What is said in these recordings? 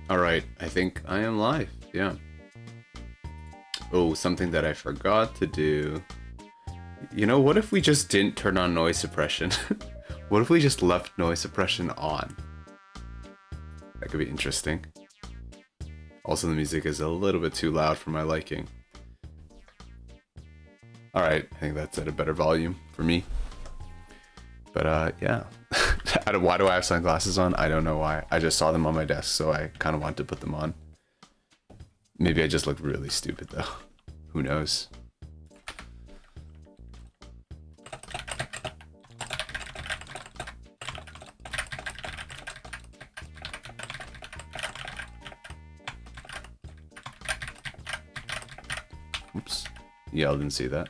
Alright, I think I am live, yeah. Oh, something that I forgot to do. You know, what if we just didn't turn on noise suppression? What if we just left noise suppression on? That could be interesting. Also, the music is a little bit too loud for my liking. Alright, I think that's at a better volume for me. But, yeah. Why do I have sunglasses on? I don't know why. I just saw them on my desk, so I kind of wanted to put them on. Maybe I just look really stupid, though. Who knows? Oops. Yeah, I didn't see that.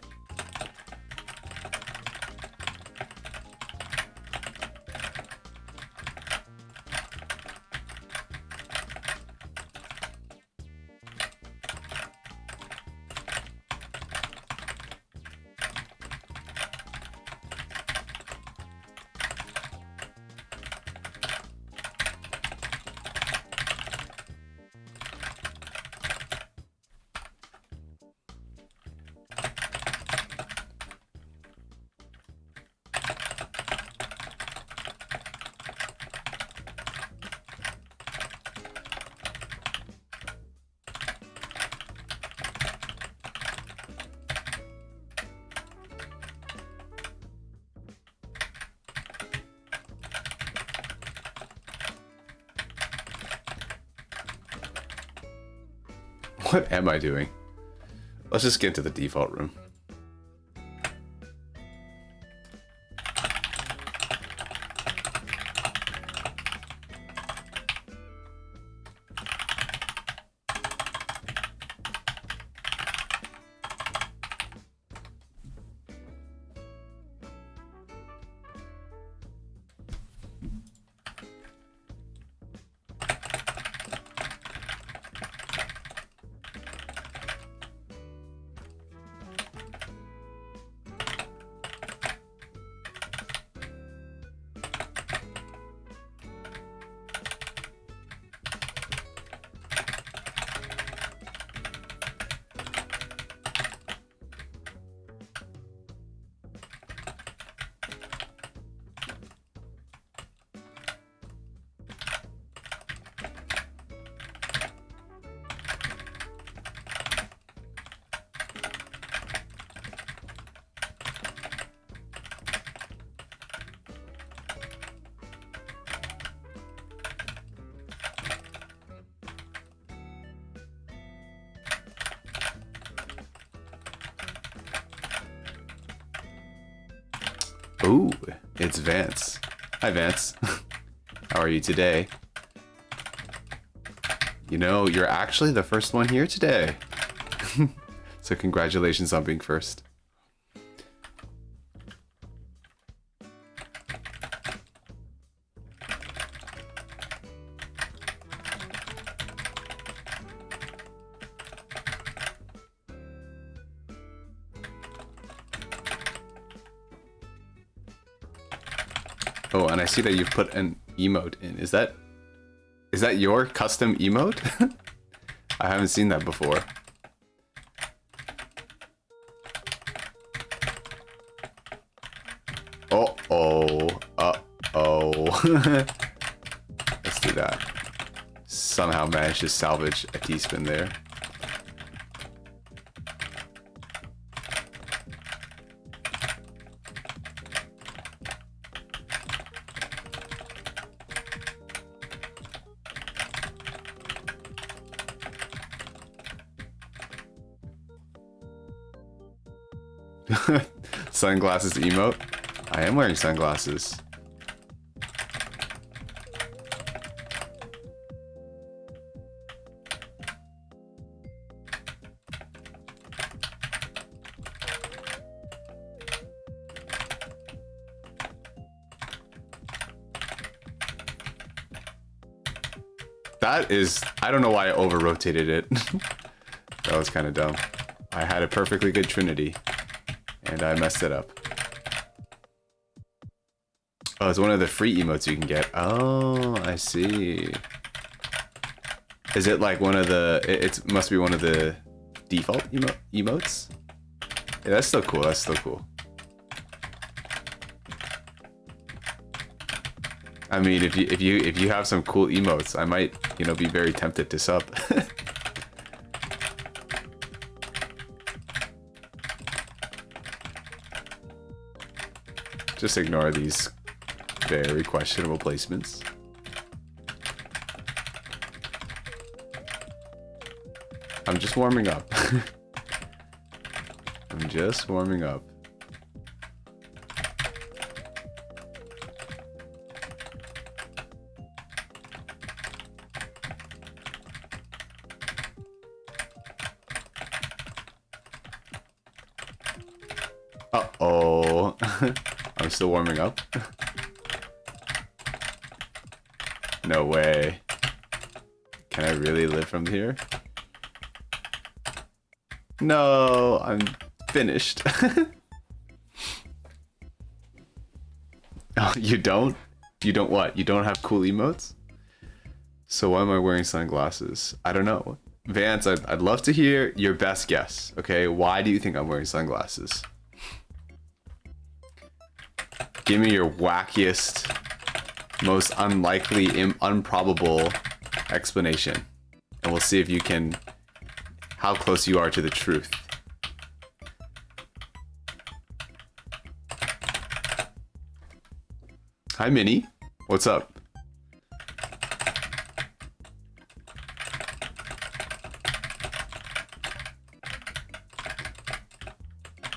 What am I doing? Let's just get into the default room. Ooh, it's Vance. Hi, Vance. How are you today? You know, you're actually the first one here today. So congratulations on being first. Oh, and I see that you've put an emote in. Is that your custom emote? I haven't seen that before. Uh-oh. Uh-oh. Let's do that. Somehow managed to salvage a T-Spin there. Sunglasses emote? I am wearing sunglasses. That is, I don't know why I over-rotated it. That was kind of dumb. I had a perfectly good trinity, and I messed it up. Oh, it's one of the free emotes you can get. Oh, I see. Is it like one of the? It must be one of the default emotes. Yeah, that's still cool. That's still cool. I mean, if you have some cool emotes, I might, you know, be very tempted to sub. Just ignore these very questionable placements. I'm just warming up. I'm just warming up. Uh-oh. I'm still warming up. No way. Can I really live from here? No, I'm finished. Oh, you don't? You don't what? You don't have cool emotes? So why am I wearing sunglasses? I don't know. Vance, I'd love to hear your best guess, okay? Why do you think I'm wearing sunglasses? Give me your wackiest, most unlikely, improbable explanation. And we'll see if you can... how close you are to the truth. Hi, Minnie. What's up?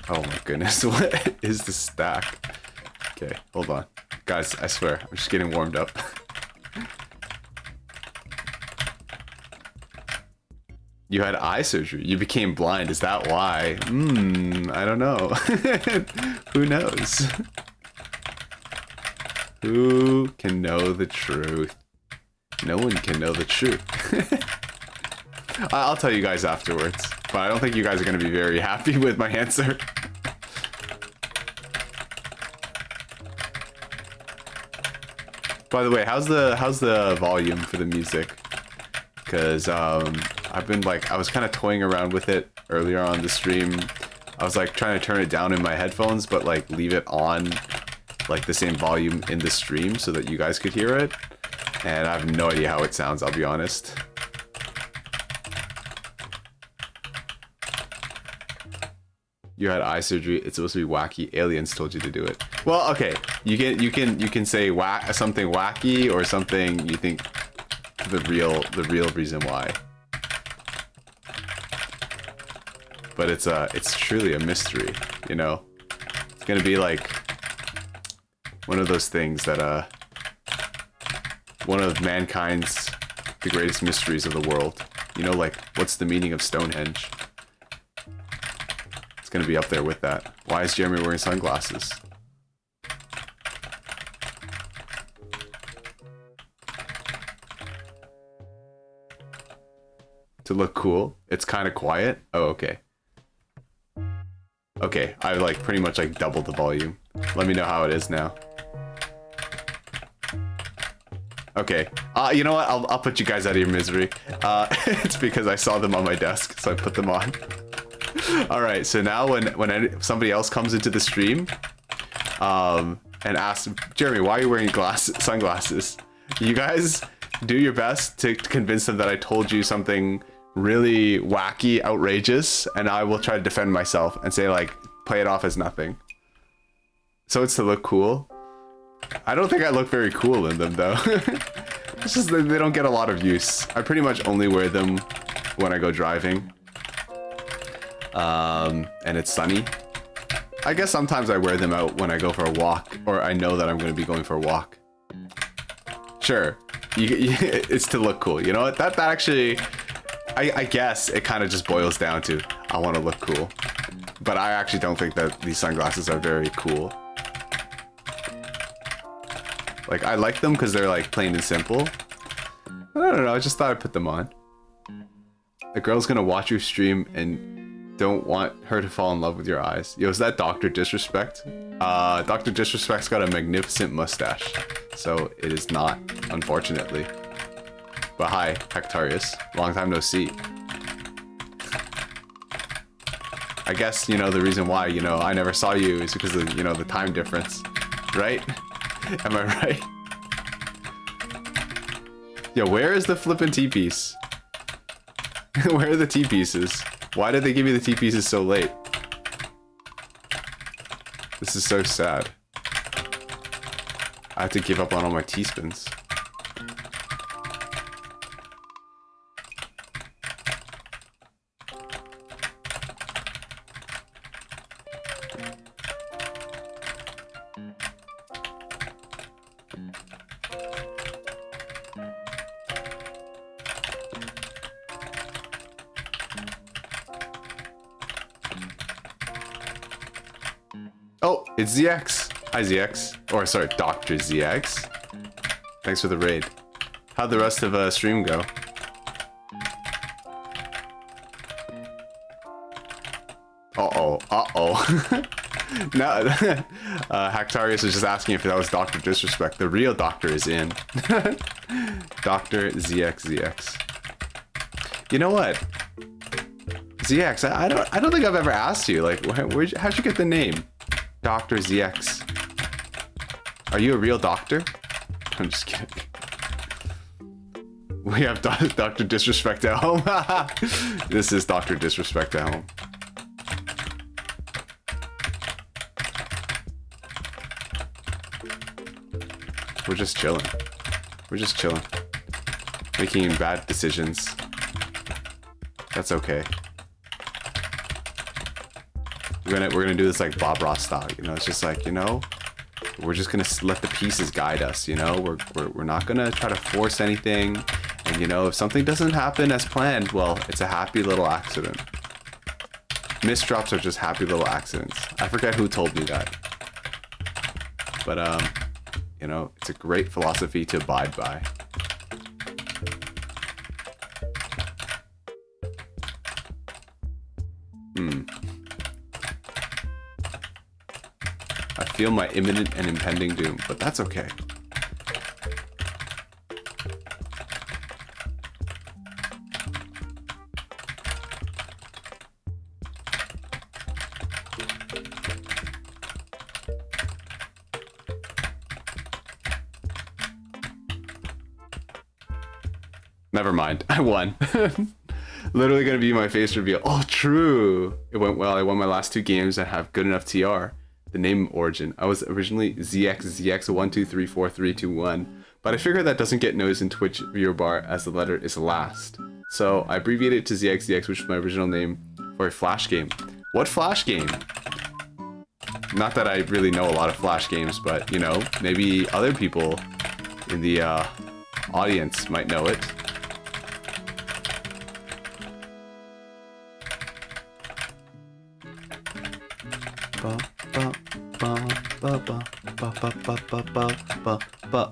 Oh my goodness, what is the stack? Okay, hold on. Guys, I swear, I'm just getting warmed up. You had eye surgery. You became blind. Is that why? I don't know. Who knows? Who can know the truth? No one can know the truth. I'll tell you guys afterwards, but I don't think you guys are going to be very happy with my answer. By the way, how's the volume for the music? Because I've been like, I was kind of toying around with it earlier on the stream. I was like trying to turn it down in my headphones, but like leave it on like the same volume in the stream so that you guys could hear it. And I have no idea how it sounds, I'll be honest. You had eye surgery. It's supposed to be wacky. Aliens told you to do it. Well, okay. You can say something wacky or something you think the real reason why. But it's truly a mystery, you know. It's gonna be like one of those things that one of mankind's the greatest mysteries of the world. You know, like what's the meaning of Stonehenge? It's gonna be up there with that. Why is Jeremy wearing sunglasses? To look cool. It's kind of quiet. Oh, okay. Okay, I like pretty much like doubled the volume. Let me know how it is now. Okay. You know what? I'll put you guys out of your misery. It's because I saw them on my desk, so I put them on. All right. So now when somebody else comes into the stream, and asks Jeremy, why are you wearing sunglasses? You guys do your best to convince them that I told you something really wacky, outrageous, and I will try to defend myself and say like, play it off as nothing. So it's to look cool. I don't think I look very cool in them though. It's just that they don't get a lot of use. I pretty much only wear them when I go driving. And it's sunny. I guess sometimes I wear them out when I go for a walk, or I know that I'm going to be going for a walk. Sure, it's to look cool. You know what? That actually, I guess it kind of just boils down to I want to look cool. But I actually don't think that these sunglasses are very cool. Like, I like them because they're like plain and simple. I don't know, I just thought I'd put them on. A girl's gonna watch your stream and don't want her to fall in love with your eyes. Yo, is that Dr. Disrespect? Dr. Disrespect's got a magnificent mustache. So it is not, unfortunately. But hi, Hectarius. Long time no see. I guess, you know, the reason why, you know, I never saw you is because of, you know, the time difference. Right? Am I right? Yo, where is the flippin' T-piece? Where are the T-pieces? Why did they give you the T-pieces so late? This is so sad. I have to give up on all my T-spins. Oh, it's ZX. Hi, ZX. Or, sorry, Dr. ZX. Thanks for the raid. How'd the rest of stream go? Uh-oh. Uh-oh. No, Hactarius was just asking if that was Dr. Disrespect. The real doctor is in. Dr. ZX. You know what? ZX, I don't think I've ever asked you, like, how'd you get the name? Dr. ZX. Are you a real doctor? I'm just kidding. We have Dr. Disrespect at home. This is Dr. Disrespect at home. We're just chilling. We're just chilling. Making bad decisions. That's okay. We're gonna do this like Bob Ross style, you know. It's just like, you know, we're just gonna let the pieces guide us, you know. We're not gonna try to force anything, and you know, if something doesn't happen as planned, well, it's a happy little accident. Misdrops are just happy little accidents. I forget who told me that, but you know, it's a great philosophy to abide by. I feel my imminent and impending doom, but that's okay. Never mind, I won. Literally gonna be my face reveal. Oh, true. It went well. I won my last 2 games and have good enough TR. The name origin. I was originally ZX1234321, but I figured that doesn't get noticed in Twitch viewer bar as the letter is last. So I abbreviated it to ZXZX, which was my original name for a Flash game. What Flash game? Not that I really know a lot of Flash games, but you know, maybe other people in the audience might know it.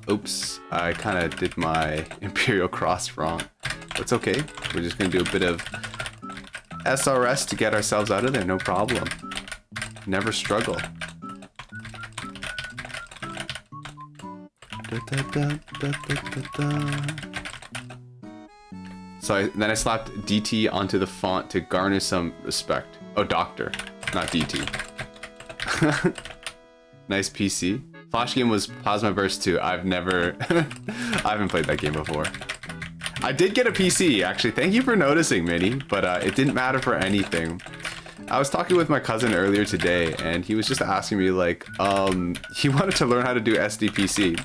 Oops, I kind of did my Imperial Cross wrong. It's okay. We're just gonna do a bit of SRS to get ourselves out of there. No problem. Never struggle. So then I slapped DT onto the font to garner some respect. Oh, Doctor, not DT. Nice PC. Flash game was Plasma Burst 2. I've never... I haven't played that game before. I did get a PC, actually. Thank you for noticing, Minnie. But it didn't matter for anything. I was talking with my cousin earlier today, and he was just asking me, like, he wanted to learn how to do SDPC.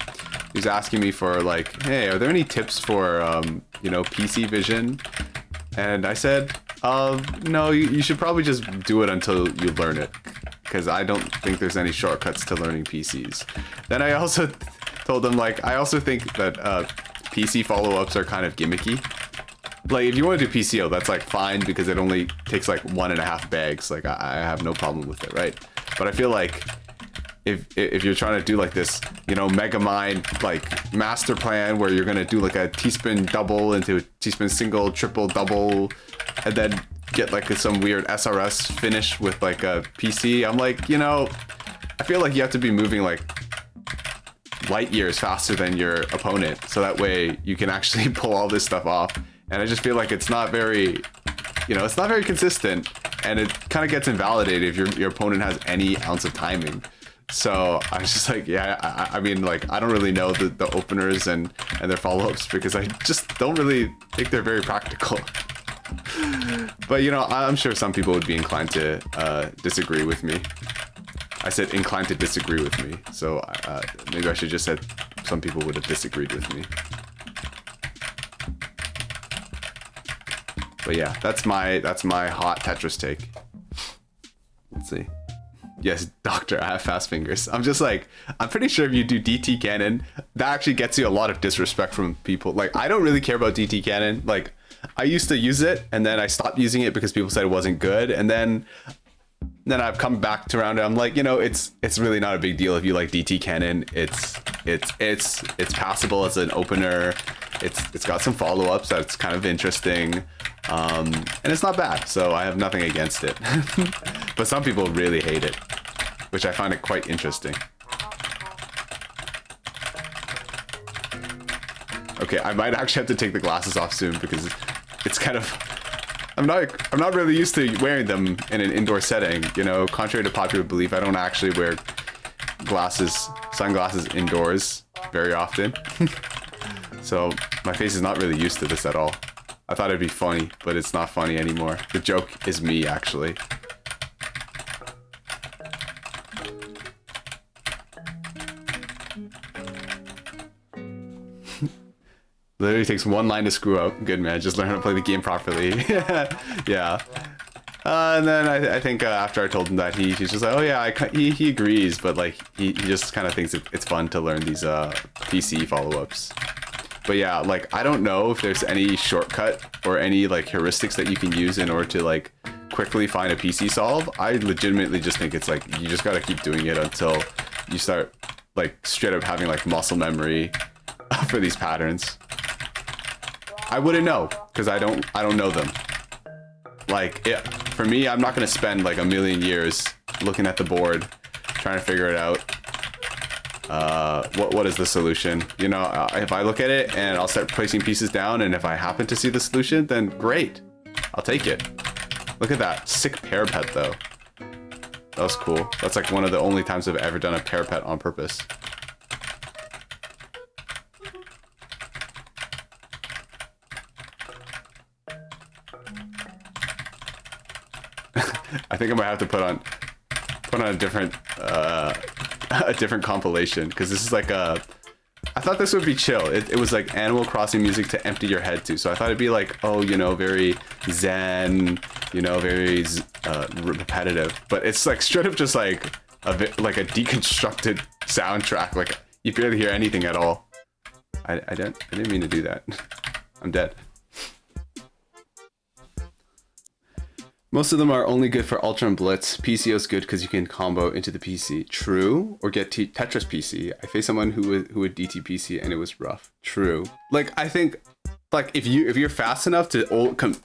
He was asking me for, like, hey, are there any tips for, you know, PC vision? And I said, no, you should probably just do it until you learn it. Because I don't think there's any shortcuts to learning PCs. Then I also told him, like, I also think that PC follow-ups are kind of gimmicky. Like, if you want to do PCO, that's, like, fine, because it only takes, like, 1.5 bags. Like, I have no problem with it, right? But I feel like if you're trying to do, like, this, you know, mega mind, like, master plan where you're going to do, like, a T-Spin double into a T-Spin single, triple, double, and then get like some weird SRS finish with like a PC. I'm like, you know, I feel like you have to be moving like light years faster than your opponent, so that way you can actually pull all this stuff off. And I just feel like it's not very, it's not very consistent, and it kind of gets invalidated if your opponent has any ounce of timing. So I was just like, yeah, I mean, like, I don't really know the openers and their follow-ups, because I just don't really think they're very practical. But, I'm sure some people would be inclined to disagree with me. I said inclined to disagree with me, so maybe I should just said some people would have disagreed with me. But yeah, that's my hot Tetris take. Let's see. Yes, doctor, I have fast fingers. I'm just like, I'm pretty sure if you do DT cannon, that actually gets you a lot of disrespect from people. Like, I don't really care about DT cannon. Like, I used to use it, and then I stopped using it because people said it wasn't good, and then I've come back to around it. I'm like, it's really not a big deal if you like DT cannon. It's passable as an opener. It's got some follow-ups that's kind of interesting, and it's not bad, so I have nothing against it. But some people really hate it, which I find it quite interesting. Okay, I might actually have to take the glasses off soon, because it's kind of, I'm not really used to wearing them in an indoor setting. Contrary to popular belief, I don't actually wear sunglasses indoors very often. So my face is not really used to this at all. I thought it'd be funny, but it's not funny anymore. The joke is me, actually. Literally takes one line to screw up. Good, man. Just learn how to play the game properly. Yeah. And then I think after I told him that, he's just like, oh yeah, he agrees, but like he just kind of thinks it's fun to learn these PC follow-ups. But yeah, like, I don't know if there's any shortcut or any like heuristics that you can use in order to like quickly find a PC solve. I legitimately just think it's like, you just gotta keep doing it until you start like straight up having like muscle memory for these patterns. I wouldn't know, because I don't know them. Like, for me, I'm not gonna spend like a million years looking at the board trying to figure it out. What is the solution? If I look at it and I'll start placing pieces down, and if I happen to see the solution, then great, I'll take it. Look at that sick parapet though. That was cool. That's like one of the only times I've ever done a parapet on purpose. I think I might have to put on a different compilation, because this is like I thought this would be chill. It was like Animal Crossing music to empty your head to. So I thought it'd be like, oh, very zen, very repetitive. But it's like straight up just like a deconstructed soundtrack. Like, you barely hear anything at all. I didn't mean to do that. I'm dead. Most of them are only good for Ultra and Blitz. PCO is good because you can combo into the PC. True. Or get Tetris PC. I faced someone who would DT PC and it was rough. True. Like, I think, like, if you're fast enough to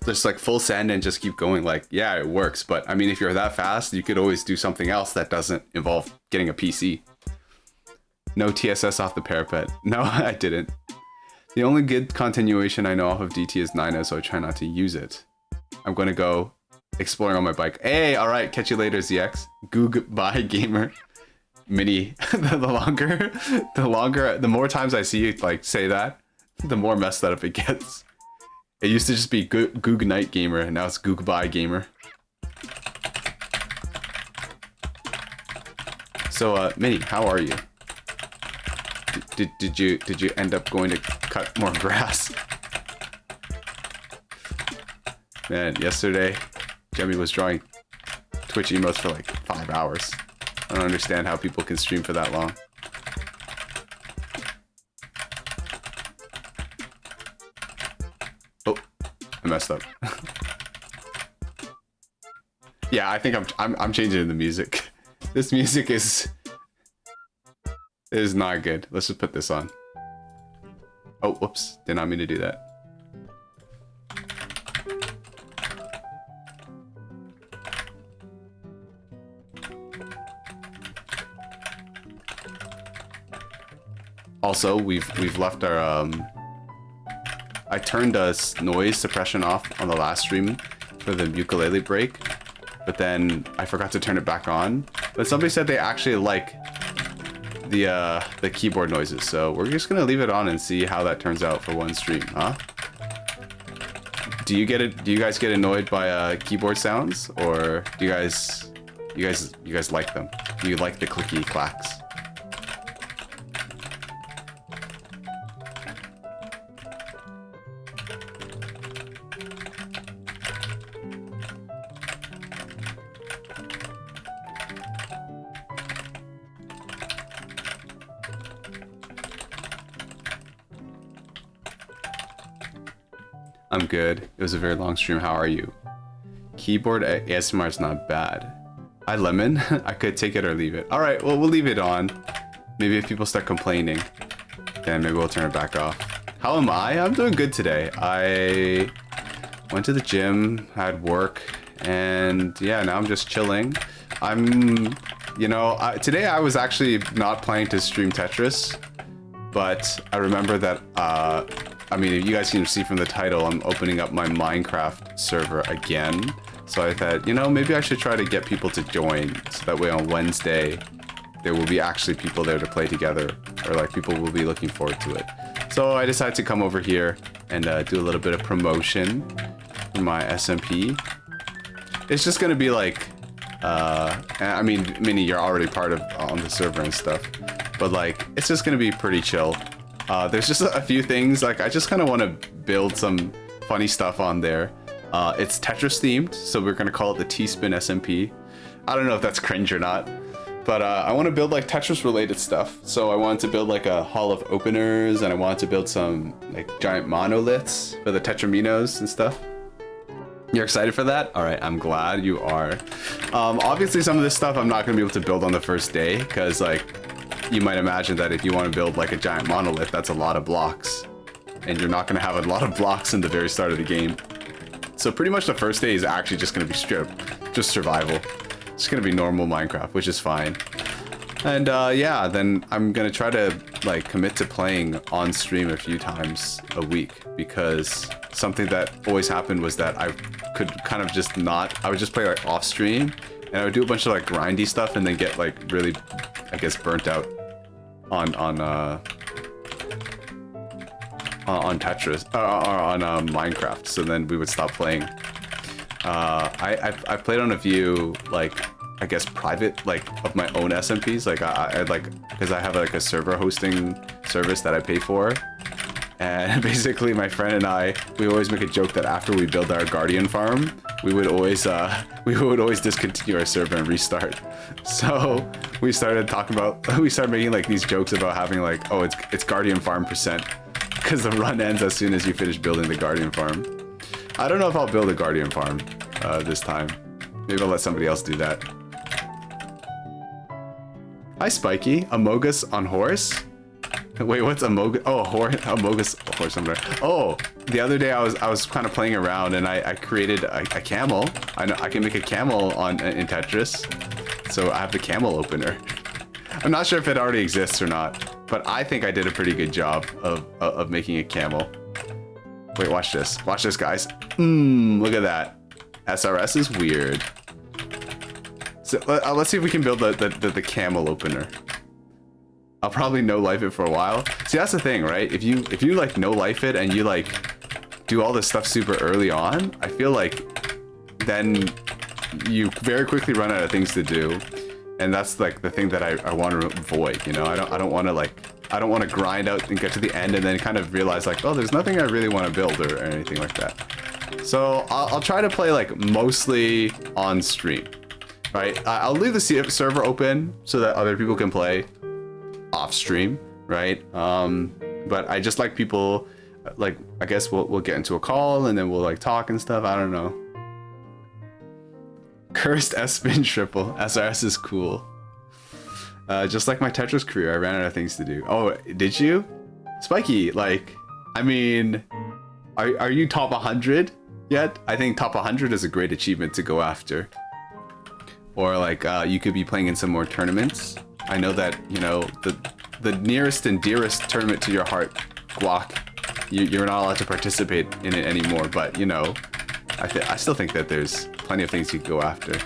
just like full send and just keep going, like, yeah, it works. But I mean, if you're that fast, you could always do something else that doesn't involve getting a PC. No TSS off the parapet. No, I didn't. The only good continuation I know off of DT is Nina, so I try not to use it. I'm gonna go exploring on my bike. Hey, all right, catch you later, ZX. Goodbye, gamer. Mini. the more times I see you like say that, the more messed up it gets. It used to just be Goog Night Gamer, and now it's Goodbye Gamer. So, Mini, how are you? Did you end up going to cut more grass? Man, yesterday Jemmy was drawing Twitch emotes for like 5 hours. I don't understand how people can stream for that long. Oh, I messed up. Yeah, I think I'm changing the music. This music is not good. Let's just put this on. Oh, whoops! Did not mean to do that. Also, we've left our I turned noise suppression off on the last stream for the ukulele break, but then I forgot to turn it back on. But somebody said they actually like the keyboard noises, so we're just gonna leave it on and see how that turns out for one stream, huh? Do you guys get annoyed by keyboard sounds, or do you guys like them? Do you like the clicky clacks? I'm good. It was a very long stream. How are you? Keyboard ASMR is not bad. I lemon. I could take it or leave it. All right, well, we'll leave it on. Maybe if people start complaining, then maybe we'll turn it back off. How am I? I'm doing good today. I went to the gym, had work, and yeah, now I'm just chilling. Today I was actually not planning to stream Tetris, but I remember that, I mean, if you guys can see from the title, I'm opening up my Minecraft server again. So I thought, maybe I should try to get people to join, so that way on Wednesday, there will be actually people there to play together, or like people will be looking forward to it. So I decided to come over here and do a little bit of promotion for my SMP. It's just gonna be like, I mean, Minnie, you're already part of on the server and stuff, but like, it's just gonna be pretty chill. There's just a few things, like I just kind of want to build some funny stuff on there. It's Tetris themed, so we're gonna call it the T-Spin SMP. I don't know if that's cringe or not, but I want to build like Tetris related stuff. So I wanted to build like a hall of openers, and I wanted to build some like giant monoliths for the Tetraminos and stuff. You're excited for that? All right, I'm glad you are. Obviously some of this stuff I'm not gonna be able to build on the first day, because like, you might imagine that if you want to build like a giant monolith, that's a lot of blocks, and you're not going to have a lot of blocks in the very start of the game. So pretty much the first day is actually just going to be just survival. It's going to be normal Minecraft, which is fine. And yeah, then I'm going to try to like commit to playing on stream a few times a week, because something that always happened was that I could kind of just I would just play like off stream, and I would do a bunch of like grindy stuff and then get like really, I guess, burnt out on Tetris or on Minecraft. So then we would stop playing. I played on a few, like, I guess private, like, of my own SMPs. Like I like, because I have like a server hosting service that I pay for, and basically my friend and we always make a joke that after we build our Guardian farm, we would always discontinue our server and restart. So we started making like these jokes about having like, oh, it's Guardian farm %, because the run ends as soon as you finish building the Guardian farm. I don't know if I'll build a Guardian farm this time. Maybe I'll let somebody else do that. Hi Spiky, Amogus on horse? Wait, what's Amogus? Oh, Amogus horse number. Oh, the other day I was kind of playing around, and I created a camel. I know I can make a camel in Tetris, so I have the camel opener. I'm not sure if it already exists or not, but I think I did a pretty good job of making a camel. Wait, watch this. Watch this, guys. Look at that. SRS is weird. So let's see if we can build the camel opener. I'll probably no-life it for a while. See, that's the thing, right? If you like no-life it and you like do all this stuff super early on, I feel like then you very quickly run out of things to do, and that's like the thing that I want to avoid. You know, I don't want to grind out and get to the end and then kind of realize like, oh, there's nothing I really want to build or anything like that. So I'll try to play like mostly on stream, right? I'll leave the server open so that other people can play off stream, right? But I just like people, like, I guess we'll get into a call and then we'll like talk and stuff. I don't know. Cursed S-spin triple. SRS is cool. Just like my Tetris career, I ran out of things to do. Oh, did you? Spiky, like, I mean, are you top 100 yet? I think top 100 is a great achievement to go after. Or like, you could be playing in some more tournaments. I know that, you know, the nearest and dearest tournament to your heart, Guac. You're not allowed to participate in it anymore, but you know, I still think that there's plenty of things you can go after.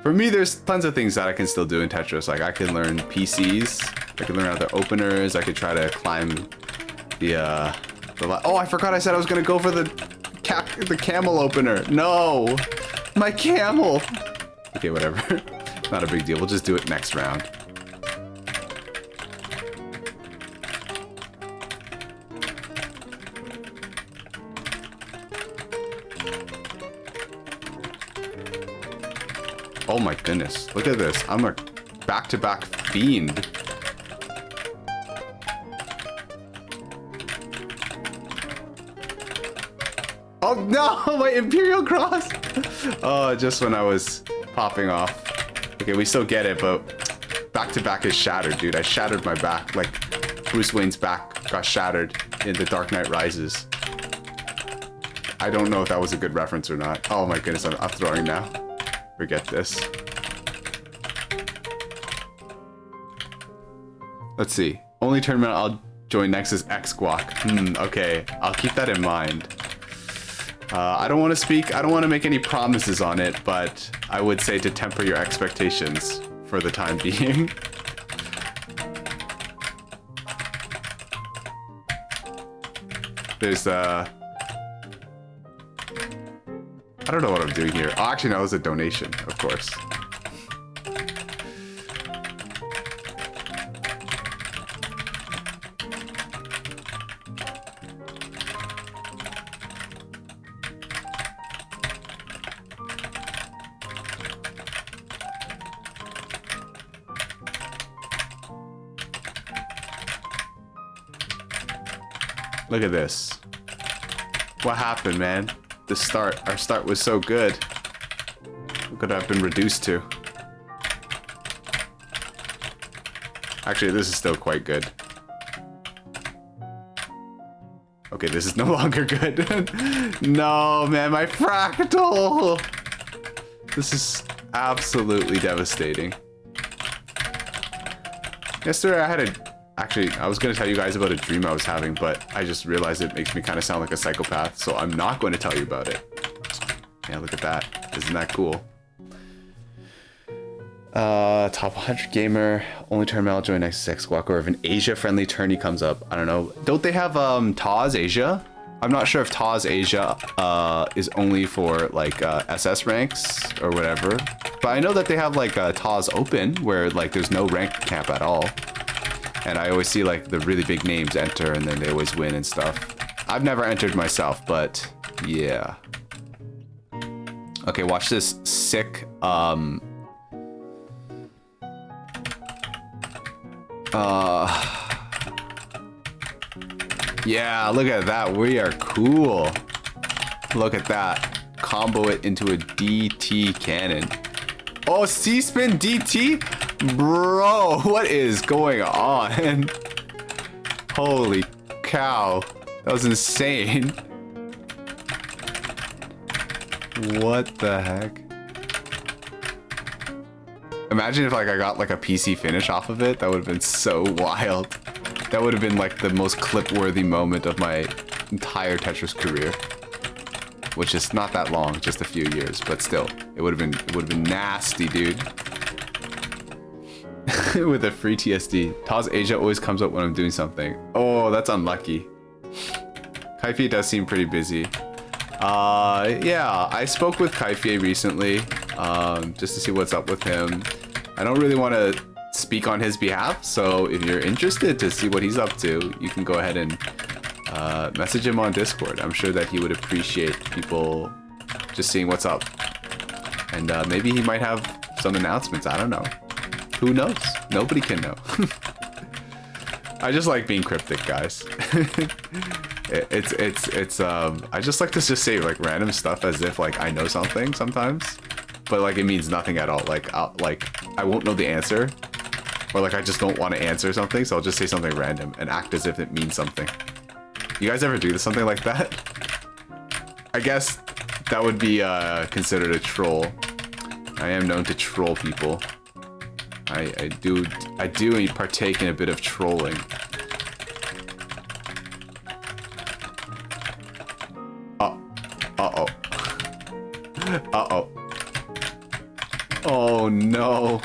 For me, there's tons of things that I can still do in Tetris. Like I can learn PCs, I can learn other openers, I could try to climb the oh, I forgot I said I was gonna go for the camel opener. No, my camel. Okay, whatever. Not a big deal. We'll just do it next round. Oh my goodness, look at this. I'm a back-to-back fiend. Oh no, my Imperial Cross! Oh, just when I was popping off. Okay, we still get it, but back-to-back is shattered, dude. I shattered my back, like Bruce Wayne's back got shattered in The Dark Knight Rises. I don't know if that was a good reference or not. Oh my goodness, I'm throwing now. Forget this. Let's see. Only tournament I'll join next is X-Guac. Okay. I'll keep that in mind. I don't want to speak. I don't want to make any promises on it, but I would say to temper your expectations for the time being. There's I don't know what I'm doing here. Oh, actually, no, it was a donation, of course. Look at this. What happened, man? Our start was so good. What could I have been reduced to? Actually, this is still quite good. Okay, this is no longer good. No, man, my fractal! This is absolutely devastating. Yesterday I had a... Actually, I was going to tell you guys about a dream I was having, but I just realized it makes me kind of sound like a psychopath, so I'm not going to tell you about it. Yeah, look at that. Isn't that cool? Top 100 gamer. Only tournament I'll join next is X-Guac, or if an Asia-friendly tourney comes up. I don't know. Don't they have TAWS Asia? I'm not sure if TAWS Asia is only for like SS ranks or whatever, but I know that they have like TAWS Open, where like there's no rank cap at all. And I always see like the really big names enter and then they always win and stuff. I've never entered myself, but yeah. Okay, watch this sick, yeah, look at that. We are cool. Look at that. Combo it into a DT cannon. Oh, T-Spin DT? Bro, what is going on? Holy cow. That was insane. What the heck? Imagine if like I got like a PC finish off of it. That would have been so wild. That would have been like the most clip-worthy moment of my entire Tetris career. Which is not that long, just a few years, but still, it would have been nasty, dude. With a free TSD. TAWS Asia always comes up when I'm doing something. Oh, that's unlucky. Kaifie does seem pretty busy. Yeah, I spoke with Kaifie recently, just to see what's up with him. I don't really want to speak on his behalf, so if you're interested to see what he's up to, you can go ahead and message him on Discord. I'm sure that he would appreciate people just seeing what's up. And maybe he might have some announcements, I don't know. Who knows? Nobody can know. I just like being cryptic, guys. I just like to just say like random stuff as if like I know something sometimes, but like it means nothing at all. Like I won't know the answer, or like I just don't want to answer something, so I'll just say something random and act as if it means something. You guys ever do something like that? I guess that would be considered a troll. I am known to troll people. I do I do partake in a bit of trolling. Uh-oh. Uh-oh. Oh, no.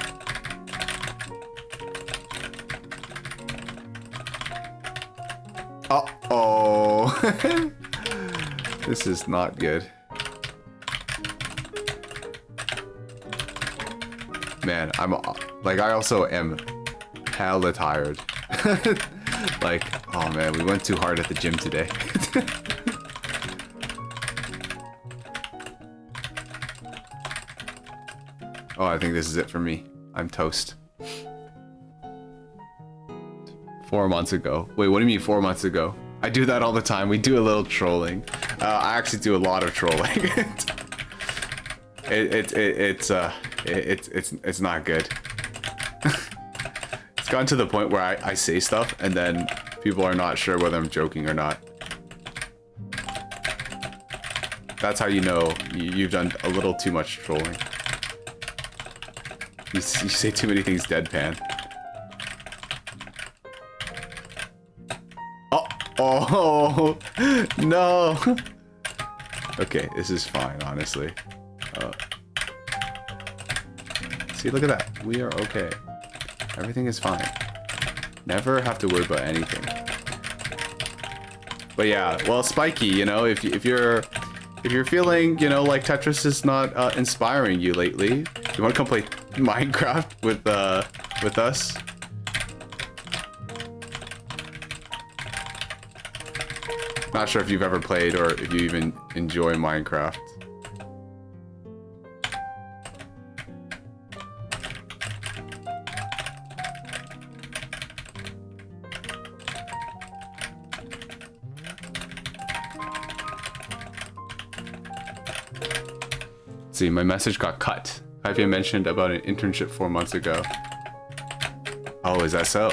Uh-oh. This is not good. Man, I also am hella tired. Like, oh man, we went too hard at the gym today. Oh, I think this is it for me. I'm toast. 4 months ago. Wait, what do you mean 4 months ago? I do that all the time. We do a little trolling. I actually do a lot of trolling. It's not good. It's gotten to the point where I say stuff and then people are not sure whether I'm joking or not. That's how you know you've done a little too much trolling. You say too many things deadpan. Oh, no. Okay, this is fine, honestly. See, look at that. We are okay. Everything is fine. Never have to worry about anything. But yeah, well, Spiky, you know, if you're feeling, you know, like Tetris is not inspiring you lately, you want to come play Minecraft with us? Not sure if you've ever played or if you even enjoy Minecraft. See, my message got cut. Ivy mentioned about an internship 4 months ago. Oh, is that so?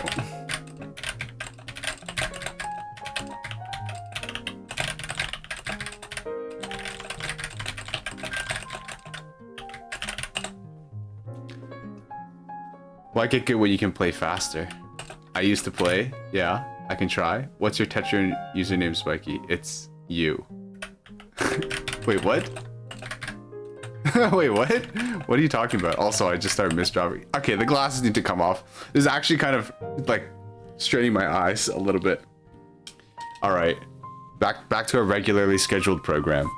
Why get good when you can play faster? I used to play. Yeah, I can try. What's your Tetra username, Spiky? It's you. Wait, what? Wait, what? What are you talking about? Also, I just started misdropping. Okay, the glasses need to come off. This is actually kind of like straining my eyes a little bit. All right, back to a regularly scheduled program.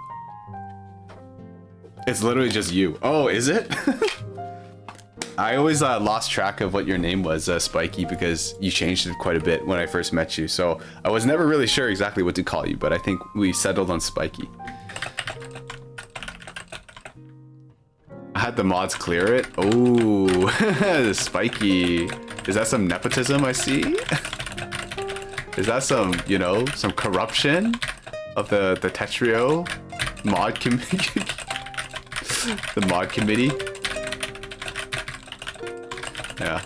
It's literally just you. Oh, is it? I always lost track of what your name was, Spiky, because you changed it quite a bit when I first met you. So I was never really sure exactly what to call you, but I think we settled on Spiky. I had the mods clear it. Oh, Spiky. Is that some nepotism I see? Is that some, you know, some corruption of the Tetrio mod committee? The mod committee? Yeah.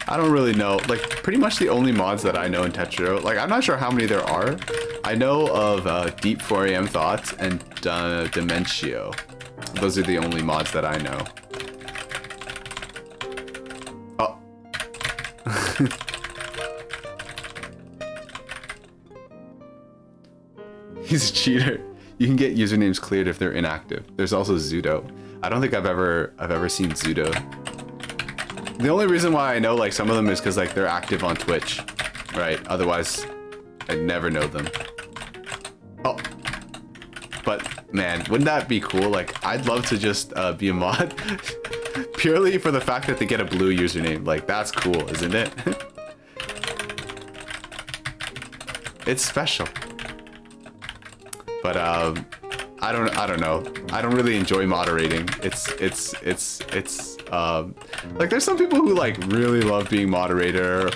I don't really know. Like, pretty much the only mods that I know in Tetrio. Like, I'm not sure how many there are. I know of Deep 4 AM Thoughts and Dementio. Those are the only mods that I know. Oh. He's a cheater. You can get usernames cleared if they're inactive. There's also Zudo. I don't think I've ever seen Zudo. The only reason why I know like some of them is because like they're active on Twitch, right? Otherwise, I'd never know them. Oh, but man, wouldn't that be cool? Like, I'd love to just be a mod purely for the fact that they get a blue username. Like, that's cool, isn't it? It's special. But I don't know. I don't really enjoy moderating. It's like there's some people who like really love being moderator,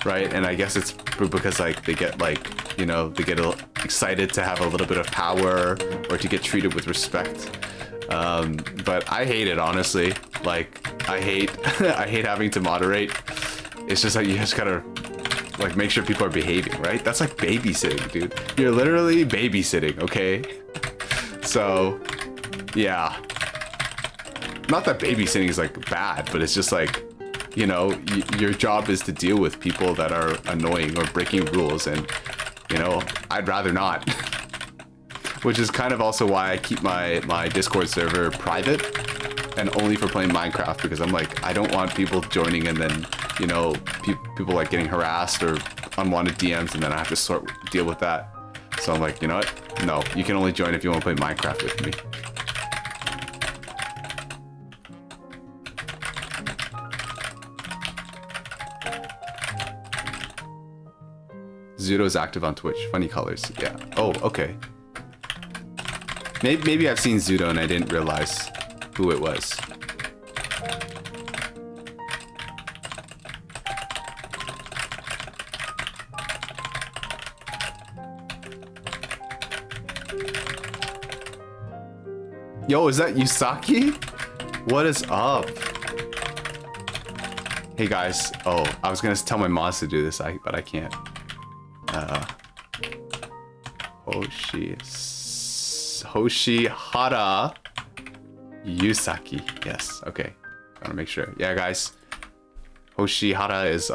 right? And I guess it's because like they get like, you know, they get excited to have a little bit of power or to get treated with respect. But I hate it, honestly. Like I hate having to moderate. It's just like you just gotta like make sure people are behaving, right? That's like babysitting, dude. You're literally babysitting, okay? So yeah. Not that babysitting is like bad, but it's just like you know, your job is to deal with people that are annoying or breaking rules, and, you know, I'd rather not. Which is kind of also why I keep my Discord server private and only for playing Minecraft, because I'm like, I don't want people joining and then, you know, people like getting harassed or unwanted DMs, and then I have to deal with that. So I'm like, you know what? No, you can only join if you want to play Minecraft with me. Zudo's active on Twitch. Funny colors. Yeah. Oh, okay. Maybe I've seen Zudo and I didn't realize who it was. Yo, is that Yusaki? What is up? Hey guys. Oh, I was gonna tell my mods to do this, but I can't. Hoshihara Yusaki. Yes, okay. Gotta make sure. Yeah, guys. Hoshihara is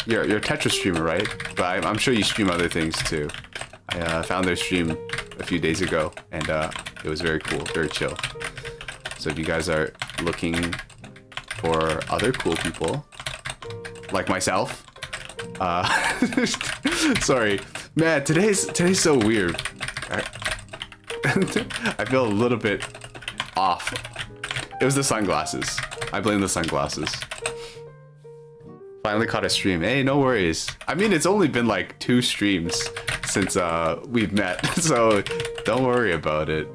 you're a Tetris streamer, right? But I'm sure you stream other things too. I found their stream a few days ago, and it was very cool, very chill. So if you guys are looking for other cool people, like myself, sorry, man, today's so weird. I feel a little bit off. It was the sunglasses. I blame the sunglasses. Finally caught a stream. Hey, no worries. I mean, it's only been like 2 streams since we've met, so don't worry about it.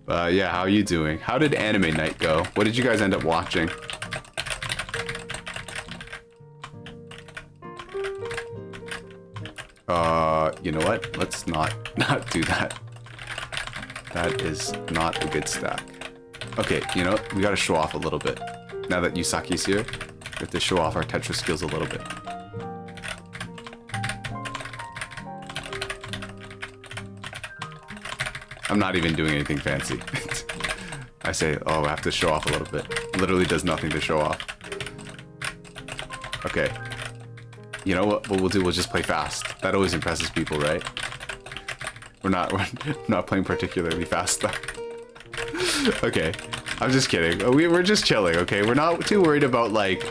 Yeah, how are you doing? How did anime night go? What did you guys end up watching? You know what? Let's not do that. That is not a good stack. Okay, you know, we gotta show off a little bit. Now that Yusaki's here, we have to show off our Tetris skills a little bit. I'm not even doing anything fancy. I say, oh, I have to show off a little bit. Literally does nothing to show off. Okay. You know what we'll do? We'll just play fast. That always impresses people, right? We're not playing particularly fast though. Okay, I'm just kidding. We're just chilling, okay? We're not too worried about winning.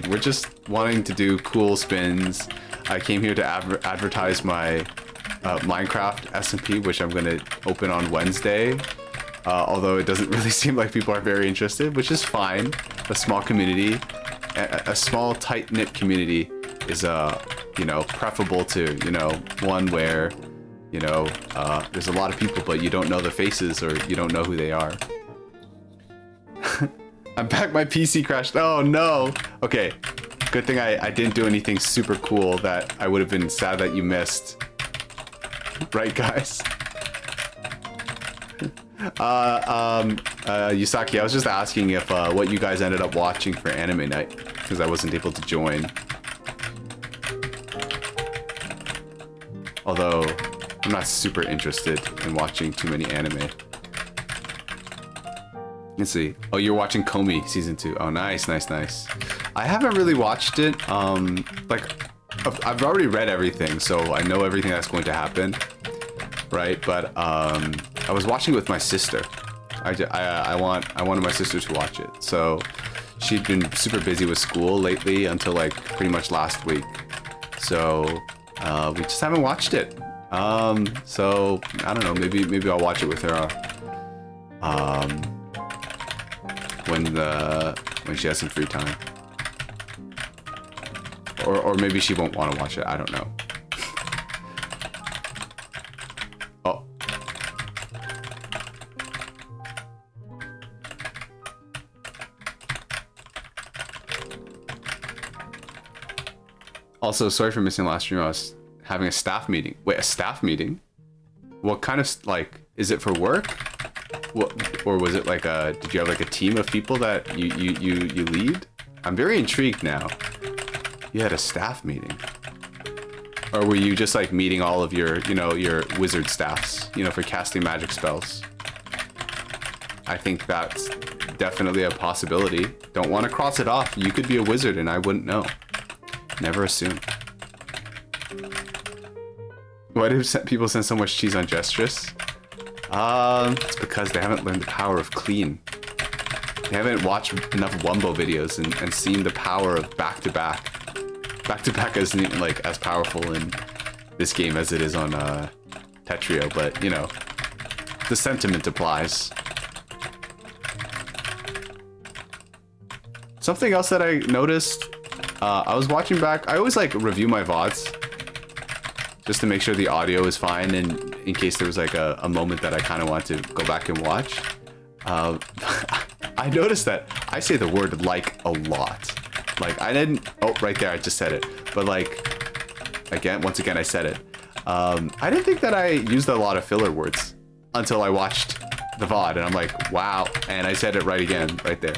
We're just wanting to do cool spins. I came here to advertise my Minecraft SMP, which I'm gonna open on Wednesday. Although it doesn't really seem like people are very interested, which is fine. A small community, a small tight-knit community is you know, preferable to, you know, one where, you know, there's a lot of people but you don't know their faces or you don't know who they are. I'm back, my PC crashed. Oh no. Okay, good thing I didn't do anything super cool that I would have been sad that you missed. Right, guys? Yusaki, I was just asking if what you guys ended up watching for anime night, because I wasn't able to join. Although, I'm not super interested in watching too many anime. Let's see. Oh, you're watching Komi season 2. Oh, nice, nice, nice. I haven't really watched it. Like, I've already read everything, so I know everything that's going to happen, right? But I was watching it with my sister. I wanted my sister to watch it. So she'd been super busy with school lately until like pretty much last week. So we just haven't watched it. So I don't know. Maybe I'll watch it with her. When she has some free time. Or maybe she won't want to watch it. I don't know. Oh. Also, sorry for missing last stream. I was having a staff meeting. Wait, a staff meeting? What kind of, like, is it for work? What, or was it like a, did you have like a team of people that you lead? I'm very intrigued now. You had a staff meeting. Or were you just like meeting all of your, you know, your wizard staffs, you know, for casting magic spells? I think that's definitely a possibility. Don't want to cross it off. You could be a wizard and I wouldn't know. Never assume. Why do people send so much cheese on Gestress? It's because they haven't learned the power of clean. They haven't watched enough Wumbo videos and seen the power of back-to-back. Back-to-back isn't like as powerful in this game as it is on Tetrio, but you know, the sentiment applies. Something else that I noticed, I was watching back, I always like review my VODs just to make sure the audio is fine and in case there was like a moment that I kind of want to go back and watch. I noticed that I say the word like a lot. Like I didn't, oh right there I just said it, but like once again I said it. I didn't think that I used a lot of filler words until I watched the VOD and I'm like, wow. And I said it right again, right there.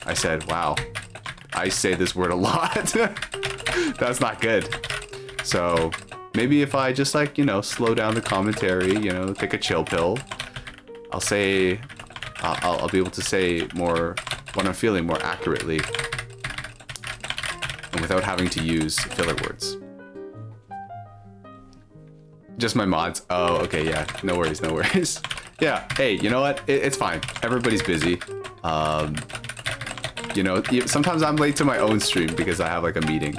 I said, wow, I say this word a lot. That's not good. So maybe if I just like, you know, slow down the commentary, you know, take a chill pill, I'll say, I'll be able to say more what I'm feeling more accurately and without having to use filler words. Just my mods. Oh, okay, yeah. No worries, no worries. Yeah, hey, you know what? It's fine. Everybody's busy. You know, sometimes I'm late to my own stream because I have like a meeting.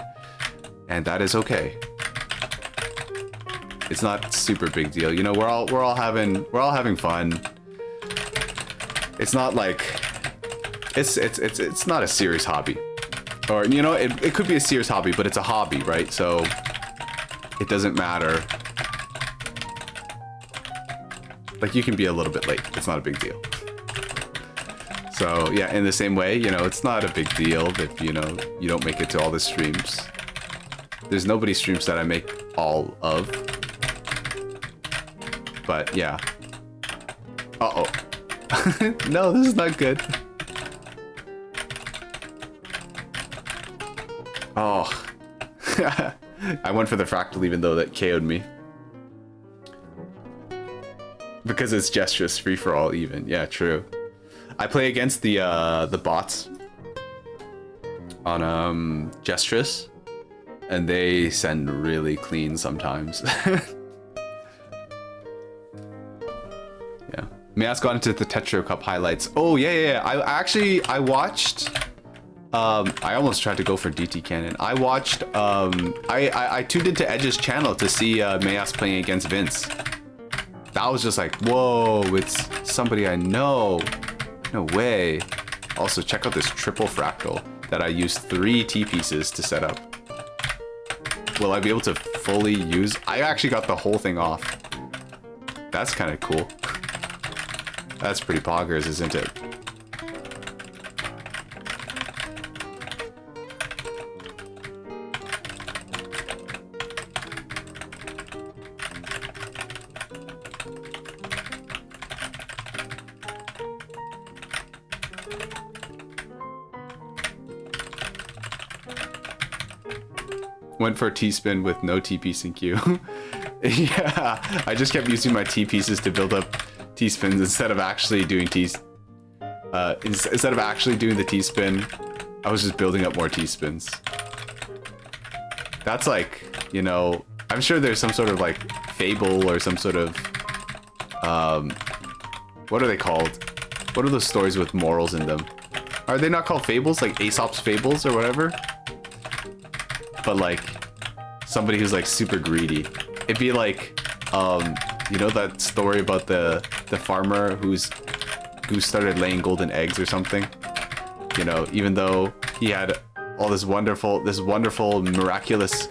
And that is okay. It's not super big deal. You know, we're all having fun. It's not like it's not a serious hobby. Or you know, it could be a serious hobby, but it's a hobby, right? So it doesn't matter. Like you can be a little bit late. It's not a big deal. So yeah, in the same way, you know, it's not a big deal if, you know, you don't make it to all the streams. There's nobody streams that I make all of. But yeah. Uh-oh. No, this is not good. Oh. I went for the fractal even though that KO'd me. Because it's Gestress, free for all even. Yeah, true. I play against the bots on Gestress, and they send really clean sometimes. Yeah. Mayas got into the Tetrio Cup highlights. Oh yeah. I watched. I almost tried to go for DT Cannon. I watched. I tuned into Edge's channel to see Mayas playing against Vince. That was just like, whoa, it's somebody I know. No way. Also, check out this triple fractal that I used 3 T-pieces to set up. Will I be able to fully use? I actually got the whole thing off. That's kind of cool. That's pretty poggers, isn't it? Went for a T-Spin with no T-piece in queue. Yeah, I just kept using my T-pieces to build up T-Spins instead of actually doing instead of actually doing the T-Spin, I was just building up more T-Spins. That's like, you know, I'm sure there's some sort of like fable or some sort of, what are they called? What are those stories with morals in them? Are they not called fables? Like Aesop's Fables or whatever? But like somebody who's like super greedy. It'd be like, you know that story about the farmer whose goose started laying golden eggs or something? You know, even though he had all this wonderful, miraculous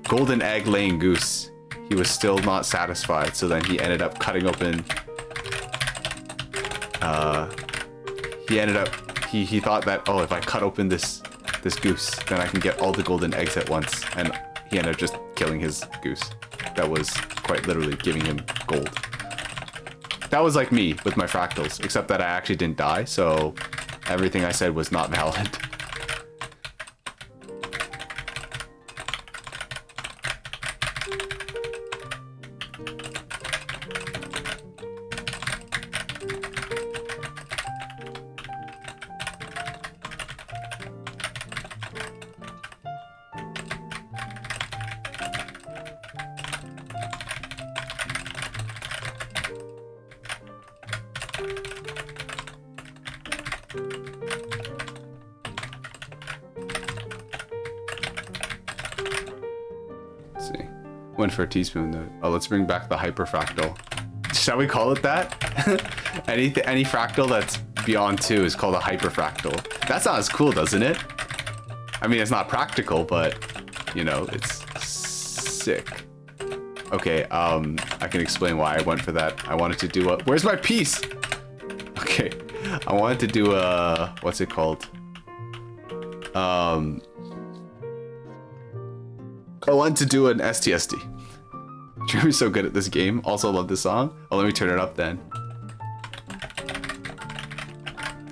golden egg laying goose, he was still not satisfied. So then he ended up cutting open, he thought that, oh, if I cut open this goose, then I can get all the golden eggs at once. And he ended up just killing his goose. That was quite literally giving him gold. That was like me with my fractals, except that I actually didn't die, so everything I said was not valid. went for a T-Spin. Oh, let's bring back the hyperfractal. Shall we call it that? Any fractal that's beyond 2 is called a hyperfractal. That sounds cool, doesn't it? I mean, it's not practical, but you know, it's sick. Okay, I can explain why I went for that. I wanted to do a... Where's my piece? Okay, I wanted to do a... What's it called? I wanted to do an STSD. Jeremy's so good at this game. Also love this song. Oh, let me turn it up then.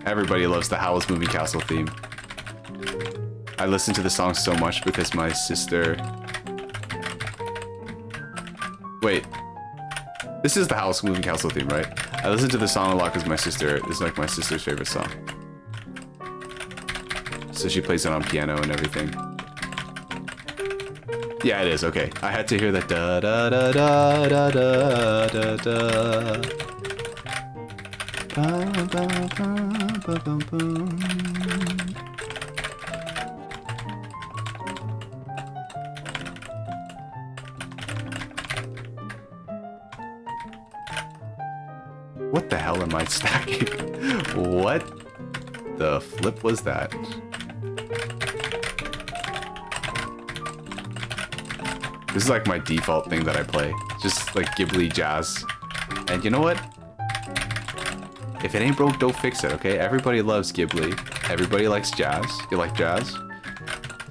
Everybody loves the Howl's Moving Castle theme. I listen to the song so much because my sister... Wait. This is the Howl's Moving Castle theme, right? I listen to the song a lot because my sister... This is like my sister's favorite song. So she plays it on piano and everything. Yeah, it is. Okay. I had to hear that da da da da da da da da. Ba, ba, ba, ba, ba, ba. What the hell am I stacking? What the flip was that? This is like my default thing that I play. Just like Ghibli jazz. And you know what? If it ain't broke, don't fix it, okay? Everybody loves Ghibli. Everybody likes jazz. You like jazz?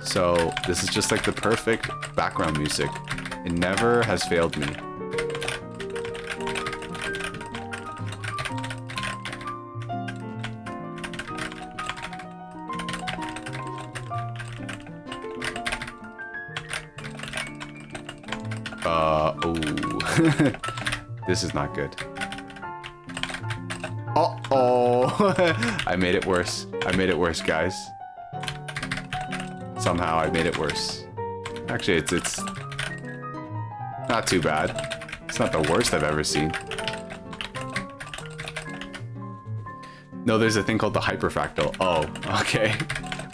So this is just like the perfect background music. It never has failed me. Oh. This is not good. Uh-oh. I made it worse. I made it worse, guys. Somehow I made it worse. Actually, it's not too bad. It's not the worst I've ever seen. No, there's a thing called the hyperfractal. Oh, okay.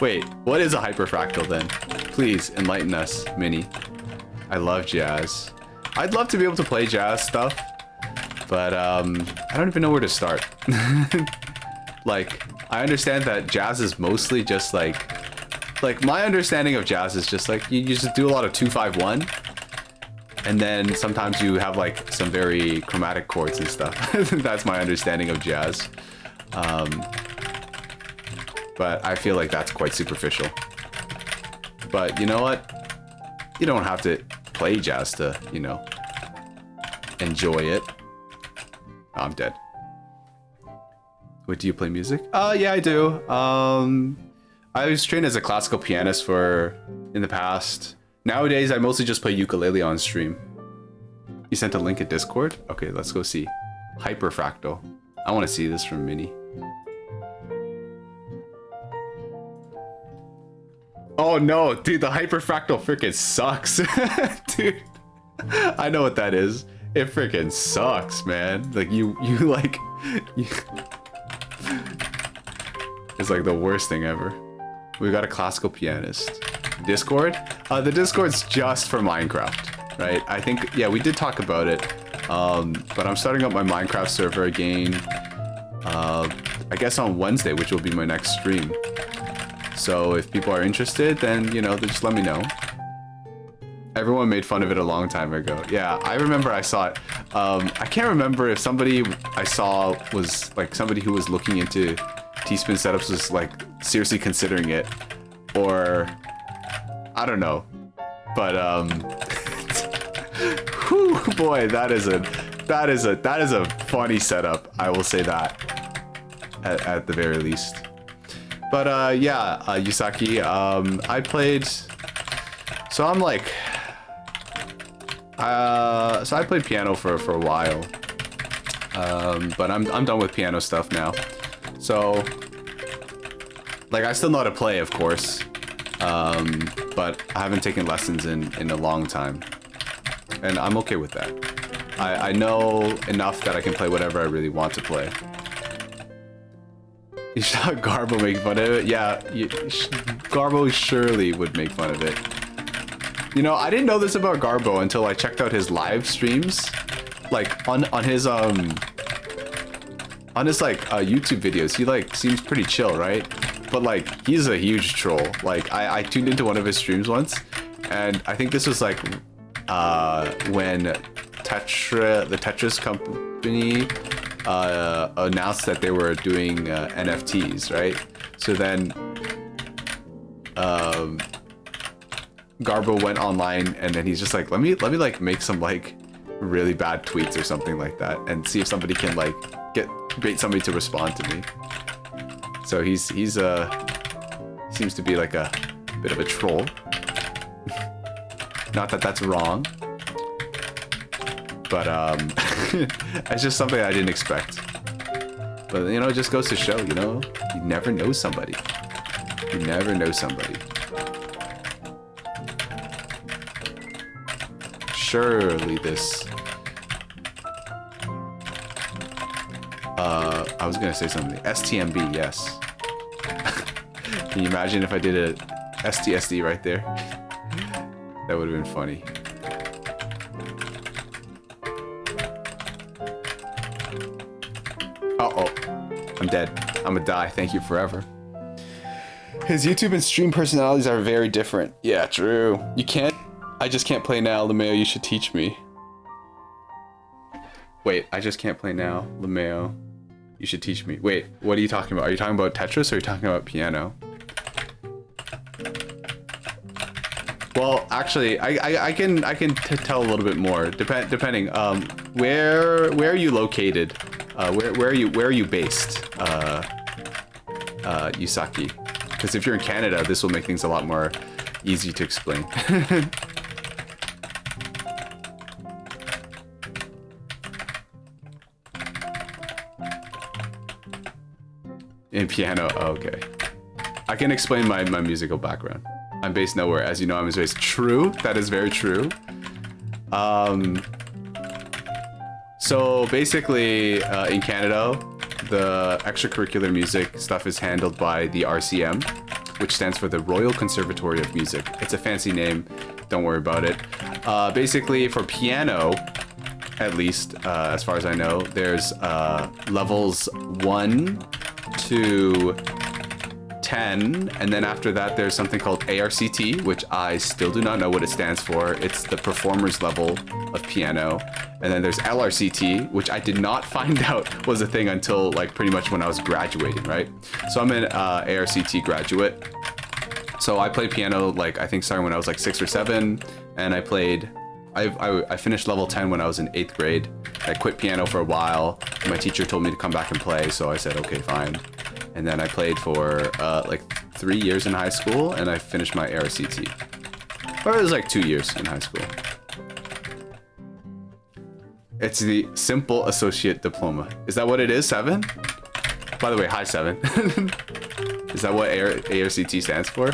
Wait, what is a hyperfractal then? Please enlighten us, Minnie. I love jazz. I'd love to be able to play jazz stuff, but I don't even know where to start. Like, I understand that jazz is mostly just like my understanding of jazz is just like you just do a lot of 2-5-1, and then sometimes you have like some very chromatic chords and stuff. That's my understanding of jazz. But I feel like that's quite superficial. But you know what? You don't have to play jazz to, you know, enjoy it. Oh, I'm dead. Wait, do you play music? Yeah, I do. I was trained as a classical pianist in the past. Nowadays, I mostly just play ukulele on stream. You sent a link at Discord? Okay, let's go see. Hyperfractal. I want to see this from Minnie. Oh no, dude, the hyperfractal freaking sucks. Dude, I know what that is. It freaking sucks, man. Like you it's like the worst thing ever. We got a classical pianist. Discord? The Discord's just for Minecraft, right? I think, yeah, we did talk about it. But I'm starting up my Minecraft server again. I guess on Wednesday, which will be my next stream. So if people are interested, then, you know, just let me know. Everyone made fun of it a long time ago. Yeah, I remember I saw it. I can't remember if somebody I saw was like somebody who was looking into T-Spin setups was like seriously considering it, or I don't know. But whew, boy, that is a funny setup. I will say that at the very least. But yeah, Yusaki, I played. So I'm like, so I played piano for a while, but I'm done with piano stuff now. So, like, I still know how to play, of course, but I haven't taken lessons in a long time, and I'm okay with that. I know enough that I can play whatever I really want to play. You saw Garbo make fun of it? Yeah, Garbo surely would make fun of it. You know, I didn't know this about Garbo until I checked out his live streams. Like on his like YouTube videos, he like seems pretty chill, right? But like he's a huge troll. Like I tuned into one of his streams once, and I think this was like when the Tetris company announced that they were doing NFTs, right? So then Garbo went online, and then he's just like, let me like make some like really bad tweets or something like that, and see if somebody can like bait somebody to respond to me. So he seems to be like a bit of a troll. Not that that's wrong, but it's just something I didn't expect. But you know, it just goes to show, you know, you never know somebody. You never know somebody. Surely this... I was gonna say something. STMB, yes. Can you imagine if I did a STSD right there? That would have been funny. Uh-oh. I'm dead. I'm gonna die. Thank you forever. His YouTube and stream personalities are very different. Yeah, true. You can't... I just can't play now. LeMayo, you should teach me. Wait, I just can't play now. LeMayo, you should teach me. Wait, what are you talking about? Are you talking about Tetris or are you talking about piano? Well, actually, I can tell a little bit more. Depending. Where are you located? Where are you based? Yusaki. Because if you're in Canada, this will make things a lot more easy to explain. In piano, oh, okay. I can explain my musical background. I'm based nowhere, as you know. I'm based. True, that is very true. So basically, in Canada, the extracurricular music stuff is handled by the RCM, which stands for the Royal Conservatory of Music. It's a fancy name, don't worry about it. Basically, for piano, at least, as far as I know, there's levels 1 to 10, and then after that there's something called ARCT, which I still do not know what it stands for. It's the performer's level of piano. And then there's LRCT, which I did not find out was a thing until like pretty much when I was graduating, right? So I'm an ARCT graduate. So I played piano like I think starting when I was like 6 or 7, and I finished level 10 when I was in 8th grade. I quit piano for a while, and my teacher told me to come back and play, so I said okay, fine. And then I played for like 3 years in high school, and I finished my ARCT. Or it was like 2 years in high school. It's the Simple Associate Diploma. Is that what it is, 7? By the way, hi 7. Is that what ARCT stands for?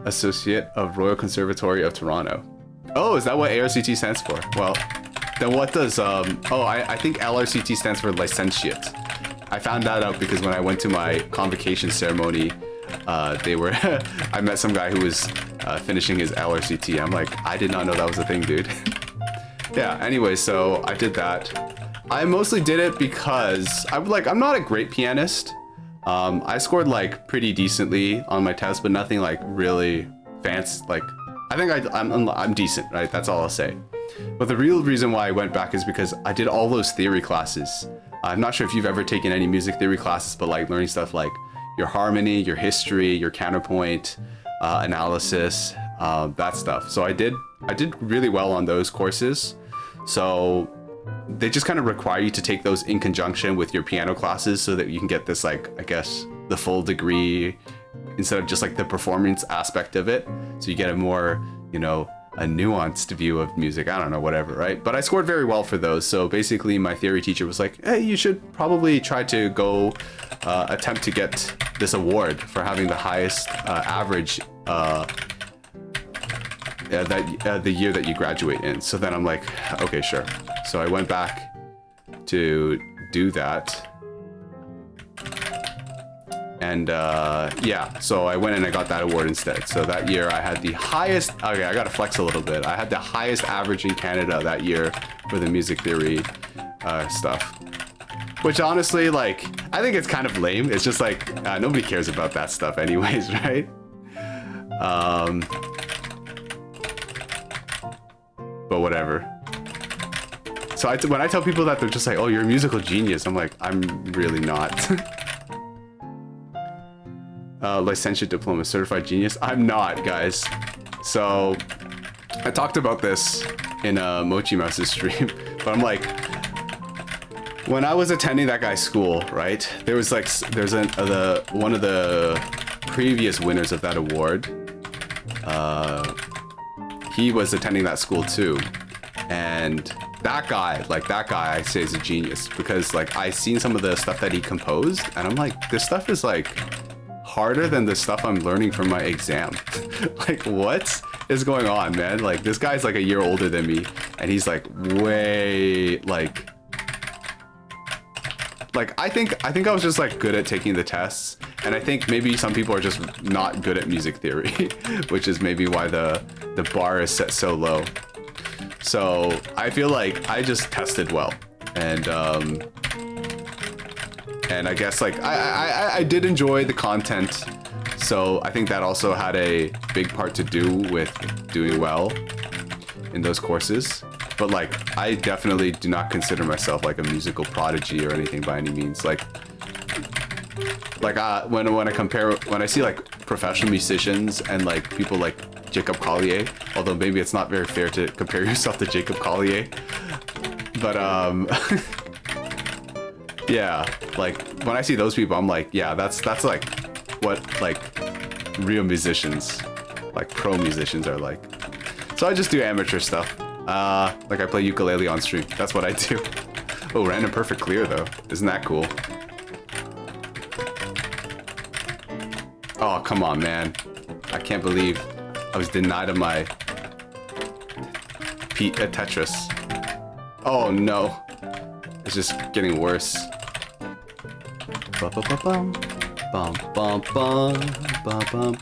Associate of Royal Conservatory of Toronto. Oh, is that what ARCT stands for? Well, then what does, I think LRCT stands for licentiate. I found that out because when I went to my convocation ceremony, I met some guy who was finishing his LRCT. I'm like, I did not know that was a thing, dude. Yeah, anyway, so I did that. I mostly did it because I'm not a great pianist. I scored like pretty decently on my test, but nothing like really fancy. Like, I think I'm decent, right? That's all I'll say. But the real reason why I went back is because I did all those theory classes. I'm not sure if you've ever taken any music theory classes, but like learning stuff like your harmony, your history, your counterpoint, analysis, that stuff. So I did really well on those courses. So they just kind of require you to take those in conjunction with your piano classes so that you can get this, like, I guess, the full degree instead of just like the performance aspect of it. So you get a more, you know, a nuanced view of music. I don't know, whatever, right? But I scored very well for those. So basically my theory teacher was like, hey, you should probably try to go attempt to get this award for having the highest average the year that you graduate in. So then I'm like, okay, sure. So I went back to do that. And yeah, so I went and I got that award instead. So that year I had the highest, okay, I gotta flex a little bit. I had the highest average in Canada that year for the music theory stuff. Which honestly, like, I think it's kind of lame. It's just like, nobody cares about that stuff anyways, right? But whatever. So when I tell people that, they're just like, oh, you're a musical genius. I'm like, I'm really not. Licentiate diploma, certified genius. I'm not, guys. So I talked about this in Mochi Mouse's stream, but I'm like, when I was attending that guy's school, right? There's one of the previous winners of that award. He was attending that school too, and that guy I say is a genius, because like I seen some of the stuff that he composed, and I'm like, this stuff is like harder than the stuff I'm learning from my exam. Like, what is going on, man? Like, this guy's like a year older than me, and he's like way like I think I was just like good at taking the tests, and I think maybe some people are just not good at music theory, which is maybe why the bar is set so low. So I feel like I just tested well, and I guess like I did enjoy the content, so I think that also had a big part to do with doing well in those courses. But like, I definitely do not consider myself like a musical prodigy or anything by any means. Like when I see like professional musicians and like people like Jacob Collier, although maybe it's not very fair to compare yourself to Jacob Collier, but yeah, like when I see those people, I'm like, yeah, that's like what like real musicians, like pro musicians are like. So I just do amateur stuff. Like I play ukulele on stream. That's what I do. Oh, random perfect clear though. Isn't that cool? Oh, come on, man. I can't believe I was denied of my Tetris. Oh no. It's just getting worse. Bum bum bum bum bum bum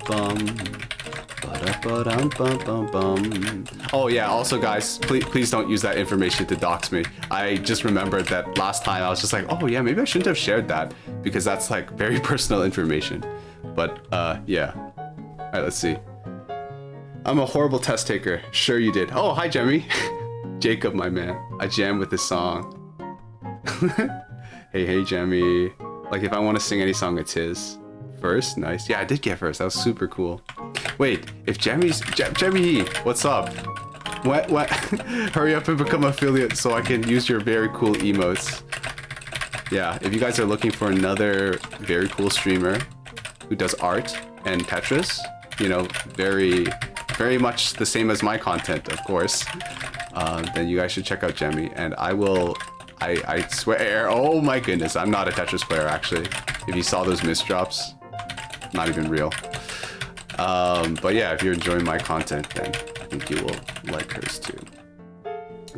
bum. Oh yeah, also guys, please don't use that information to dox me. I just remembered that last time I was just like, oh yeah, maybe I shouldn't have shared that, because that's like very personal information. But yeah. Alright, let's see. I'm a horrible test taker. Sure you did. Oh, hi Jemmy. Jacob, my man. I jam with this song. Hey Jemmy. Like if I want to sing any song, it's his. First? Nice. Yeah, I did get first. That was super cool. Wait, if Jemmy, what's up? What? Hurry up and become affiliate so I can use your very cool emotes. Yeah, if you guys are looking for another very cool streamer who does art and Tetris, you know, very much the same as my content, of course, then you guys should check out Jemmy. And I swear, oh my goodness, I'm not a Tetris player actually. If you saw those misdrops, not even real. But yeah, if you're enjoying my content, then I think you will like hers too.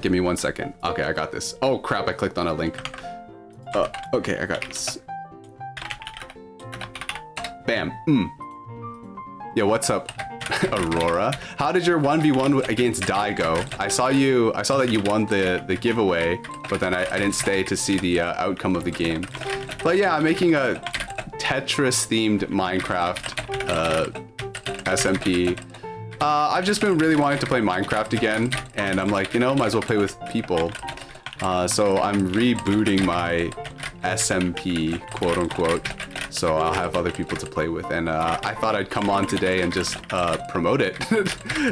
Give me 1 second. Okay, I got this. Oh crap, I clicked on a link. Okay, I got this. Bam. Yo, what's up, Aurora? How did your 1v1 against Dai go? I saw that you won the giveaway, but then I didn't stay to see the outcome of the game. But yeah, I'm making a Tetris-themed Minecraft SMP. I've just been really wanting to play Minecraft again, and I'm like, you know, might as well play with people. So I'm rebooting my SMP, quote unquote, so I'll have other people to play with. And I thought I'd come on today and just promote it.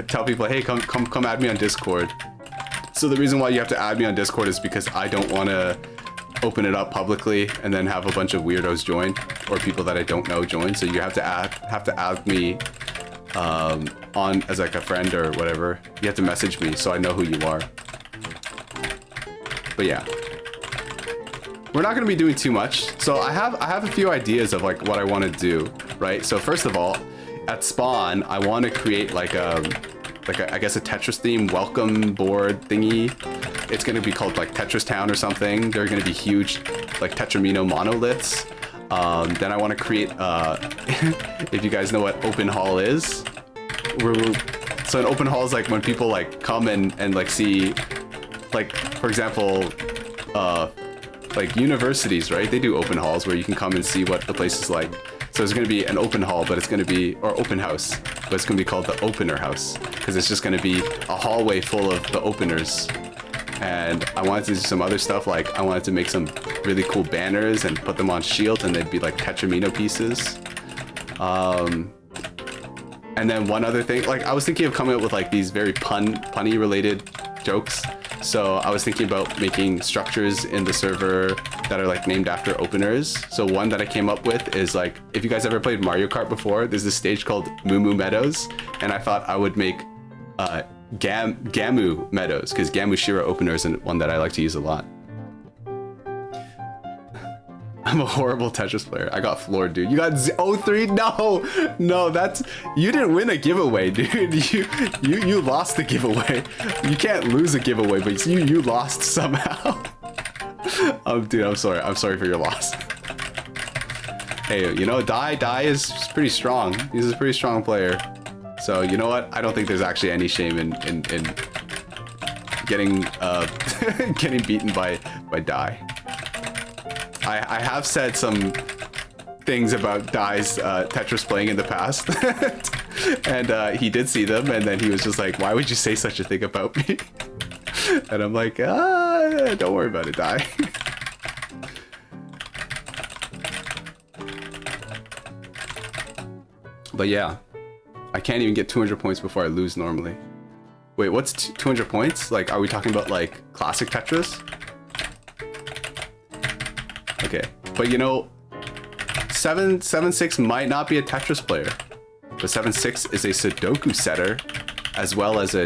Tell people, hey, come add me on Discord. So the reason why you have to add me on Discord is because I don't want to open it up publicly and then have a bunch of weirdos join, or people that I don't know join. So you have to add me on as like a friend or whatever. You have to message me so I know who you are. But yeah, we're not going to be doing too much. So I have a few ideas of like what I want to do, right? So first of all, at spawn, I want to create like a I guess a Tetris theme welcome board thingy. It's going to be called like Tetris Town or something. They're going to be huge like Tetramino monoliths. Then I want to create, if you guys know what open hall is, so an open hall is like when people like come and like see, like for example, like universities, right? They do open halls where you can come and see what the place is like. So it's going to be an open hall, but it's going to be, or open house, but it's going to be called the opener house because it's just going to be a hallway full of the openers. And I wanted to do some other stuff, like I wanted to make some really cool banners and put them on shields, and they'd be like Tetramino pieces. And then one other thing, like I was thinking of coming up with like these very punny related jokes. So I was thinking about making structures in the server that are like named after openers. So one that I came up with is like, if you guys ever played Mario Kart before, there's this stage called Moo Moo Meadows, and I thought I would make Gamu Meadows, because Gamushira opener is one that I like to use a lot. I'm a horrible Tetris player. I got floored, dude. You got 03? No, that's, you didn't win a giveaway, dude. You lost the giveaway. You can't lose a giveaway, but you lost somehow. Dude, I'm sorry for your loss. Hey, you know, Die is pretty strong. He's a pretty strong player. So you know what? I don't think there's actually any shame in getting getting beaten by Die. I have said some things about Dai's Tetris playing in the past, and he did see them, and then he was just like, "Why would you say such a thing about me?" And I'm like, "Don't worry about it, Dai." But yeah, I can't even get 200 points before I lose normally. Wait, what's 200 points? Like, are we talking about like classic Tetris? Okay, but you know, 776 might not be a Tetris player, but 76 is a Sudoku setter, as well as a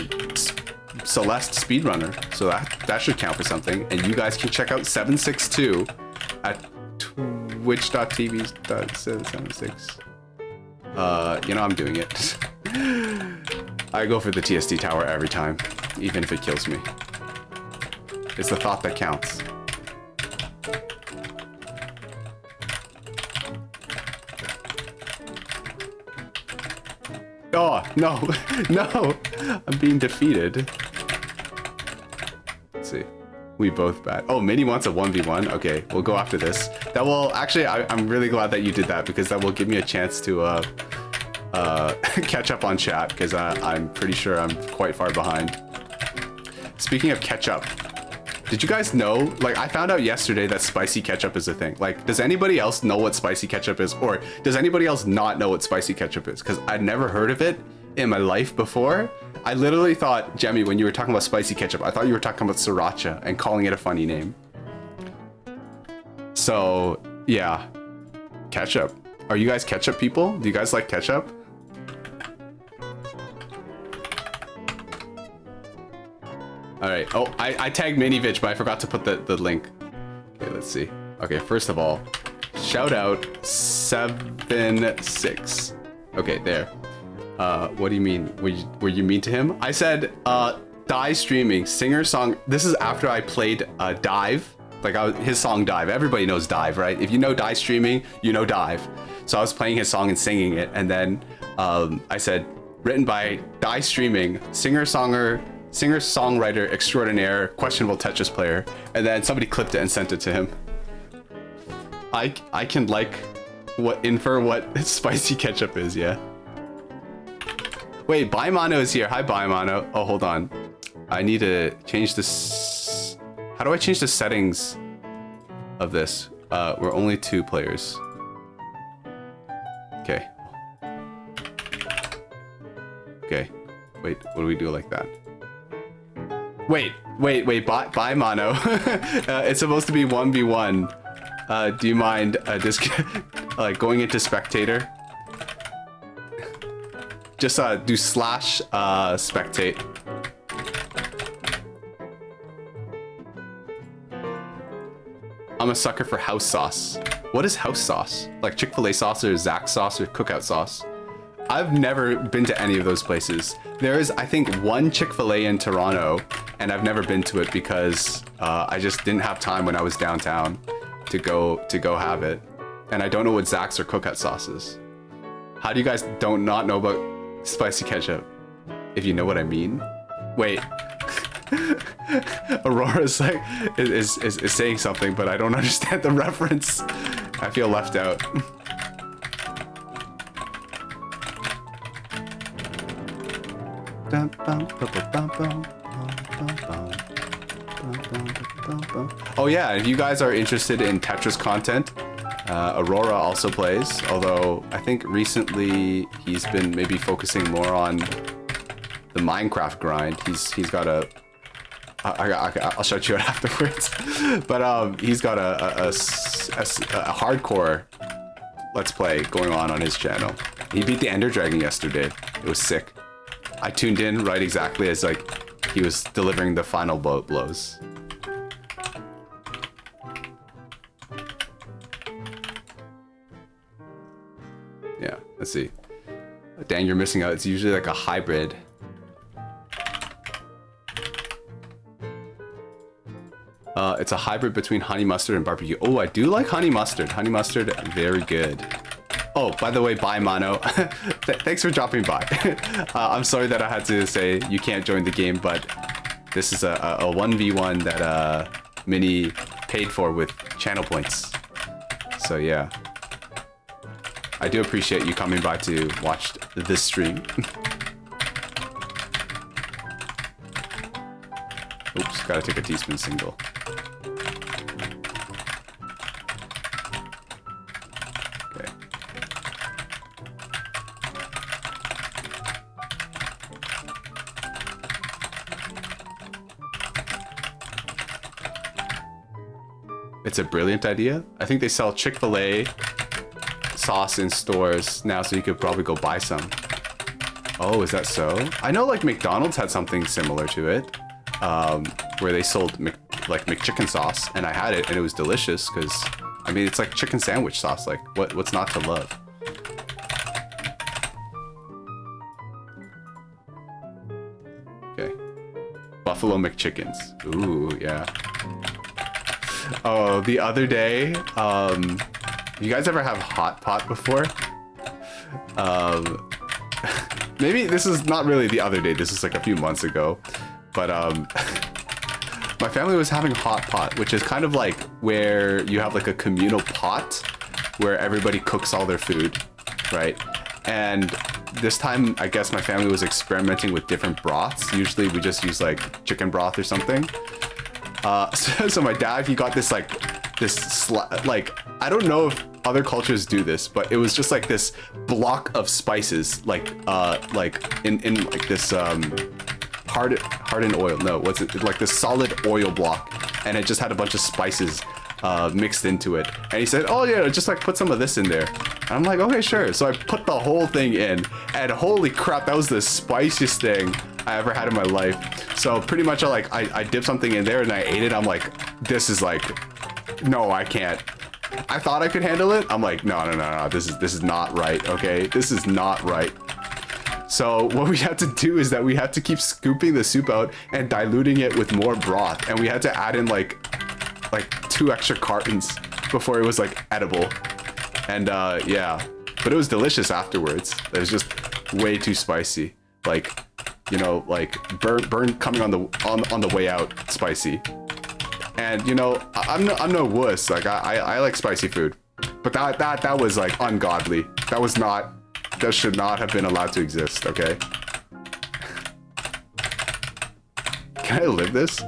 Celeste speedrunner, so that should count for something. And you guys can check out 762 at twitch.tv/776. You know, I'm doing it. I go for the TST tower every time, even if it kills me. It's the thought that counts. Oh, no, no, I'm being defeated. Let's see. We both bad. Oh, Minnie wants a 1v1. Okay, we'll go after this. That will, actually, I'm really glad that you did that, because that will give me a chance to catch up on chat, because I'm pretty sure I'm quite far behind. Speaking of ketchup, did you guys know, like, I found out yesterday that spicy ketchup is a thing. Like, does anybody else know what spicy ketchup is? Or does anybody else not know what spicy ketchup is? Because I'd never heard of it in my life before. I literally thought, Jemmy, when you were talking about spicy ketchup, I thought you were talking about sriracha and calling it a funny name. So, yeah. Ketchup. Are you guys ketchup people? Do you guys like ketchup? Alright, oh, I tagged Minivich, but I forgot to put the link. Okay, let's see. Okay, first of all, shout out 76. Okay, there. What do you mean? Were you mean to him? I said, Die streaming, singer song. This is after I played Dive. Like, his song Dive. Everybody knows Dive, right? If you know Die streaming, you know Dive. So I was playing his song and singing it, and then I said, written by Die streaming, singer-songwriter extraordinaire, questionable Tetris player, and then somebody clipped it and sent it to him. I can like infer what spicy ketchup is, yeah. Wait, Baimano is here. Hi, Baimano. Oh, hold on. I need to change this. How do I change the settings of this? We're only 2 players. Okay. Okay. Wait, what do we do like that? Wait, bye, Mono. It's supposed to be 1v1. Do you mind like going into spectator? Just do slash spectate. I'm a sucker for house sauce. What is house sauce? Like Chick-fil-A sauce or Zax sauce or cookout sauce? I've never been to any of those places. There is, I think, one Chick-fil-A in Toronto, and I've never been to it because I just didn't have time when I was downtown to go have it. and I don't know what Zax or Cookhouse sauce is. How do you guys not know about spicy ketchup? If you know what I mean. Wait. Aurora's like is saying something, but I don't understand the reference. I feel left out. Oh yeah, if you guys are interested in Tetris content, Aurora also plays, although I think recently he's been maybe focusing more on the Minecraft grind. He's got a I'll shout you out afterwards. But he's got a hardcore let's play going on his channel. He beat the Ender Dragon yesterday. It was sick. I tuned in right exactly as like he was delivering the final blows. Yeah, let's see. Dang, you're missing out. It's usually like a hybrid. It's a hybrid between honey mustard and barbecue. Oh, I do like honey mustard. Honey mustard, very good. Oh, by the way, bye, Mano. Thanks for dropping by. I'm sorry that I had to say you can't join the game, but this is a 1v1 that Mini paid for with channel points. So yeah. I do appreciate you coming by to watch this stream. Oops, gotta take a T-Spin single. Okay. It's a brilliant idea. I think they sell Chick-fil-A sauce in stores now, so you could probably go buy some. Oh, is that so? I know like McDonald's had something similar to it. Where they sold McChicken sauce, and I had it, and it was delicious. Because I mean, it's like chicken sandwich sauce. Like, what's not to love? Okay, Buffalo McChickens. Ooh, yeah. Oh, the other day, you guys ever have hot pot before? Maybe this is not really the other day. This is like a few months ago. But my family was having hot pot, which is kind of like where you have like a communal pot where everybody cooks all their food, right? And this time, I guess my family was experimenting with different broths. Usually we just use like chicken broth or something. So my dad, he got this like I don't know if other cultures do this, but it was just like this block of spices, like in like this hardened oil. No, what's it? Like this solid oil block, and it just had a bunch of spices mixed into it. And he said, "Oh yeah, just like put some of this in there." And I'm like, "Okay, sure." So I put the whole thing in, and holy crap, that was the spiciest thing I ever had in my life. So pretty much I dipped something in there and I ate it. I'm like, this is like, no, I can't. I thought I could handle it. I'm like, no. This is not right. Okay, this is not right. So what we had to do is that we had to keep scooping the soup out and diluting it with more broth, and we had to add in like 2 extra cartons before it was like edible. And yeah, but it was delicious afterwards. It was just way too spicy, like, you know, like burn coming on the way out spicy. And you know, I'm no wuss. Like I like spicy food, but that was like ungodly. That should not have been allowed to exist. Okay. Can I live this?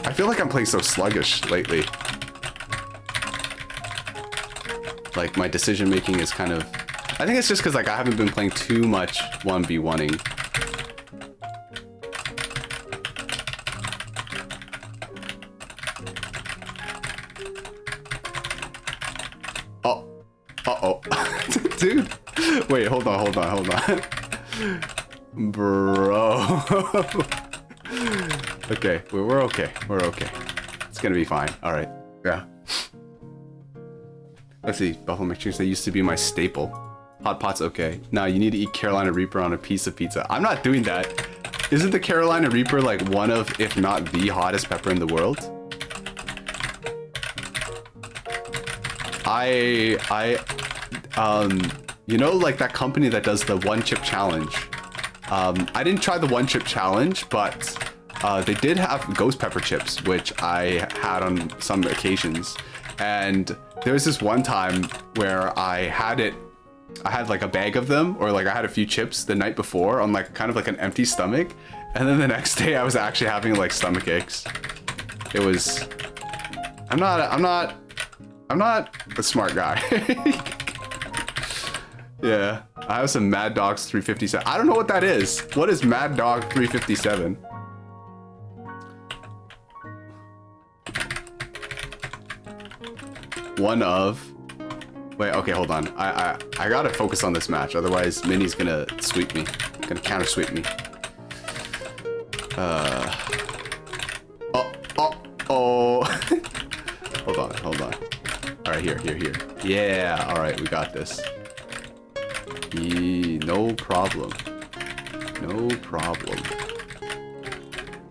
I feel like I'm playing so sluggish lately. Like my decision making is kind of. I think it's just because like I haven't been playing too much 1v1ing. Uh-oh. Dude. Wait, hold on. Bro. Okay, we're okay. We're okay. It's gonna be fine. Alright. Yeah. Let's see. Buffalo McChickens, they used to be my staple. Hot pot's okay. Nah, you need to eat Carolina Reaper on a piece of pizza. I'm not doing that. Isn't the Carolina Reaper like one of, if not the hottest pepper in the world? You know, like that company that does the one chip challenge. I didn't try the one chip challenge, but they did have ghost pepper chips, which I had on some occasions. And there was this one time where I had like a bag of them, or like I had a few chips the night before on like kind of like an empty stomach. And then the next day I was actually having like stomach aches. It was, I'm not a smart guy. Yeah, I have some Mad Dogs 357. I don't know what that is. What is Mad Dog 357? One of... Wait, okay, hold on. I gotta focus on this match, otherwise Minnie's gonna sweep me. Gonna counter sweep me. Oh. Hold on. Alright, here. Yeah, alright, we got this. No problem.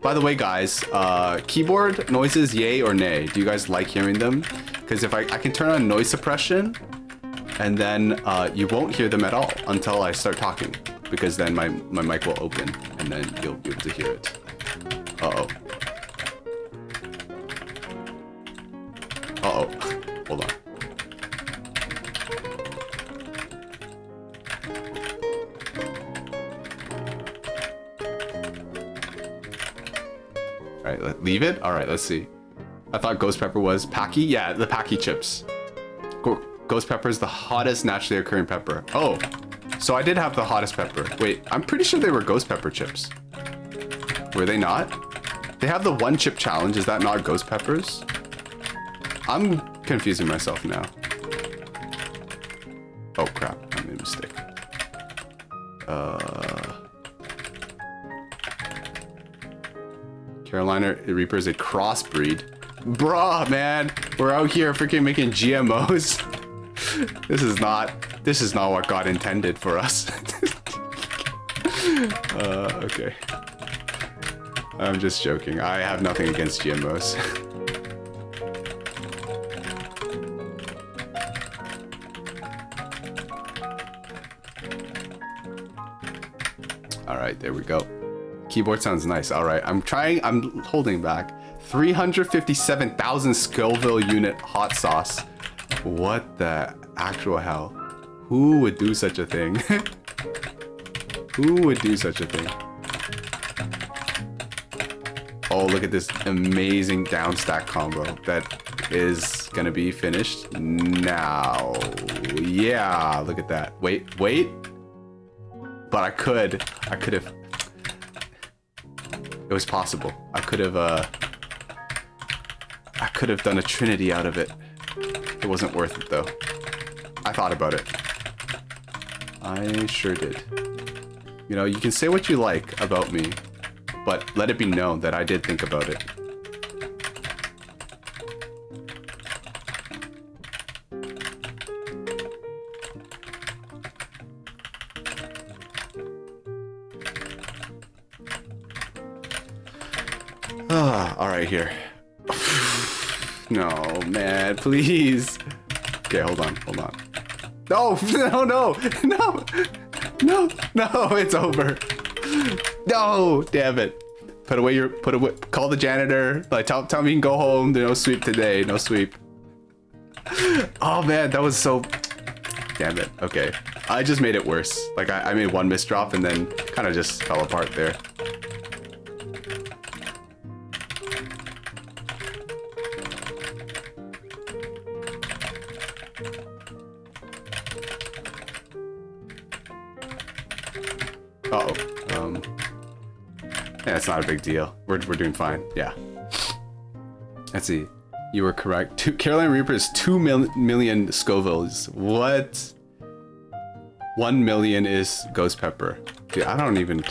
By the way, guys, keyboard noises, yay or nay? Do you guys like hearing them? Because if I can turn on noise suppression, and then you won't hear them at all until I start talking, because then my mic will open, and then you'll be able to hear it. Uh-oh. Hold on. Alright, leave it? Alright, let's see. I thought ghost pepper was Paki? Yeah, the Paki chips. Ghost pepper is the hottest naturally occurring pepper. Oh, so I did have the hottest pepper. Wait, I'm pretty sure they were ghost pepper chips. Were they not? They have the one chip challenge. Is that not ghost peppers? I'm confusing myself now. Oh crap, I made a mistake. Carolina Reaper is a crossbreed. Bruh, man, we're out here freaking making GMOs. This is not what God intended for us. Okay. I'm just joking. I have nothing against GMOs. All right, there we go. Keyboard sounds nice. All right, I'm holding back. 357,000 Scoville unit hot sauce. What the actual hell? Who would do such a thing? Who would do such a thing? Oh, look at this amazing down stack combo that is gonna be finished now. Yeah, look at that. Wait. But I could have. It was possible. I could have done a trinity out of it. It wasn't worth it though. I thought about it. I sure did. You know, you can say what you like about me, but let it be known that I did think about it. All right, here. No, man, please. Okay, hold on. No, it's over. No, damn it. Put away, call the janitor. Like, tell me you can go home. There's no sweep today, no sweep. Oh man, that was so, damn it. Okay, I just made it worse. Like I made one misdrop and then kind of just fell apart there. Yeah, it's not a big deal. We're doing fine. Yeah. Let's see. You were correct. Carolina Reaper is 2 million Scovilles. What? 1 million is ghost pepper. Dude, I don't even.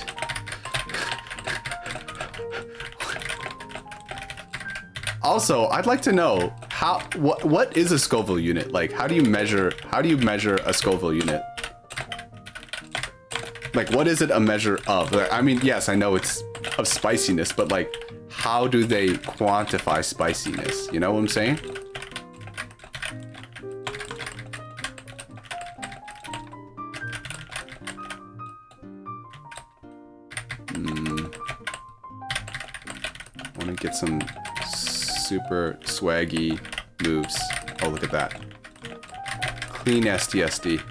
Also, I'd like to know what is a Scoville unit? Like, how do you measure a Scoville unit? Like, what is it a measure of? Like, I mean, yes, I know it's of spiciness, but like, how do they quantify spiciness? You know what I'm saying? I want to get some super swaggy moves. Oh, look at that. Clean SDSD.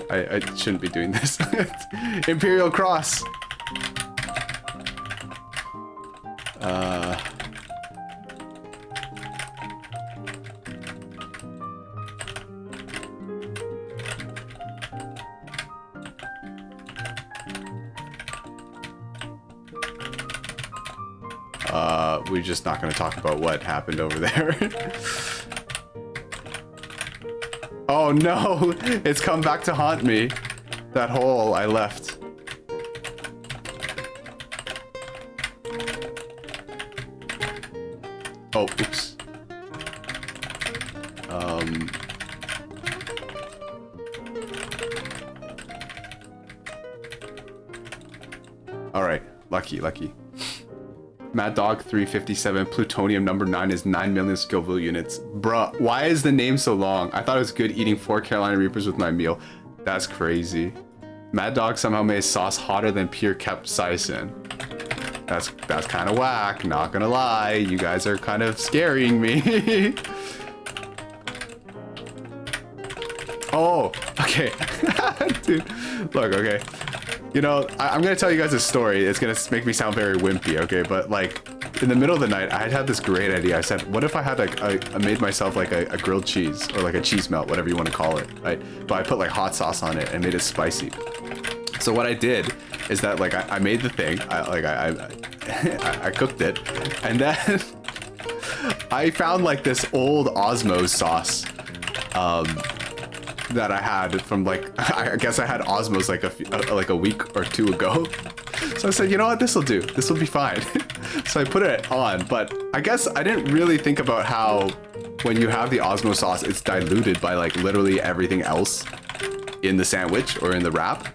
I shouldn't be doing this. Imperial Cross. We're just not going to talk about what happened over there. Oh no, it's come back to haunt me. That hole I left. Oh, oops. All right, lucky. Mad Dog 357, plutonium number 9 is 9 million Scoville units. Bruh, why is the name so long? I thought it was good eating 4 Carolina Reapers with my meal. That's crazy. Mad Dog somehow made sauce hotter than pure capsaicin. That's kind of whack, not gonna lie. You guys are kind of scaring me. Oh, okay. Dude, look, okay. You know, I'm gonna tell you guys a story. It's gonna make me sound very wimpy, okay? But like, in the middle of the night, I had this great idea. I said, what if I had like, I made myself like a grilled cheese or like a cheese melt, whatever you want to call it, right? But I put like hot sauce on it and made it spicy. So what I did is that like, I made the thing, I cooked it, and then I found like this old Osmo's sauce. That I had from like, I guess I had Osmos like a week or two ago. So I said, you know what, this will do. This will be fine. So I put it on, but I guess I didn't really think about how when you have the Osmo sauce, it's diluted by like literally everything else in the sandwich or in the wrap.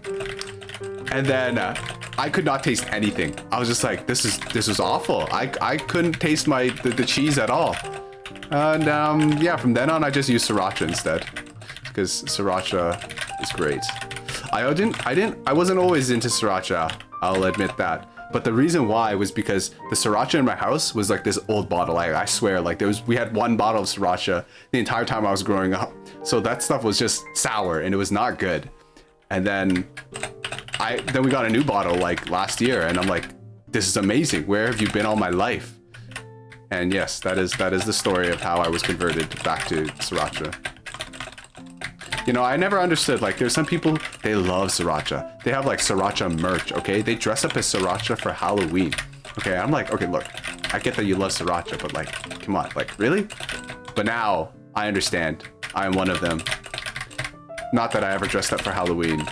And then I could not taste anything. I was just like, this is awful. I couldn't taste the cheese at all. And yeah, from then on I just used sriracha instead. Because sriracha is great. I wasn't always into sriracha, I'll admit that. But the reason why was because the sriracha in my house was like this old bottle. I swear, like we had one bottle of sriracha the entire time I was growing up. So that stuff was just sour and it was not good. And then we got a new bottle like last year and I'm like, this is amazing. Where have you been all my life? And yes, that is the story of how I was converted back to sriracha. You know, I never understood, like, there's some people, they love sriracha. They have, like, sriracha merch, okay? They dress up as sriracha for Halloween. Okay, I'm like, okay, look, I get that you love sriracha, but, like, come on, like, really? But now, I understand. I am one of them. Not that I ever dressed up for Halloween.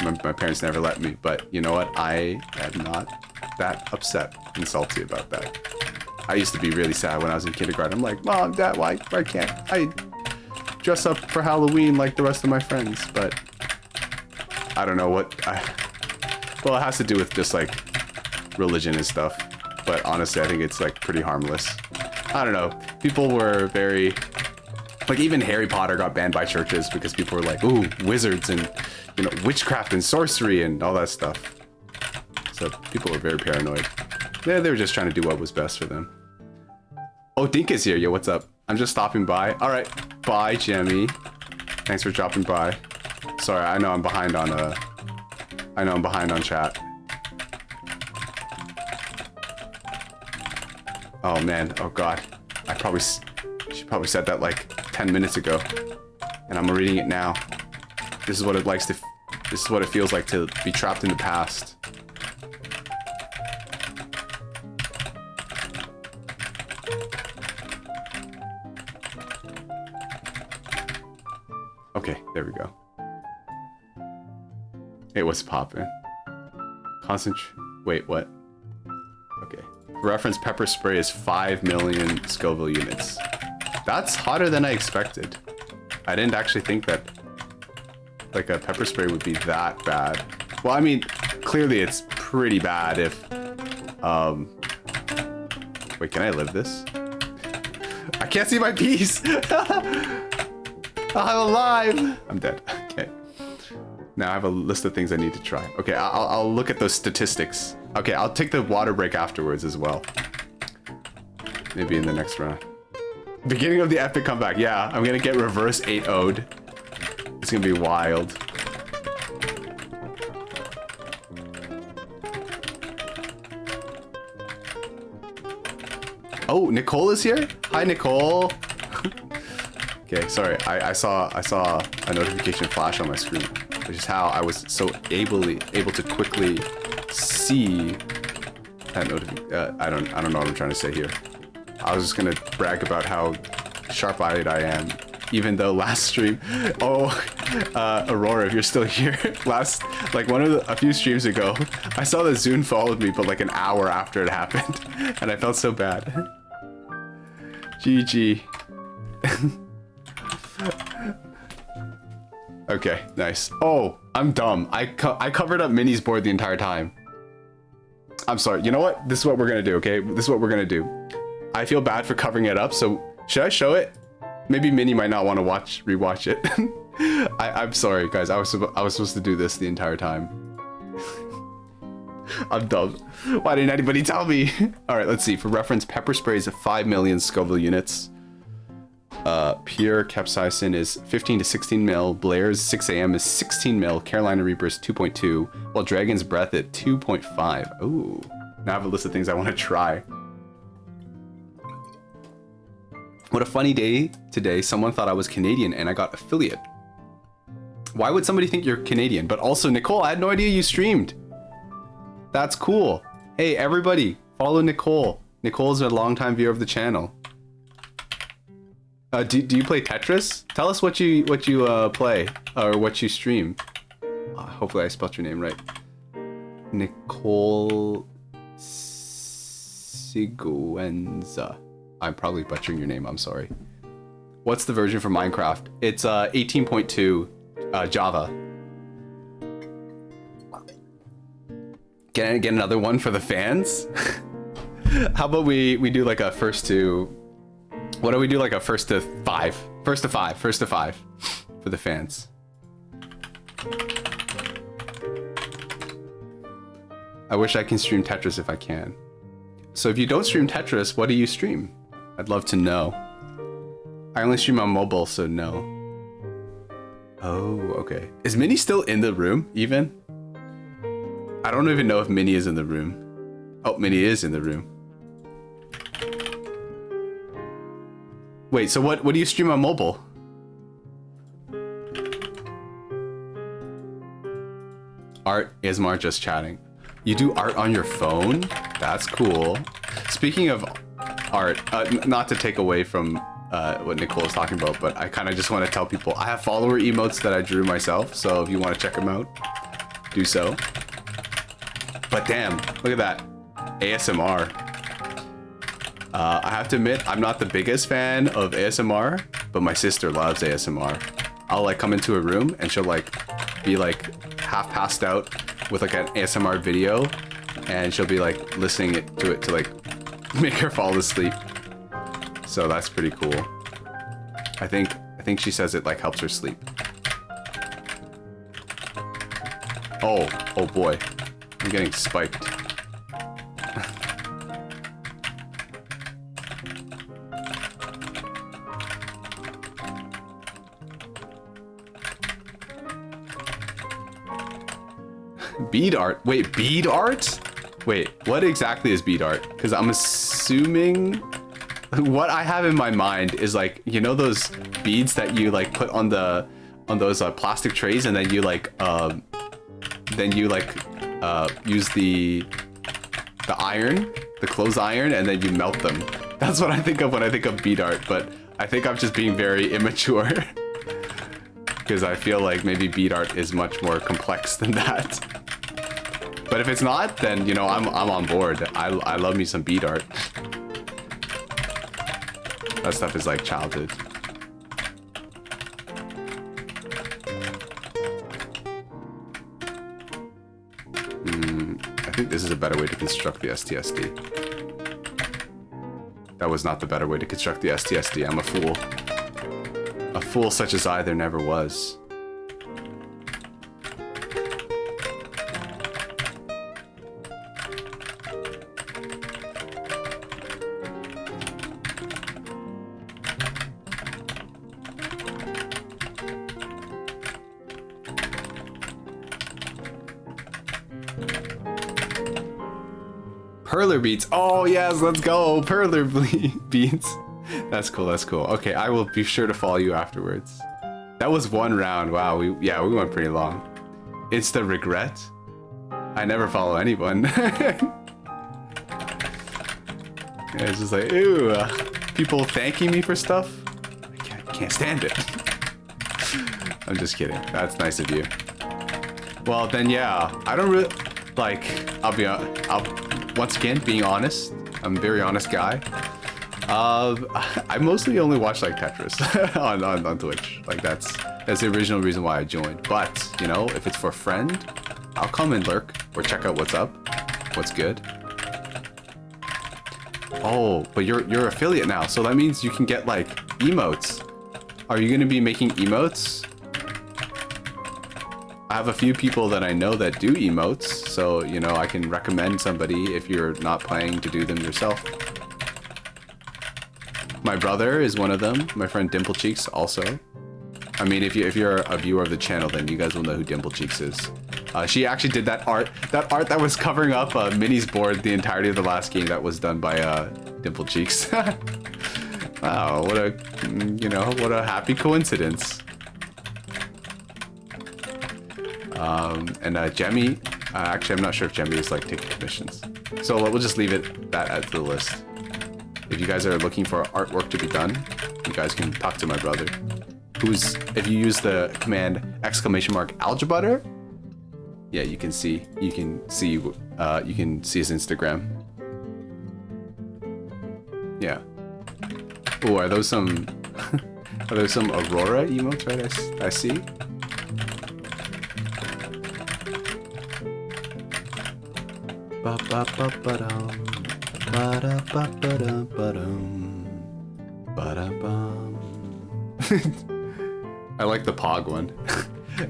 My parents never let me, but you know what? I am not that upset and salty about that. I used to be really sad when I was in kindergarten. I'm like, Mom, Dad, why can't I dress up for Halloween like the rest of my friends? But I don't know what well, it has to do with just like religion and stuff, but honestly I think it's like pretty harmless. I don't know, people were very like, even Harry Potter got banned by churches because people were like, ooh, wizards and, you know, witchcraft and sorcery and all that stuff. So people were very paranoid. They were just trying to do what was best for them. Oh, Dink is here. Yo, what's up? I'm just stopping by. All right. Bye, Jemmy. Thanks for dropping by. Sorry, I know I'm behind on chat. Oh man. Oh god. She probably said that like 10 minutes ago, and I'm reading it now. This is what it feels like to be trapped in the past. Okay, there we go. Hey, what's poppin'? Wait, what? Okay. For reference, pepper spray is 5 million Scoville units. That's hotter than I expected. I didn't actually think that like a pepper spray would be that bad. Well, I mean, clearly it's pretty bad if wait, can I live this? I can't see my piece. I'm alive. I'm dead. Okay. Now I have a list of things I need to try. Okay, I'll look at those statistics. Okay, I'll take the water break afterwards as well. Maybe in the next round. Beginning of the epic comeback. Yeah, I'm gonna get reverse 8-0'd. It's gonna be wild. Oh, Nicole is here? Hi, Nicole. Okay, sorry. I saw a notification flash on my screen, which is how I was so able to quickly see that notification. I don't know what I'm trying to say here. I was just gonna brag about how sharp-eyed I am, even though last stream. Oh, Aurora, if you're still here, a few streams ago, I saw that Zune followed me, but like an hour after it happened, and I felt so bad. GG. Okay, nice. Oh, I'm dumb. I covered up Minnie's board the entire time. I'm sorry. You know what? This is what we're gonna do, okay? This is what we're gonna do. I feel bad for covering it up, so should I show it? Maybe Minnie might not want to rewatch it. I'm sorry, guys. I was supposed to do this the entire time. I'm dumb. Why didn't anybody tell me? All right, let's see. For reference, pepper spray is 5 million Scoville units. Pure capsaicin is 15 to 16 mil. Blair's 6 AM is 16 mil. Carolina Reaper is 2.2. While Dragon's Breath at 2.5. Ooh. Now I have a list of things I want to try. What a funny day today. Someone thought I was Canadian and I got affiliate. Why would somebody think you're Canadian? But also, Nicole, I had no idea you streamed. That's cool. Hey, everybody, follow Nicole. Nicole's a longtime viewer of the channel. Do you play Tetris? Tell us what you play or what you stream. Hopefully I spelled your name right. Nicole Siguenza. I'm probably butchering your name. I'm sorry. What's the version for Minecraft? It's 18.2 Java. Get another one for the fans? How about we do like a first to... What do we do, like a first to 5? First to 5 for the fans. I wish I can stream Tetris if I can. So if you don't stream Tetris, what do you stream? I'd love to know. I only stream on mobile, so no. Oh, okay. Is Minnie still in the room, even? I don't even know if Minnie is in the room. Oh, Minnie is in the room. Wait, so what do you stream on mobile? Art, ASMR, just chatting. You do art on your phone? That's cool. Speaking of art, not to take away from what Nicole is talking about, but I kind of just want to tell people I have follower emotes that I drew myself, so if you want to check them out, do so. But damn, look at that. ASMR. I have to admit, I'm not the biggest fan of ASMR, but my sister loves ASMR. I'll like come into a room and she'll like be like half passed out with like an ASMR video, and she'll be like listening to it to like make her fall asleep. So that's pretty cool. I think she says it like helps her sleep. Oh boy, I'm getting spiked. Bead art? Wait, bead art? Wait, what exactly is bead art? Because I'm assuming what I have in my mind is like, you know those beads that you like put on those plastic trays, and then you like use the iron, the clothes iron, and then you melt them. That's what I think of when I think of bead art, but I think I'm just being very immature. Because I feel like maybe bead art is much more complex than that. But if it's not, then, you know, I'm on board. I love me some bead art. That stuff is like childhood. I think this is a better way to construct the STSD. That That was not the better way to construct the STSD. I'm a fool. A fool such as I there never was. Perler beats. Oh yes, let's go. Perler beats. That's cool. That's cool. Okay, I will be sure to follow you afterwards. That was one round. Wow. We went pretty long. It's the regret. I never follow anyone. It's just like, ew. People thanking me for stuff. I can't stand it. I'm just kidding. That's nice of you. Well, then yeah. I don't really like. Once again, being honest, I'm a very honest guy. I mostly only watch like Tetris on Twitch. Like that's the original reason why I joined. But you know, if it's for a friend, I'll come and lurk or check out what's up, what's good. Oh, but you're affiliate now, so that means you can get like emotes. Are you gonna be making emotes? I have a few people that I know that do emotes, so, you know, I can recommend somebody if you're not planning to do them yourself. My brother is one of them. My friend Dimple Cheeks also. I mean, if you're a viewer of the channel, then you guys will know who Dimple Cheeks is. She actually did that art that was covering up Minnie's board the entirety of the last game. That was done by Dimple Cheeks. Wow, what a happy coincidence. And Jemmy, actually I'm not sure if Jemmy is like taking commissions. So we'll just leave it at the list. If you guys are looking for artwork to be done, you guys can talk to my brother. Who's, if you use the command !algebra, yeah, you can see his Instagram. Yeah. Oh, are those some Aurora emotes, right? I see. I like the Pog one.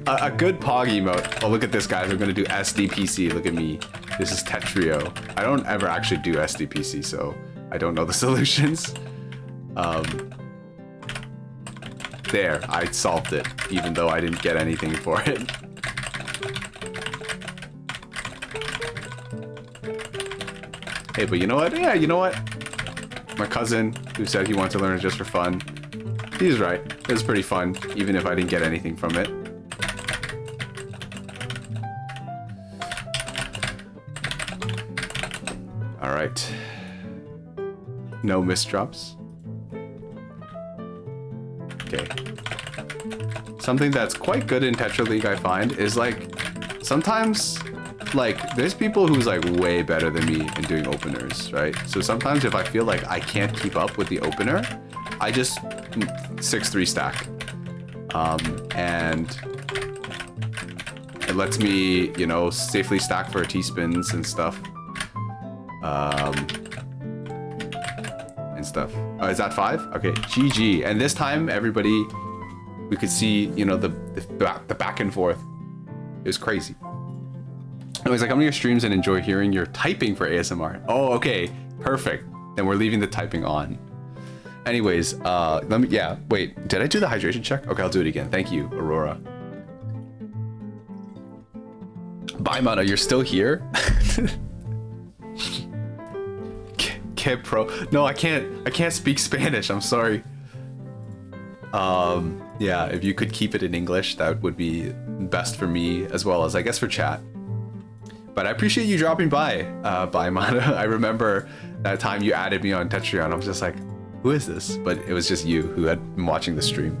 A good Pog emote. Oh, look at this, guys. I'm gonna do SDPC. Look at me. This is Tetrio. I don't ever actually do SDPC, so I don't know the solutions. There, I solved it, even though I didn't get anything for it. Hey, but you know what? Yeah, you know what? My cousin, who said he wanted to learn it just for fun, he's right. It was pretty fun, even if I didn't get anything from it. All right. No misdrops. Okay. Something that's quite good in Tetra League, I find, is like sometimes, like, there's people who's like way better than me in doing openers, right? So sometimes if I feel like I can't keep up with the opener, I just 6-3 stack. And it lets me, you know, safely stack for T-spins and stuff. Oh, is that 5? Okay, GG. And this time, everybody, we could see, you know, the back and forth. It was crazy. Anyways, I come to your streams and enjoy hearing your typing for ASMR. Oh, okay, perfect. Then we're leaving the typing on. Anyways, wait, did I do the hydration check? Okay, I'll do it again. Thank you, Aurora. Bye, Mana, you're still here? Kid Pro. No, I can't speak Spanish, I'm sorry. Yeah, if you could keep it in English, that would be best for me, as well as, I guess, for chat. But I appreciate you dropping by, Mana. I remember that time you added me on Tetreon. I was just like, who is this? But it was just you who had been watching the stream.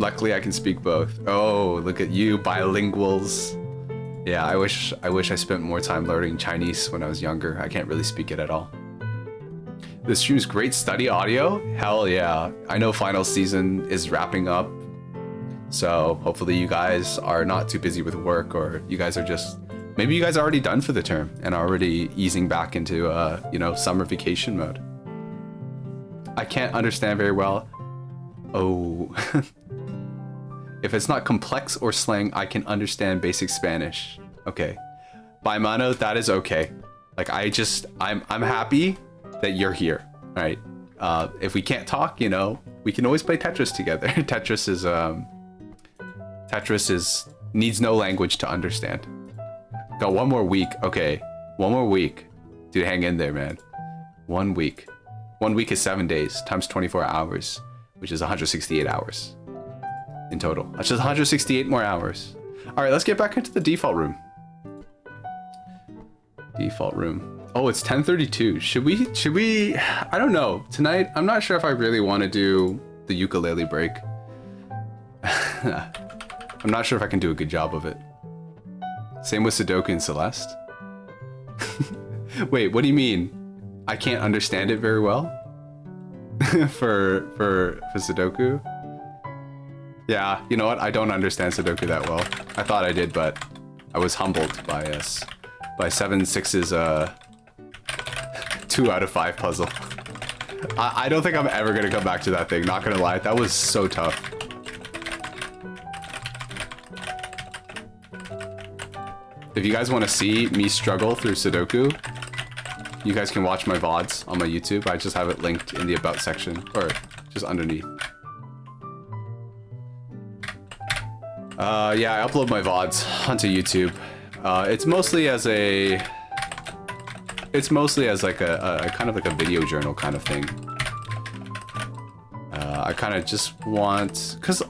Luckily, I can speak both. Oh, look at you, bilinguals. Yeah, I wish I spent more time learning Chinese when I was younger. I can't really speak it at all. This stream's great study audio? Hell yeah. I know final season is wrapping up. So hopefully you guys are not too busy with work, or you guys are just Maybe you guys are already done for the term and are already easing back into, you know, summer vacation mode. I can't understand very well. Oh. If it's not complex or slang, I can understand basic Spanish. Okay. By mano, that is okay. Like, I'm happy that you're here, right? If we can't talk, you know, we can always play Tetris together. Tetris needs no language to understand. Got 1 more week. Okay, 1 more week. Dude, hang in there, man. 1 week. 1 week is 7 days times 24 hours, which is 168 hours in total. That's just 168 more hours. All right, let's get back into the default room. Default room. Oh, it's 10:32. Should we? I don't know. Tonight, I'm not sure if I really want to do the ukulele break. I'm not sure if I can do a good job of it. Same with Sudoku and Celeste. Wait, what do you mean? I can't understand it very well? for Sudoku? Yeah, you know what? I don't understand Sudoku that well. I thought I did, but I was humbled by 7-6's 2 out of 5 puzzle. I don't think I'm ever gonna come back to that thing, not gonna lie. That was so tough. If you guys want to see me struggle through Sudoku, you guys can watch my VODs on my YouTube. I just have it linked in the About section, or just underneath. Yeah, I upload my VODs onto YouTube. It's mostly as like a kind of like a video journal kind of thing. I kind of just want, cause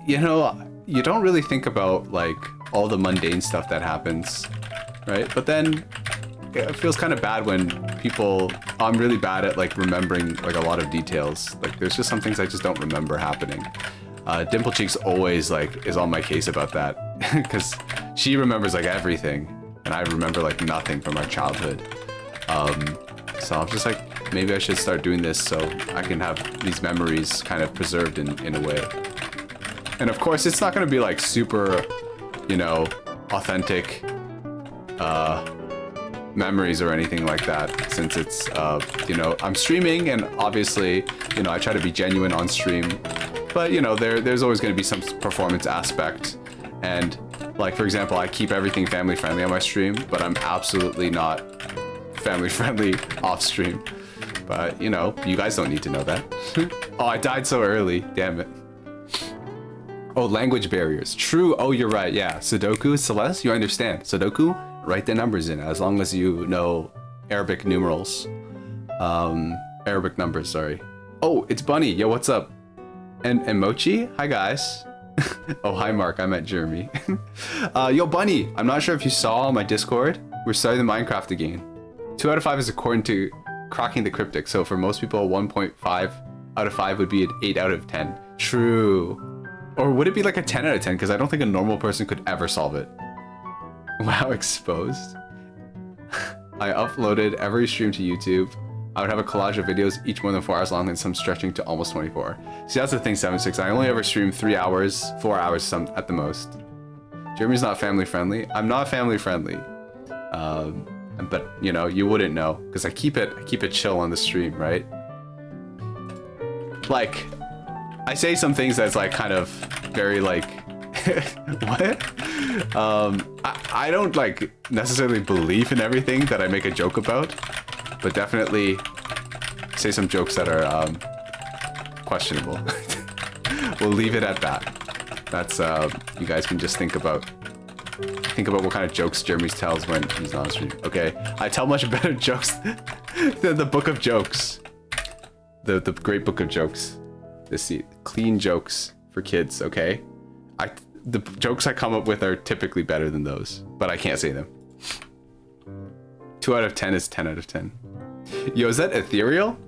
you know, you don't really think about like all the mundane stuff that happens, right? But then it feels kind of bad when people, I'm really bad at like remembering like a lot of details. Like there's just some things I just don't remember happening. Dimple Cheeks always like is on my case about that because she remembers like everything and I remember like nothing from our childhood. So I'm just like, maybe I should start doing this so I can have these memories kind of preserved in a way. And of course, it's not going to be like super, you know, authentic memories or anything like that, since it's, you know, I'm streaming and obviously, you know, I try to be genuine on stream, but you know, there's always going to be some performance aspect. And like, for example, I keep everything family friendly on my stream, but I'm absolutely not family friendly off stream. But you know, you guys don't need to know that. Oh, I died so early, damn it. Oh, language barriers. True. Oh, you're right. Yeah. Sudoku, Celeste, you understand. Sudoku, write the numbers in as long as you know Arabic numerals. Arabic numbers, sorry. Oh, it's Bunny. Yo, what's up? And Mochi? Hi, guys. Oh, hi, Mark. I met Jeremy. Yo, Bunny. I'm not sure if you saw on my Discord. We're starting the Minecraft again. 2 out of 5 is according to cracking the cryptic. So for most people, 1.5 out of 5 would be an 8 out of 10. True. Or would it be like a 10 out of 10? Because I don't think a normal person could ever solve it. Wow, exposed. I uploaded every stream to YouTube. I would have a collage of videos, each more than 4 hours long, and some stretching to almost 24. See, that's the thing, 7-6. I only ever stream 3 hours, 4 hours some at the most. Jeremy's not family friendly. I'm not family friendly. But you know, you wouldn't know because I keep it chill on the stream, right? Like, I say some things that's like kind of very like what? I don't like necessarily believe in everything that I make a joke about, but definitely say some jokes that are questionable. We'll leave it at that. That's you guys can just think about what kind of jokes Jeremy tells when he's on stream. Okay, I tell much better jokes than the book of jokes. The great book of jokes. This clean jokes for kids, okay? The jokes I come up with are typically better than those, but I can't say them. 2 out of 10 is 10 out of 10. Yo, is that Ethereal?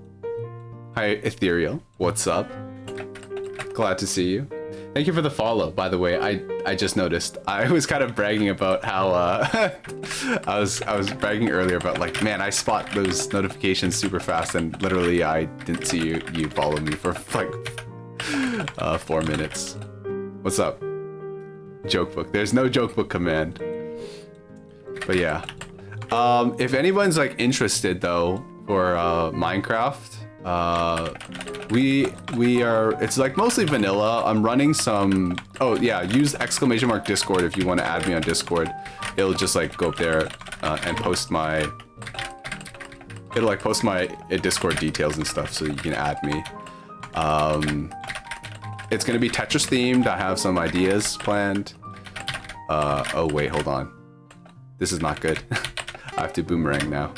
Hi, Ethereal. What's up? Glad to see you. Thank you for the follow, by the way. I just noticed. I was kind of bragging about how I was bragging earlier about like, man, I spot those notifications super fast, and literally I didn't see you follow me for like 4 minutes. What's up? Joke book. There's no joke book command. But yeah. If anyone's like interested though for Minecraft, we are, it's like mostly vanilla. I'm running some, oh yeah, use ! Discord if you want to add me on Discord. It'll just like go up there and post my, it'll like post my Discord details and stuff so you can add me. It's gonna be Tetris themed. I have some ideas planned. Oh wait, hold on. This is not good. I have to boomerang now.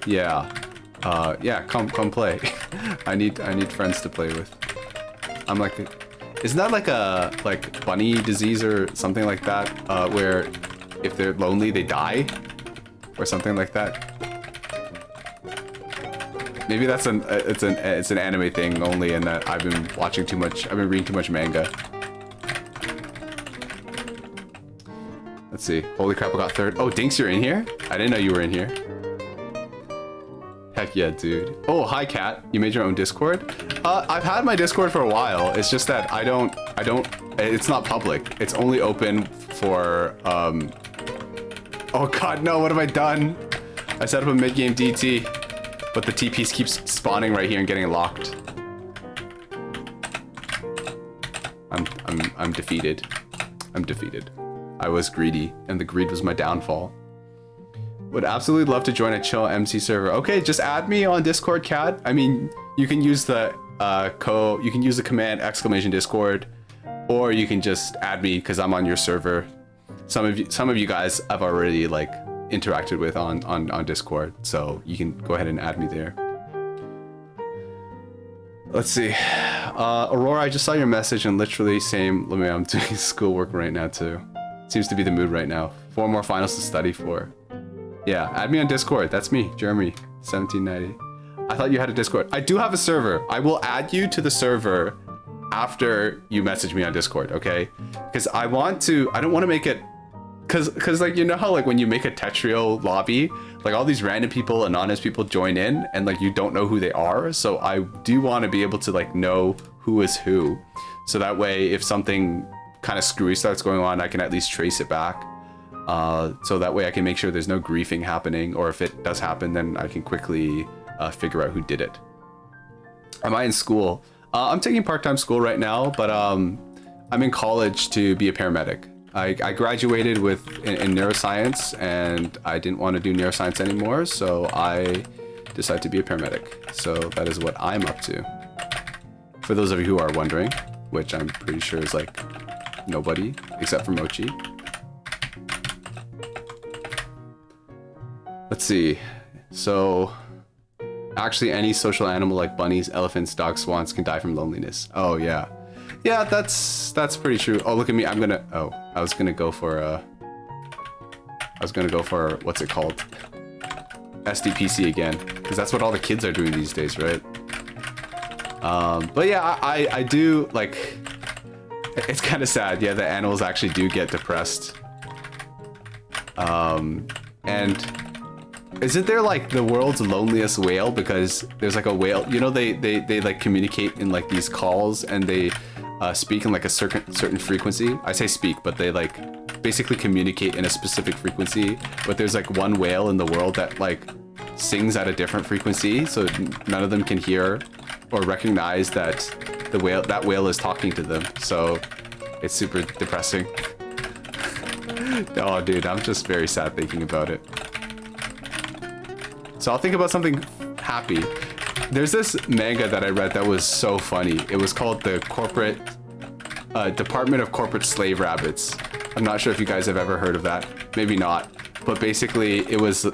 Yeah. Yeah, come play. I need friends to play with. I'm like, isn't that like a bunny disease or something like that? Where if they're lonely, they die, or something like that. Maybe that's it's an anime thing only, and that I've been watching too much. I've been reading too much manga. Let's see. Holy crap! I got third. Oh, Dinks, you're in here? I didn't know you were in here. Heck yeah, dude. Oh, hi, Kat. You made your own Discord? I've had my Discord for a while. It's just that I don't. It's not public. It's only open for. Oh God, no! What have I done? I set up a mid-game DT. But the TPs keeps spawning right here and getting locked. I'm defeated. I'm defeated. I was greedy, and the greed was my downfall. Would absolutely love to join a chill MC server. Okay, just add me on Discord, Cat. I mean, you can use the you can use the command !Discord, or you can just add me because I'm on your server. Some of you guys I've already like interacted with on Discord, so you can go ahead and add me there. Let's see. Aurora, I just saw your message and literally same. Let me. I'm doing schoolwork right now too. Seems to be the mood right now. 4 more finals to study for. Yeah, add me on Discord. That's me, Jeremy, 1790. I thought you had a Discord. I do have a server. I will add you to the server after you message me on Discord, okay? Because I don't want to make it. Cause like, you know how like when you make a Tetrio lobby, like all these random people, anonymous people join in and like you don't know who they are. So I do want to be able to like know who is who. So that way if something kind of screwy starts going on, I can at least trace it back. So that way I can make sure there's no griefing happening, or if it does happen, then I can quickly figure out who did it. Am I in school? I'm taking part-time school right now, but I'm in college to be a paramedic. I graduated in neuroscience, and I didn't want to do neuroscience anymore, so I decided to be a paramedic. So that is what I'm up to. For those of you who are wondering, which I'm pretty sure is like nobody except for Mochi. Let's see. So actually any social animal like bunnies, elephants, dogs, swans can die from loneliness. Oh yeah. Yeah, that's pretty true. Oh, look at me. I was gonna go for what's it called? SDPC again, because that's what all the kids are doing these days, right? But yeah, I do like. It's kind of sad. Yeah, the animals actually do get depressed. And isn't there like the world's loneliest whale? Because there's like a whale. You know, they like communicate in like these calls, and they speak in like a certain frequency. I say speak, but they like basically communicate in a specific frequency. But there's like one whale in the world that like sings at a different frequency, so none of them can hear or recognize that that whale is talking to them. So it's super depressing. Oh dude, I'm just very sad thinking about it. So I'll think about something happy. There's this manga that I read that was so funny. It was called the Department of Corporate Slave Rabbits. I'm not sure if you guys have ever heard of that. Maybe not. But basically it was,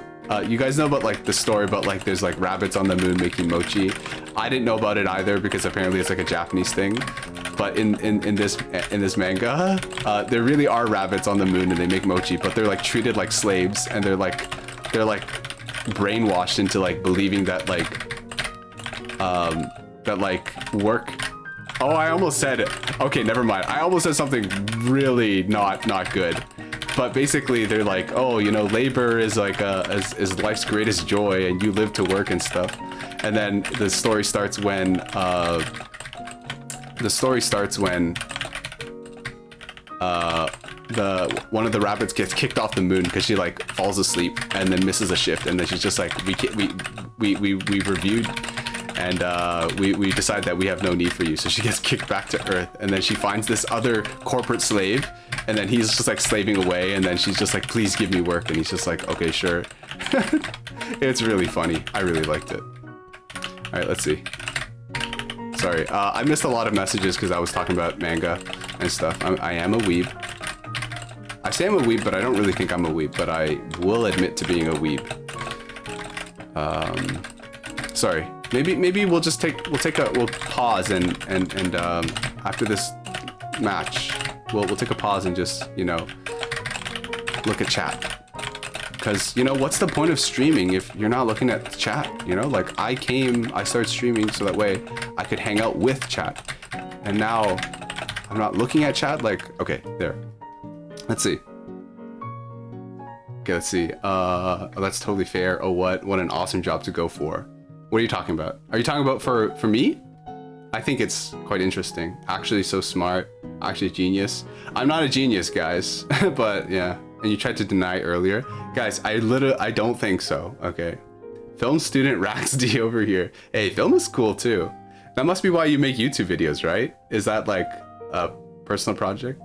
you guys know about like the story about like there's like rabbits on the moon making mochi. I didn't know about it either because apparently it's like a Japanese thing. But in this manga, there really are rabbits on the moon and they make mochi, but they're like treated like slaves, and they're like brainwashed into like believing that work. Oh, I almost said it. Okay, never mind. I almost said something really not good. But basically they're like, oh, you know, labor is like is life's greatest joy, and you live to work and stuff. And then the story starts when one of the rabbits gets kicked off the moon because she like falls asleep and then misses a shift, and then she's just like, we reviewed and we decide that we have no need for you, so she gets kicked back to Earth, and then she finds this other corporate slave, and then he's just like slaving away, and then she's just like, please give me work, and he's just like, okay, sure. It's really funny. I really liked it. All right, let's see. Sorry, I missed a lot of messages because I was talking about manga and stuff. I am a weeb. I say I'm a weeb, but I don't really think I'm a weeb, but I will admit to being a weeb. Sorry. Maybe we'll pause and after this match, we'll take a pause and just, you know, look at chat. Because, you know, what's the point of streaming if you're not looking at the chat? You know, like I started streaming so that way I could hang out with chat. And now I'm not looking at chat. Like, okay, there. Let's see. Okay, let's see. Oh, that's totally fair. Oh, what an awesome job to go for. What are you talking about? Are you talking about for me? I think it's quite interesting. Actually so smart. Actually genius. I'm not a genius, guys. But yeah. And you tried to deny earlier. Guys, I don't think so. Okay. Film student Rax D over here. Hey, film is cool too. That must be why you make YouTube videos, right? Is that like a personal project?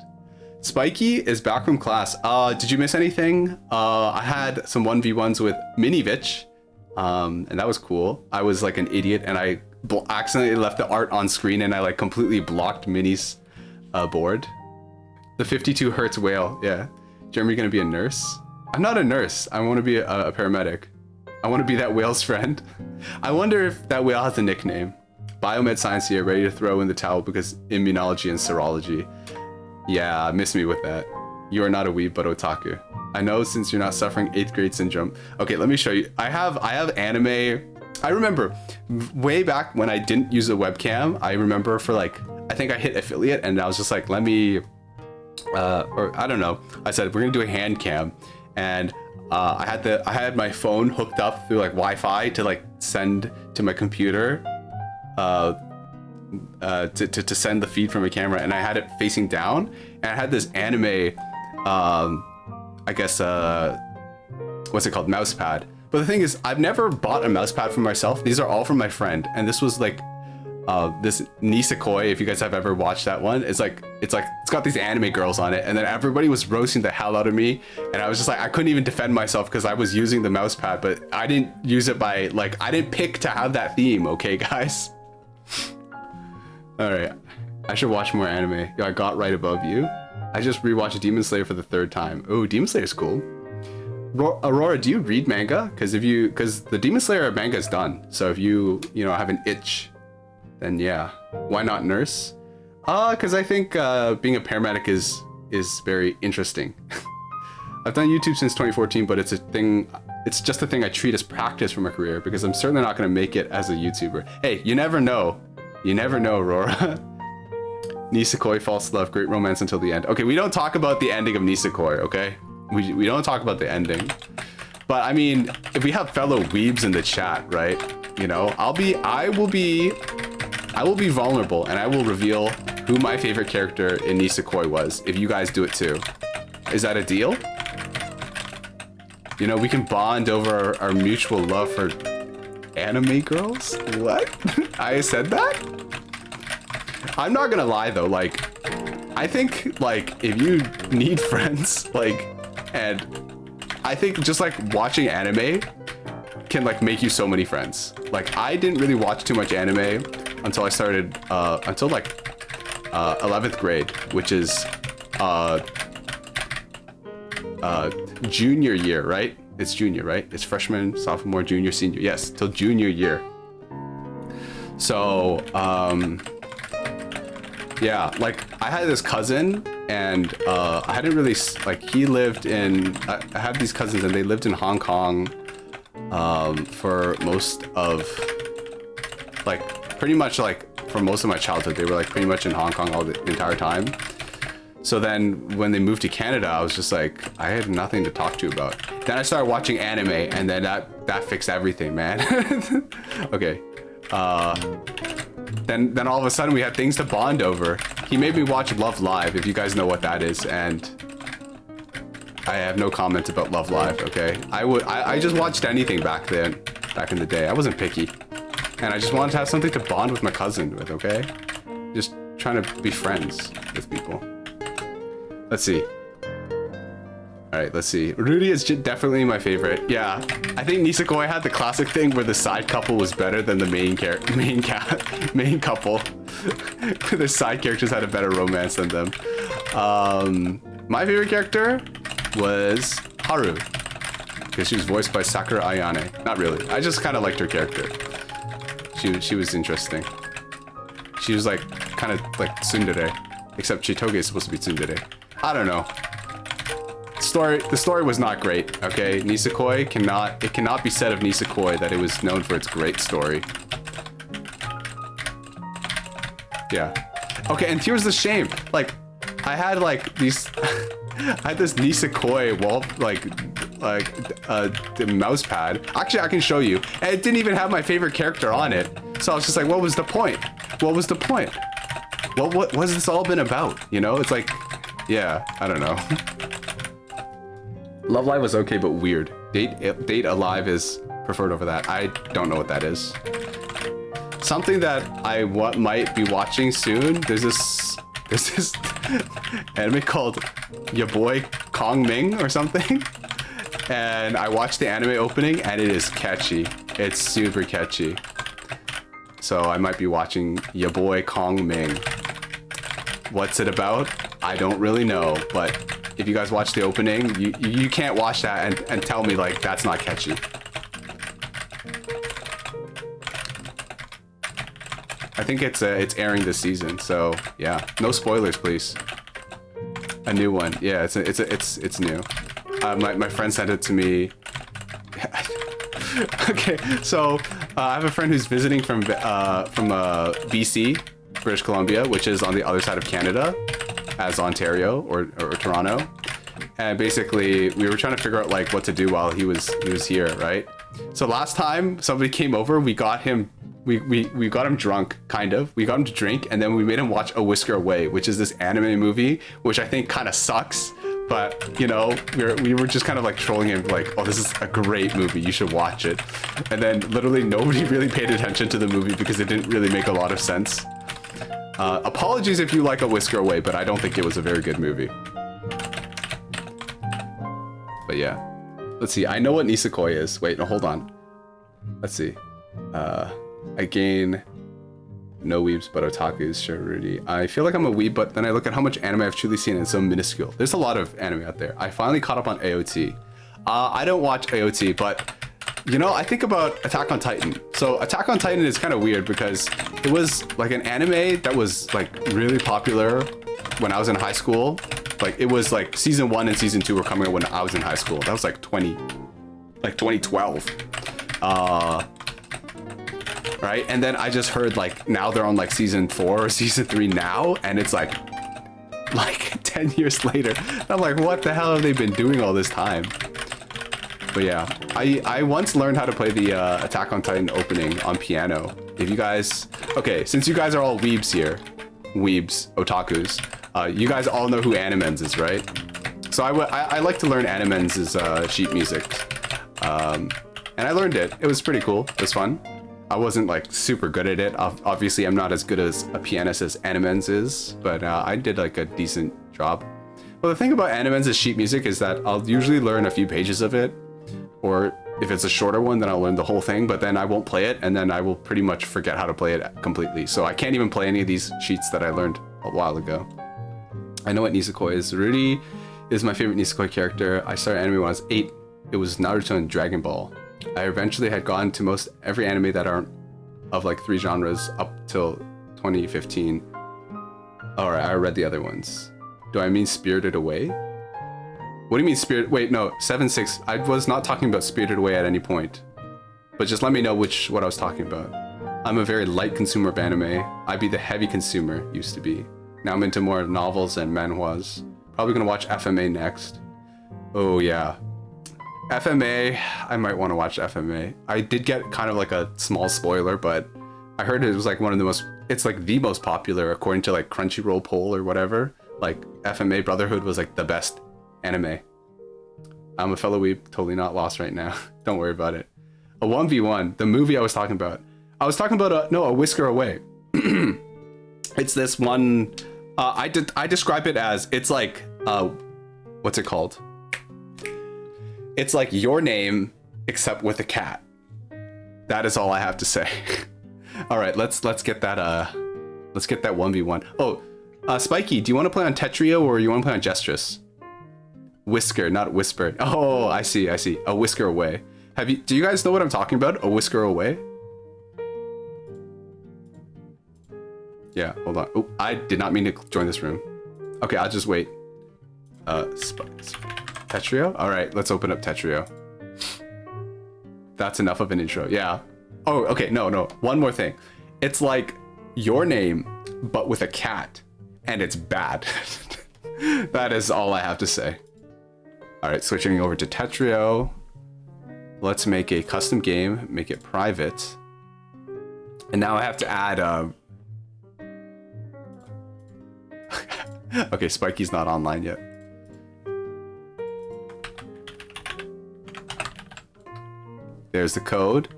Spiky is back from class. Did you miss anything? I had some 1v1s with Minivich. And that was cool. I was like an idiot and I accidentally left the art on screen and I like completely blocked Minnie's board. The 52 hertz whale, yeah. Jeremy gonna be a nurse? I'm not a nurse. I want to be a paramedic. I want to be that whale's friend. I wonder if that whale has a nickname. Biomed science here, ready to throw in the towel because immunology and serology. Yeah, miss me with that. You are not a weeb, but otaku. I know since you're not suffering 8th grade syndrome. Okay, let me show you. I have anime. I remember way back when I didn't use a webcam. I remember for like, I think I hit affiliate and I was just like, let me, or I don't know. I said, we're gonna do a hand cam. And I had my phone hooked up through like Wi-Fi to like send to my computer to send the feed from a camera, and I had it facing down, and I had this anime I guess what's it called, mouse pad. But the thing is, I've never bought a mouse pad for myself. These are all from my friend, and this was like this Nisekoi, if you guys have ever watched that one. It's got these anime girls on it, and then everybody was roasting the hell out of me, and I was just like, I couldn't even defend myself because I was using the mouse pad, but I didn't use it by like, I didn't pick to have that theme, okay guys? All right, I should watch more anime. Yo, I got right above you. I just rewatched Demon Slayer for the 3rd time. Oh, Demon Slayer's cool. Aurora, do you read manga? Because the Demon Slayer manga is done. So if you have an itch, then yeah, why not nurse? Because I think being a paramedic is very interesting. I've done YouTube since 2014, but it's just a thing I treat as practice for my career because I'm certainly not going to make it as a YouTuber. Hey, you never know. You never know, Aurora. Nisekoi, false love, great romance until the end. Okay, we don't talk about the ending of Nisekoi, okay? We don't talk about the ending. But I mean, if we have fellow weebs in the chat, right? You know, I will be vulnerable and I will reveal who my favorite character in Nisekoi was if you guys do it too. Is that a deal? You know, we can bond over our mutual love for anime girls? What? I said that? I'm not gonna lie though, like, I think, like, if you need friends, like, and I think just, like, watching anime can, like, make you so many friends. Like, I didn't really watch too much anime until I started, until, like, 11th grade, which is, junior year, right? It's junior, right? It's freshman, sophomore, junior, senior. Yes, till junior year. So, yeah, like I had this cousin and I hadn't really, like, he lived in, I have these cousins and they lived in Hong Kong for most of, like, pretty much like for most of my childhood. They were like pretty much in Hong Kong all the entire time. So then when they moved to Canada, I was just like, I had nothing to talk to about. Then I started watching anime and then that fixed everything, man. Okay. then all of a sudden we had things to bond over. He made me watch Love Live, if you guys know what that is, and I have no comment about Love Live, okay? I just watched anything back then, back in the day. I wasn't picky. And I just wanted to have something to bond with my cousin with, okay? Just trying to be friends with people. Let's see. Alright, let's see. Rudy is definitely my favorite. Yeah, I think Nisekoi had the classic thing where the side couple was better than the main couple. The side characters had a better romance than them. My favorite character was Haru, because she was voiced by Sakura Ayane. Not really. I just kind of liked her character. She was interesting. She was like kind of like tsundere, except Chitoge is supposed to be tsundere. I don't know. The story was not great, okay? Nisekoi cannot be said of Nisekoi that it was known for its great story. Yeah. Okay, and here's the shame. Like, I had like these I had this Nisekoi wall the mouse pad. Actually, I can show you. And it didn't even have my favorite character on it. So I was just like, what was the point? What was the point? What has this all been about? You know, it's like, yeah, I don't know. Love Live was okay, but weird. Date Alive is preferred over that. I don't know what that is. Something that I might be watching soon. There's this anime called Ya Boy Kong Ming or something. And I watched the anime opening and it is catchy. It's super catchy. So I might be watching Ya Boy Kong Ming. What's it about? I don't really know, but if you guys watch the opening, you can't watch that and tell me like that's not catchy. I think it's airing this season, so yeah. No spoilers, please. A new one, yeah. It's new. My friend sent it to me. Okay, so I have a friend who's visiting from BC, British Columbia, which is on the other side of Canada, as Ontario or Toronto. And basically, we were trying to figure out like what to do while he was here, right? So last time somebody came over, we got him. We got him drunk, kind of. We got him to drink, and then we made him watch A Whisker Away, which is this anime movie, which I think kind of sucks. But, you know, we were just kind of like trolling him, like, oh, this is a great movie, you should watch it. And then literally nobody really paid attention to the movie because it didn't really make a lot of sense. Apologies if you like A Whisker Away, but I don't think it was a very good movie. But yeah. Let's see, I know what Nisekoi is. Wait, no, hold on. Let's see. I gain no weebs but otakus, sure, Rudy. I feel like I'm a weeb, but then I look at how much anime I've truly seen and it's so minuscule. There's a lot of anime out there. I finally caught up on AOT. I don't watch AOT, but you know, I think about Attack on Titan. So Attack on Titan is kind of weird because it was like an anime that was like really popular when I was in high school. Like it was like season 1 and season 2 were coming out when I was in high school. That was like 2012. Right, and then I just heard like now they're on like season 4 or season 3 now, and it's like 10 years later. I'm like, what the hell have they been doing all this time? But yeah, I once learned how to play the Attack on Titan opening on piano. If you guys, okay, since you guys are all weebs here, otakus, you guys all know who Animens is, right? So I like to learn Animens' sheet music, and I learned it. It was pretty cool. It was fun. I wasn't like super good at it. Obviously, I'm not as good as a pianist as Animens is, but I did like a decent job. Well, the thing about Animens' sheet music is that I'll usually learn a few pages of it, or if it's a shorter one, then I'll learn the whole thing, but then I won't play it, and then I will pretty much forget how to play it completely. So I can't even play any of these sheets that I learned a while ago. I know what Nisekoi is. Rudy is my favorite Nisekoi character. I started anime when I was 8. It was Naruto and Dragon Ball. I eventually had gone to most every anime that aren't of like 3 genres up till 2015. Alright, I read the other ones. Do I mean Spirited Away? What do you mean Spirit? Wait, no, 7-6. I was not talking about Spirited Away at any point. But just let me know what I was talking about. I'm a very light consumer of anime. I'd be the heavy consumer, used to be. Now I'm into more novels and manhwas. Probably gonna watch FMA next. Oh yeah. FMA, I might want to watch FMA. I did get kind of like a small spoiler, but I heard it was like one of the most, it's like the most popular according to like Crunchyroll poll or whatever. Like FMA Brotherhood was like the best anime. I'm a fellow weeb, totally not lost right now. Don't worry about it. A 1v1, the movie I was talking about. I was talking about A Whisker Away. It's this one. I describe it as, it's like what's it called? It's like Your Name except with a cat. That is all I have to say. All right, let's get that 1v1. Oh, Spiky, do you want to play on Tetrio or you want to play on Gestress? Whisker, not Whisper. Oh, I see. A Whisker Away. Do you guys know what I'm talking about? A Whisker Away? Yeah, hold on. Oh, I did not mean to join this room. Okay, I'll just wait. Tetrio? All right, let's open up Tetrio. That's enough of an intro. Yeah. Oh, okay. No. One more thing. It's like Your Name, but with a cat, and it's bad. That is all I have to say. All right, switching over to Tetrio. Let's make a custom game, make it private. And now I have to add okay, Spiky's not online yet. There's the code.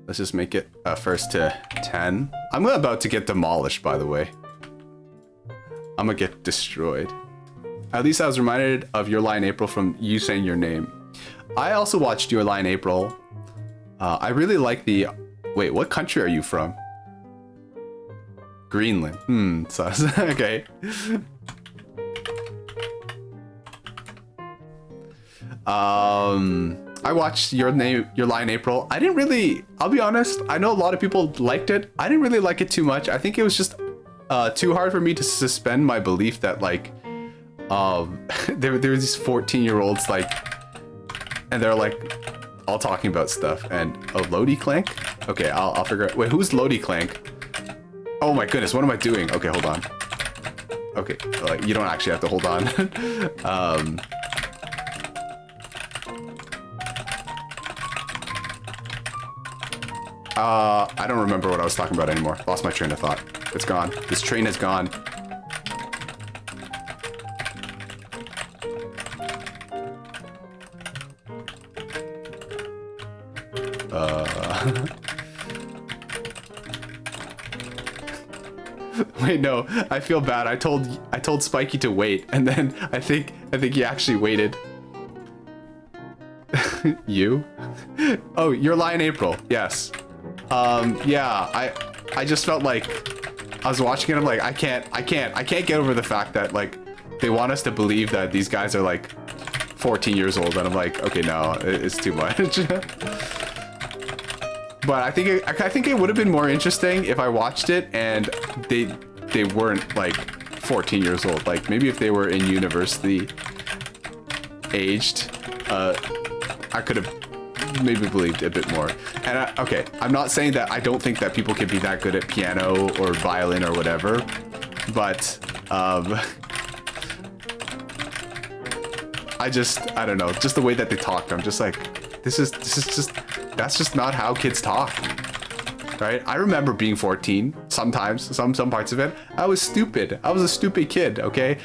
Let's just make it first to 10. I'm about to get demolished, by the way. I'm gonna get destroyed. At least I was reminded of Your Lie in April from you saying your name. I also watched Your Lie in April. I really like the... Wait, what country are you from? Greenland. Sus. Okay. I watched Your Lie in April. I didn't really... I'll be honest. I know a lot of people liked it. I didn't really like it too much. I think it was just too hard for me to suspend my belief that like... there were these 14-year-olds like... And they're like all talking about stuff. And... Oh, Lodi Clank? Okay, I'll figure out... Wait, who's Lodi Clank? Oh my goodness, what am I doing? Okay, hold on. Okay, like, you don't actually have to hold on. I don't remember what I was talking about anymore. Lost my train of thought. It's gone. This train is gone. Wait, no. I feel bad. I told Spiky to wait, and then I think he actually waited. You? Oh, Your Lie in April. Yes. Yeah, I just felt like I was watching it. I'm like, I can't get over the fact that like they want us to believe that these guys are like 14 years old, and I'm like, okay, no, it's too much. But I think it would have been more interesting if I watched it and they weren't like 14 years old. Like maybe if they were in university aged, I could have maybe believed a bit more. And okay, I'm not saying that I don't think that people can be that good at piano or violin or whatever, but I don't know, just the way that they talked, I'm just like, that's just not how kids talk, right? I remember being 14 sometimes, some parts of it. I was stupid. I was a stupid kid, okay?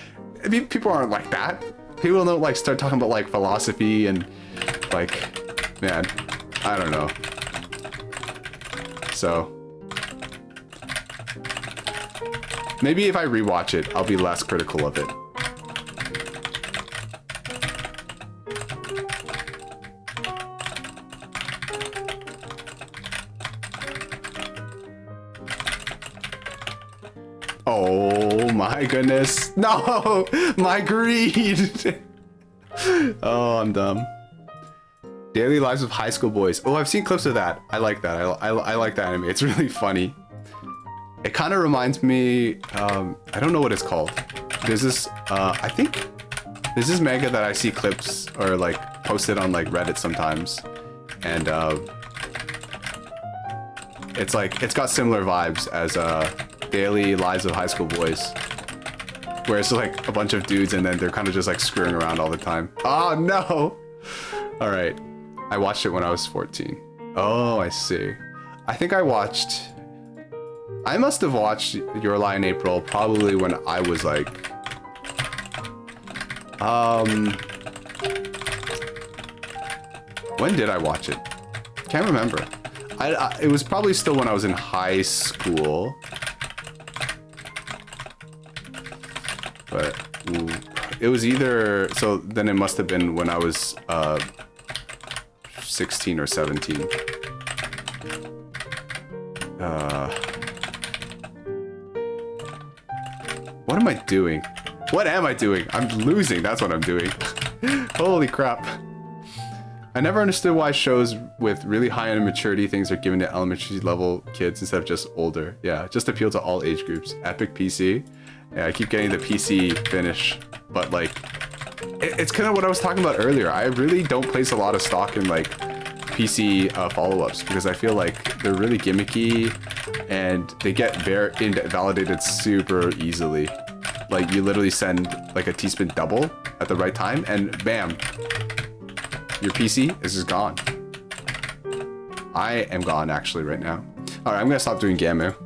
I mean, people aren't like that. People don't like start talking about like philosophy and like, man, I don't know. So maybe if I rewatch it, I'll be less critical of it. Oh my goodness. No, my greed. Oh, I'm dumb. Daily Lives of High School Boys. Oh, I've seen clips of that. I like that. I like that anime. It's really funny. It kind of reminds me, I don't know what it's called. There's this, I think, there's this manga that I see clips or like posted on like Reddit sometimes. And it's like, it's got similar vibes as Daily Lives of High School Boys. Where it's like a bunch of dudes and then they're kind of just like screwing around all the time. Oh no! All right. I watched it when I was 14. Oh, I see. I think I watched I must have watched Your Lie in April probably when I was like... When did I watch it? Can't remember. It was probably still when I was in high school. But it was either... So then it must have been when I was 16 or 17. What am I doing? What am I doing? I'm losing. That's what I'm doing. Holy crap. I never understood why shows with really high end maturity things are given to elementary level kids instead of just older. Yeah, just appeal to all age groups. Epic PC. Yeah, I keep getting the PC finish, but like, it's kind of what I was talking about earlier. I really don't place a lot of stock in like PC follow-ups because I feel like they're really gimmicky and they get invalidated super easily. Like you literally send like a T-Spin double at the right time and bam, your PC is just gone. I am gone actually right now. All right, I'm gonna stop doing Gamu.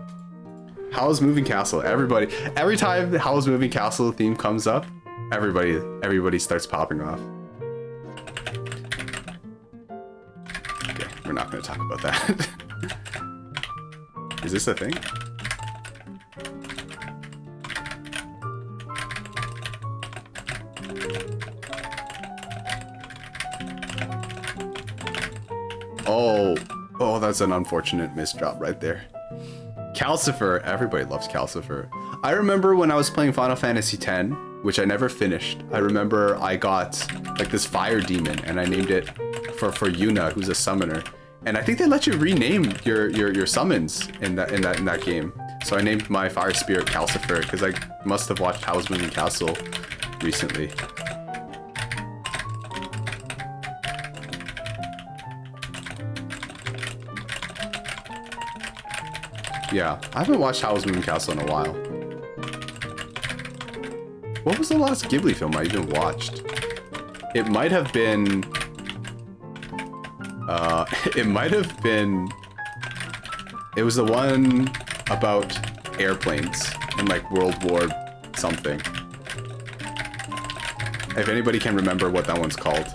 Howl's Moving Castle. Everybody, every time the Howl's Moving Castle theme comes up, everybody starts popping off. Okay, we're not gonna talk about that. Is this a thing? Oh, that's an unfortunate misdrop right there. Calcifer, everybody loves Calcifer. I remember when I was playing Final Fantasy X, which I never finished. I remember I got like this fire demon and I named it for Yuna, who's a summoner. And I think they let you rename your summons in that game. So I named my fire spirit Calcifer because I must have watched Howl's Moving Castle recently. Yeah, I haven't watched Howl's Moving Castle in a while. What was the last Ghibli film I even watched? It might have been... It was the one about airplanes in like World War something. If anybody can remember what that one's called.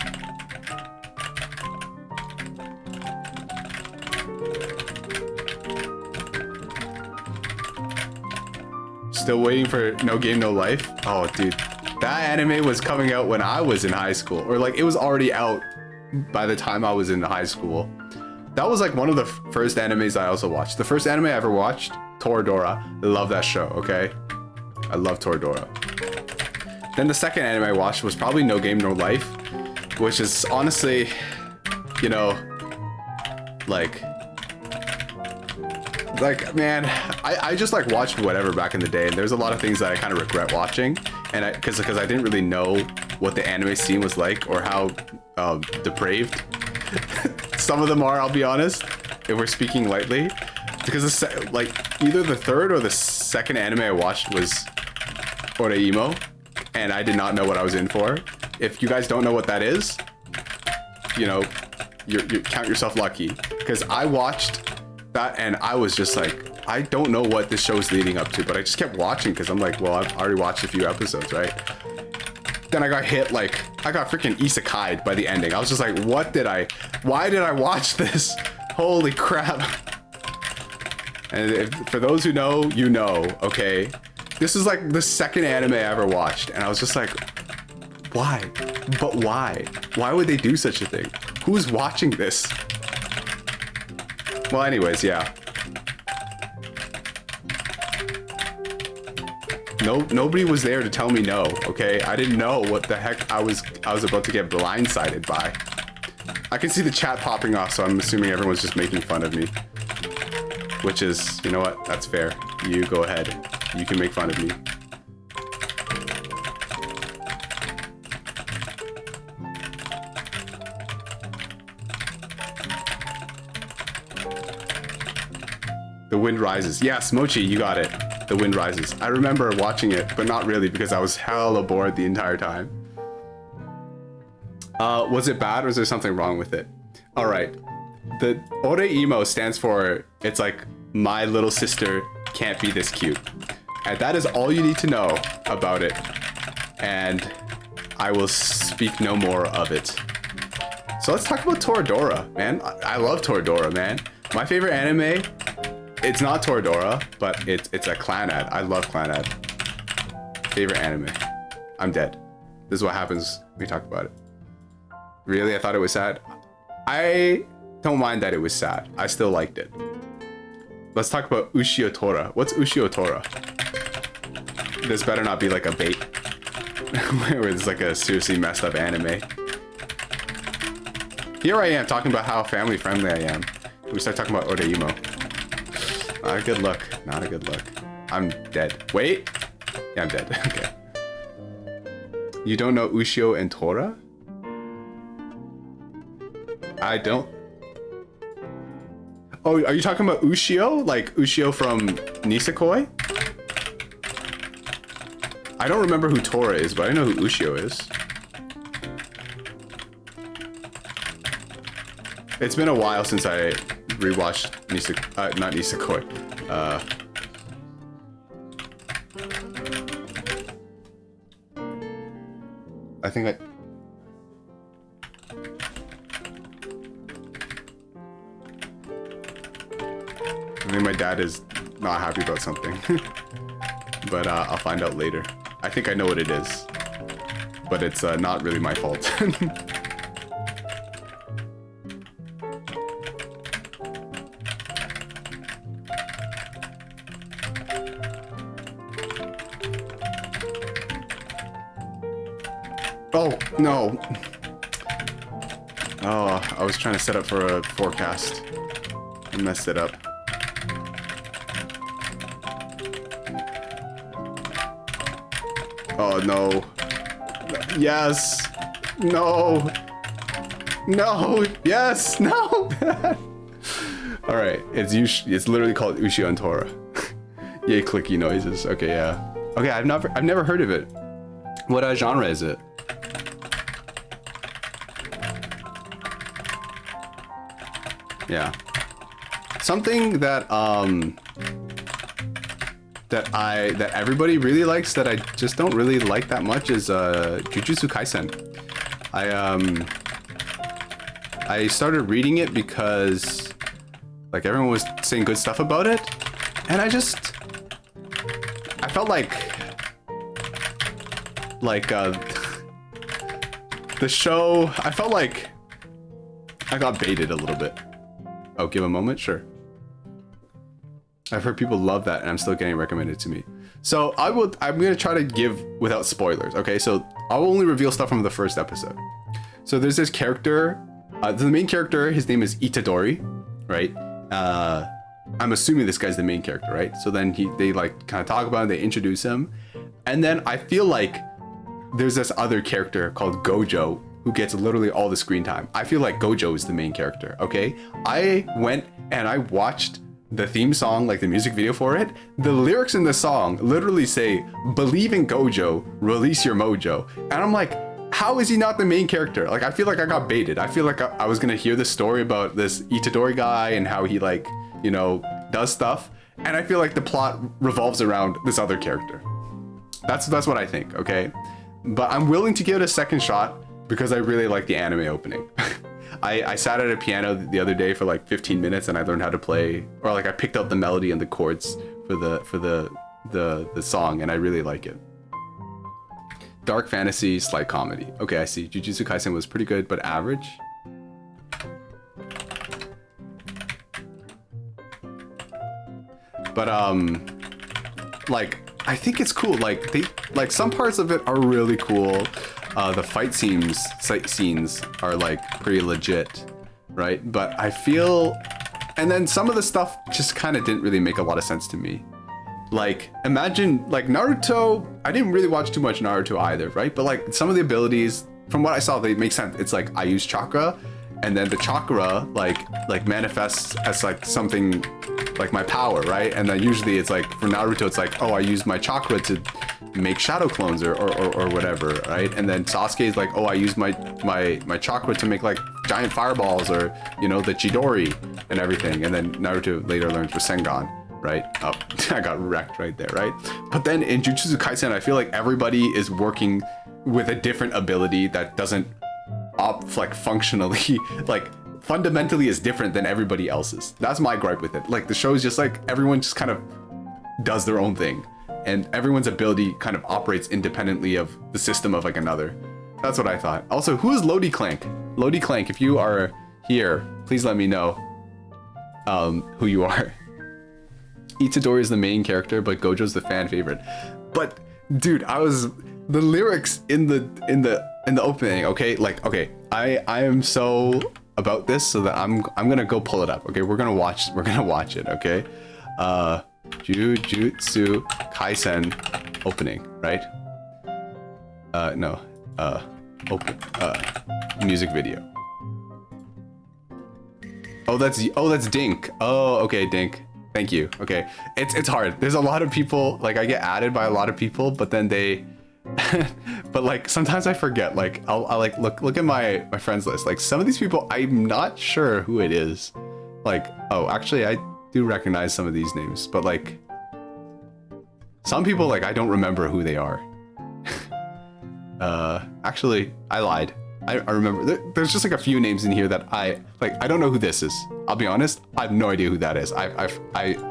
Still waiting for No Game No Life? Oh, dude. That anime was coming out when I was in high school. Or like, it was already out by the time I was in high school. That was like one of the first animes I also watched. The first anime I ever watched, Toradora. I love that show, okay? I love Toradora. Then the second anime I watched was probably No Game No Life, which is honestly, you know, like man, I just like watched whatever back in the day, and there's a lot of things that I kind of regret watching, and because I didn't really know what the anime scene was like or how depraved some of them are, I'll be honest, if we're speaking lightly, because like either the third or the second anime I watched was Oreimo, and I did not know what I was in for. If you guys don't know what that is, you know, you count yourself lucky, because I watched that and I was just like, I don't know what this show's leading up to, but I just kept watching because I'm like, well, I've already watched a few episodes, right? Then I got hit, like, I got freaking isekai'd by the ending. I was just like, why did I watch this? Holy crap. And for those who know, you know, okay? This is like the second anime I ever watched, and I was just like, why? But why? Why would they do such a thing? Who's watching this? Well, anyways, yeah. Nobody was there to tell me no, okay? I didn't know what the heck I was about to get blindsided by. I can see the chat popping off, so I'm assuming everyone's just making fun of me. Which is, you know what? That's fair. You go ahead. You can make fun of me. The Wind Rises. Yes, Mochi, you got it. The Wind Rises. I remember watching it, but not really because I was hella bored the entire time. Was it bad or is there something wrong with it? All right. The Oreimo stands for, it's like my little sister can't be this cute. And that is all you need to know about it. And I will speak no more of it. So let's talk about Toradora, man. I love Toradora, man. My favorite anime, it's not Toradora, but it's a Clanad. I love Clanad. Favorite anime. I'm dead. This is what happens when we talk about it. Really? I thought it was sad? I don't mind that it was sad. I still liked it. Let's talk about Ushio Tora. What's Ushio Tora? This better not be like a bait. Where it's like a seriously messed up anime. Here I am talking about how family friendly I am. We start talking about Oreimo. Not a good look. Not a good look. I'm dead. Wait. Yeah, I'm dead. Okay. You don't know Ushio and Tora? I don't. Oh, are you talking about Ushio? Like Ushio from Nisekoi? I don't remember who Tora is, but I know who Ushio is. It's been a while since I rewatched not Nisekoi. I think my dad is not happy about something. But I'll find out later. I think I know what it is. But it's not really my fault. Oh, no. Oh, I was trying to set up for a forecast. I messed it up. Oh, no. Yes. No. No. Yes. No. Alright. It's literally called Ushio and Tora. Yay, clicky noises. Okay, yeah. Okay, I've never heard of it. What genre is it? Yeah. Something that that everybody really likes that I just don't really like that much is Jujutsu Kaisen. I started reading it because like everyone was saying good stuff about it, and I felt like the show, I felt like I got baited a little bit. Oh, give a moment? Sure. I've heard people love that, and I'm still getting recommended to me. So I'm gonna try to give without spoilers, okay? So I'll only reveal stuff from the first episode. So there's this character, the main character, his name is Itadori, right? I'm assuming this guy's the main character, right? So then they like kind of talk about it, they introduce him. And then I feel like there's this other character called Gojo who gets literally all the screen time. I feel like Gojo is the main character, okay? I went and I watched the theme song, like the music video for it. The lyrics in the song literally say, "Believe in Gojo, release your mojo." And I'm like, how is he not the main character? Like, I feel like I got baited. I feel like I was gonna hear this story about this Itadori guy and how he like, you know, does stuff. And I feel like the plot revolves around this other character. That's what I think, okay? But I'm willing to give it a second shot because I really like the anime opening. I sat at a piano the other day for like 15 minutes and I learned how to play, or like I picked up the melody and the chords for the song, and I really like it. Dark fantasy, slight comedy. Okay, I see. Jujutsu Kaisen was pretty good, but average. But like I think it's cool. Like some parts of it are really cool. The fight scenes are like pretty legit, right? But I feel, and then some of the stuff just kind of didn't really make a lot of sense to me. Like, imagine, like Naruto, I didn't really watch too much Naruto either, right? But like some of the abilities, from what I saw, they make sense. It's like I use chakra, and then the chakra like manifests as like something like my power, right? And then usually it's like for Naruto, it's like, oh, I use my chakra to make shadow clones or whatever, right? And then Sasuke is like, oh, I use my chakra to make like giant fireballs, or you know, the Chidori and everything. And then Naruto later learns Rasengan, right? Oh, I got wrecked right there, right? But then in Jujutsu Kaisen, I feel like everybody is working with a different ability that doesn't like functionally like fundamentally is different than everybody else's. That's my gripe with it. Like the show is just like everyone just kind of does their own thing, and everyone's ability kind of operates independently of the system of like another. That's what I thought. Also, who is Lodi Clank? Lodi Clank, if you are here, please let me know who you are. Itadori is the main character, but Gojo's the fan favorite. But dude, the lyrics in the opening, okay? Like, okay, I am so about this, so that I'm gonna go pull it up. Okay, we're gonna watch it. Okay, Jujutsu Kaisen opening, right? No, open music video. Oh, that's Dink. Oh, okay, Dink. Thank you. Okay, it's hard. There's a lot of people, like I get added by a lot of people, but then they but like sometimes I forget. Like I'll like look at my friends list. Like some of these people, I'm not sure who it is. Like, oh, actually I do recognize some of these names, but like some people, like I don't remember who they are. Actually I lied. I remember there's just like a few names in here that I don't know who this is. I'll be honest, I have no idea who that is. I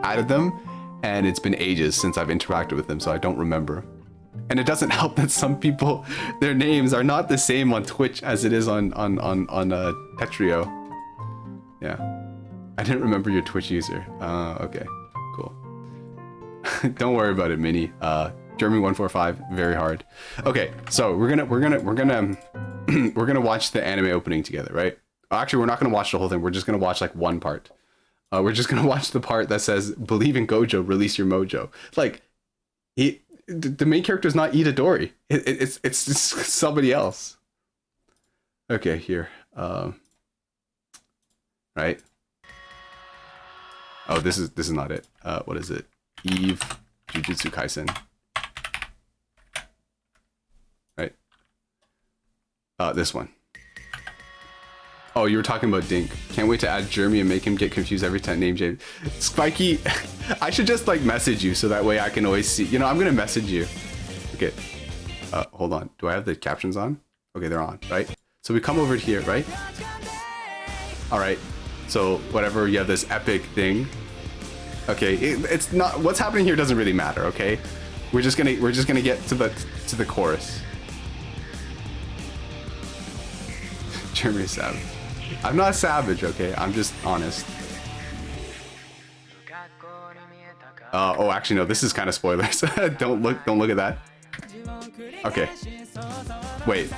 added them and it's been ages since I've interacted with them, so I don't remember. And it doesn't help that some people, their names are not the same on Twitch as it is on Tetrio. Yeah, I didn't remember your Twitch user. Okay, cool. Don't worry about it, Minnie. Jeremy145, very hard. Okay, so we're gonna watch the anime opening together, right? Actually, we're not gonna watch the whole thing. We're just gonna watch like one part. We're just gonna watch the part that says "Believe in Gojo, release your mojo." Like, the main character is not Itadori. It's somebody else. Okay, here. Right. Oh, this is not it. What is it? Eve Jujutsu Kaisen. Right. This one. Oh, you were talking about Dink. Can't wait to add Jeremy and make him get confused every time name James. Spiky, I should just like message you so that way I can always see. You know, I'm gonna message you. Okay. Hold on. Do I have the captions on? Okay, they're on, right? So we come over here, right? All right. So whatever, you have this epic thing. Okay, it's not, what's happening here doesn't really matter. Okay, we're just gonna get to the chorus. Jeremy Savage. I'm not savage, okay? I'm just honest. Oh, actually, no. This is kind of spoilers. Don't look at that. Okay. Wait.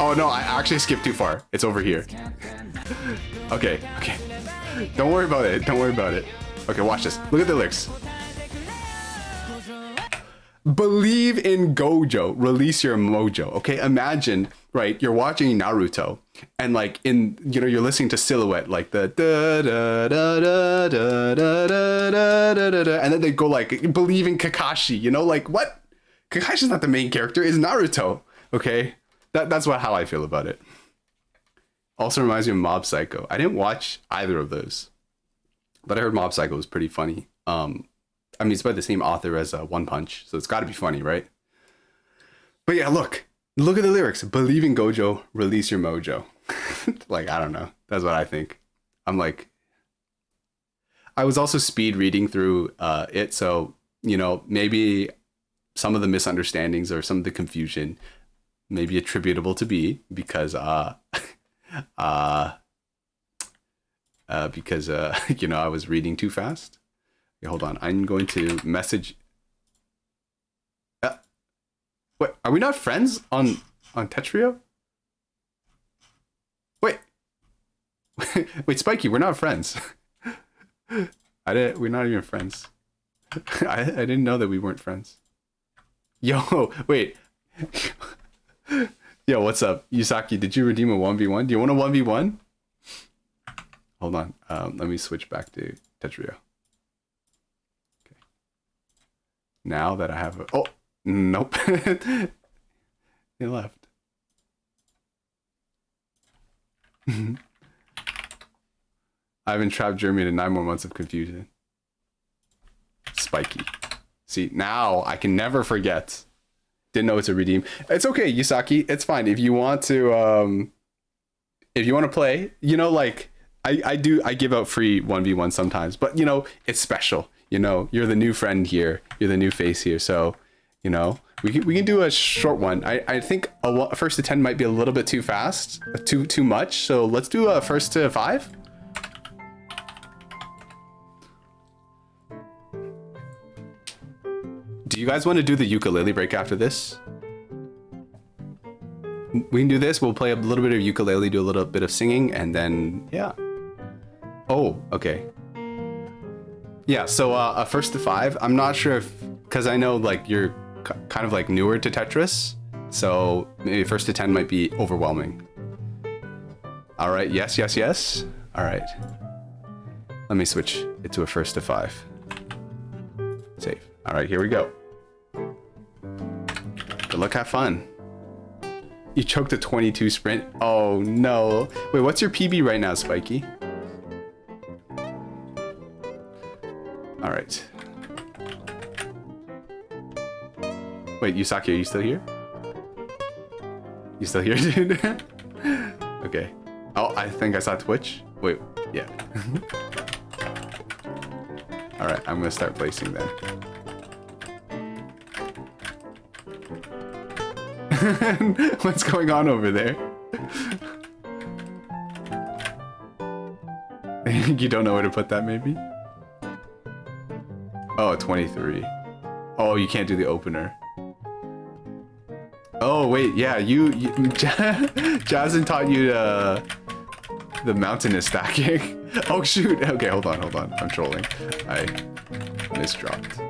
Oh no, I actually skipped too far. It's over here. Okay. Don't worry about it. Okay, watch this. Look at the lyrics. Believe in Gojo, release your mojo. Okay, imagine, right? You're watching Naruto, and like you're listening to Silhouette, like the da da da da da da da da da, and then they go like, believe in Kakashi. You know, like what? Kakashi's not the main character. It's Naruto. Okay, that's how I feel about it. Also reminds me of Mob Psycho. I didn't watch either of those, but I heard Mob Psycho was pretty funny. I mean, it's by the same author as One Punch, so it's got to be funny, right? But yeah, look at the lyrics. Believe in Gojo, release your mojo. Like, I don't know. That's what I think. I'm like, I was also speed reading through it, so, you know, maybe some of the misunderstandings or some of the confusion may be attributable to me because, you know, I was reading too fast. Okay, hold on. I'm going to message. Wait, are we not friends on Tetrio? Wait, Spiky, we're not friends. We're not even friends. I didn't know that we weren't friends. Yo, wait. Yo, what's up? Yusaki, did you redeem a 1v1? Do you want a 1v1? Hold on. Let me switch back to Tetrio. Okay. Now that I have a... Oh, nope. They left. I've entrapped Jeremy into 9 more months of confusion. Spiky. See, now I can never forget. Didn't know it's a redeem. It's okay, Yusaki. It's fine. If you want to play, you know, like I give out free 1v1 sometimes, but you know, it's special. You know, you're the new friend here. You're the new face here. So, you know, we can do a short one. I think a first to 10 might be a little bit too fast, too much. So let's do a first to 5. Do you guys want to do the ukulele break after this? We can do this. We'll play a little bit of ukulele, do a little bit of singing, and then, yeah. Oh, okay. Yeah, so a first to 5. I'm not sure if, because I know like you're kind of like newer to Tetris, so maybe first to 10 might be overwhelming. All right, yes. All right. Let me switch it to a first to 5. Save. All right, here we go. Good luck, have fun. You choked a 22 sprint. Oh no. Wait, what's your PB right now, Spiky? All right. Wait, Yusaki, are you still here? You still here, dude? Okay. Oh, I think I saw Twitch. Wait, yeah. All right, I'm gonna start placing then. What's going on over there? You don't know where to put that, maybe? Oh, 23. Oh, you can't do the opener. Oh, wait, yeah, Jazen taught you the mountainous stacking. Oh, shoot. Okay, hold on. I'm trolling. I misdropped.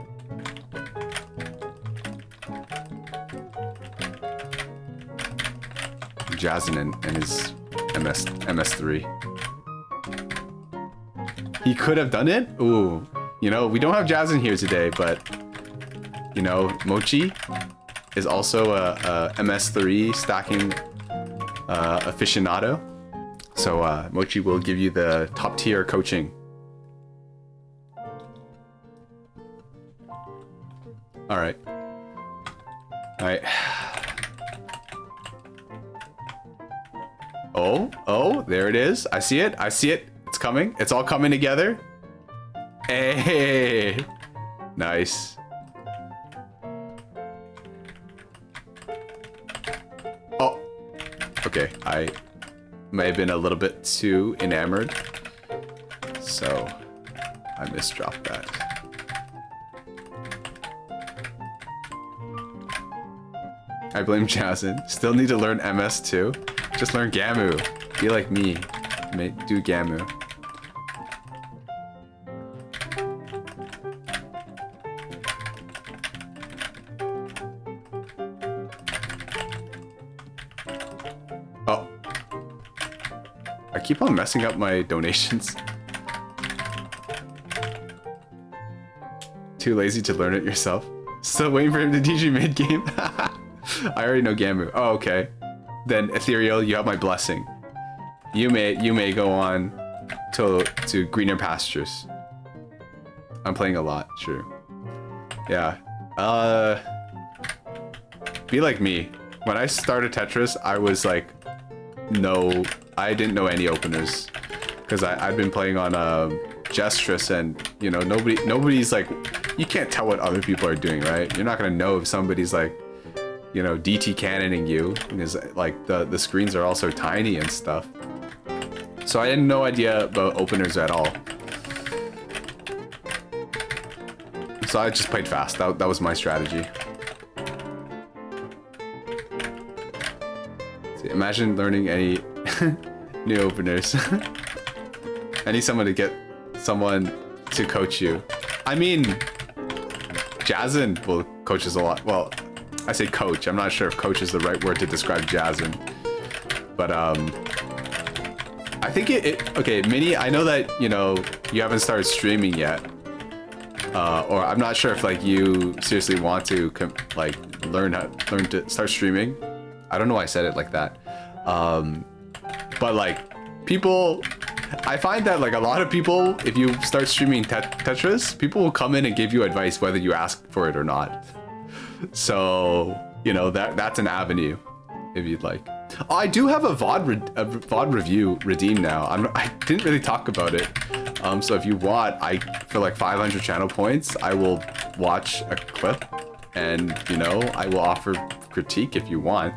Jazen and his MS3. He could have done it? Ooh. You know, we don't have Jazen here today, but you know, Mochi is also a MS3 stacking aficionado. So Mochi will give you the top tier coaching. All right. Oh, there it is. I see it. It's coming. It's all coming together. Hey, nice. Oh, okay. I may have been a little bit too enamored, so I misdropped that. I blame Jazen. Still need to learn MS too. Just learn Gamu. Be like me. Do Gamu. Oh. I keep on messing up my donations. Too lazy to learn it yourself. Still waiting for him to teach you mid-game. I already know Gamu. Oh, okay. Then Ethereal, you have my blessing. You may go on to greener pastures. I'm playing a lot, true. Yeah. Be like me. When I started Tetris, I was like, I didn't know any openers, because I've been playing on Gestress, and you know, nobody's like, you can't tell what other people are doing, right? You're not gonna know if somebody's like, you know, DT cannoning you, because like the screens are also tiny and stuff. So I had no idea about openers at all. So I just played fast. That was my strategy. See, imagine learning any new openers. I need someone to coach you. I mean, Jazen will coach us a lot. Well, I say coach. I'm not sure if coach is the right word to describe Jasmine. But I think okay, Minnie, I know that, you know, you haven't started streaming yet. Or I'm not sure if like you seriously want to like learn to start streaming. I don't know why I said it like that. But like people, I find that like a lot of people, if you start streaming Tetris, people will come in and give you advice whether you ask for it or not. So, you know, that's an avenue if you'd like. Oh, I do have a VOD review redeemed now. I didn't really talk about it. So if you want, for like 500 channel points, I will watch a clip and, you know, I will offer critique if you want.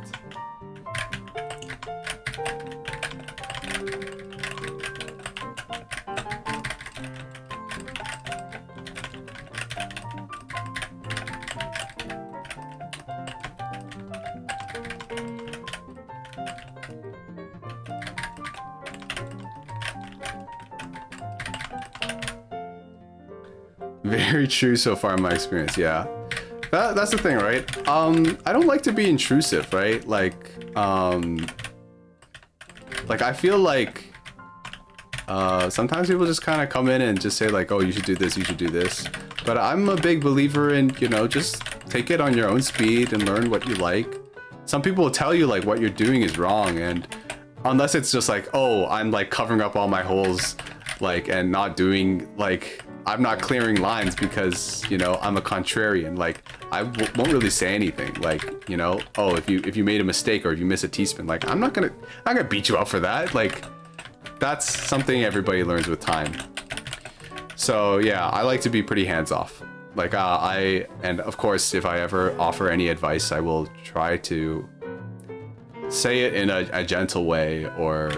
Very true so far in my experience, yeah. That's the thing, right? I don't like to be intrusive, right? Like I feel like sometimes people just kind of come in and just say like, oh, you should do this, you should do this. But I'm a big believer in, you know, just take it on your own speed and learn what you like. Some people will tell you like what you're doing is wrong, and unless it's just like, oh, I'm like covering up all my holes, like, and not doing like, I'm not clearing lines because, you know, I'm a contrarian. Like, I won't really say anything. Like, you know, oh, if you made a mistake or if you miss a T-spin, like, I'm not gonna beat you up for that. Like, that's something everybody learns with time. So yeah, I like to be pretty hands off. Like, and of course, if I ever offer any advice, I will try to say it in a gentle way, or,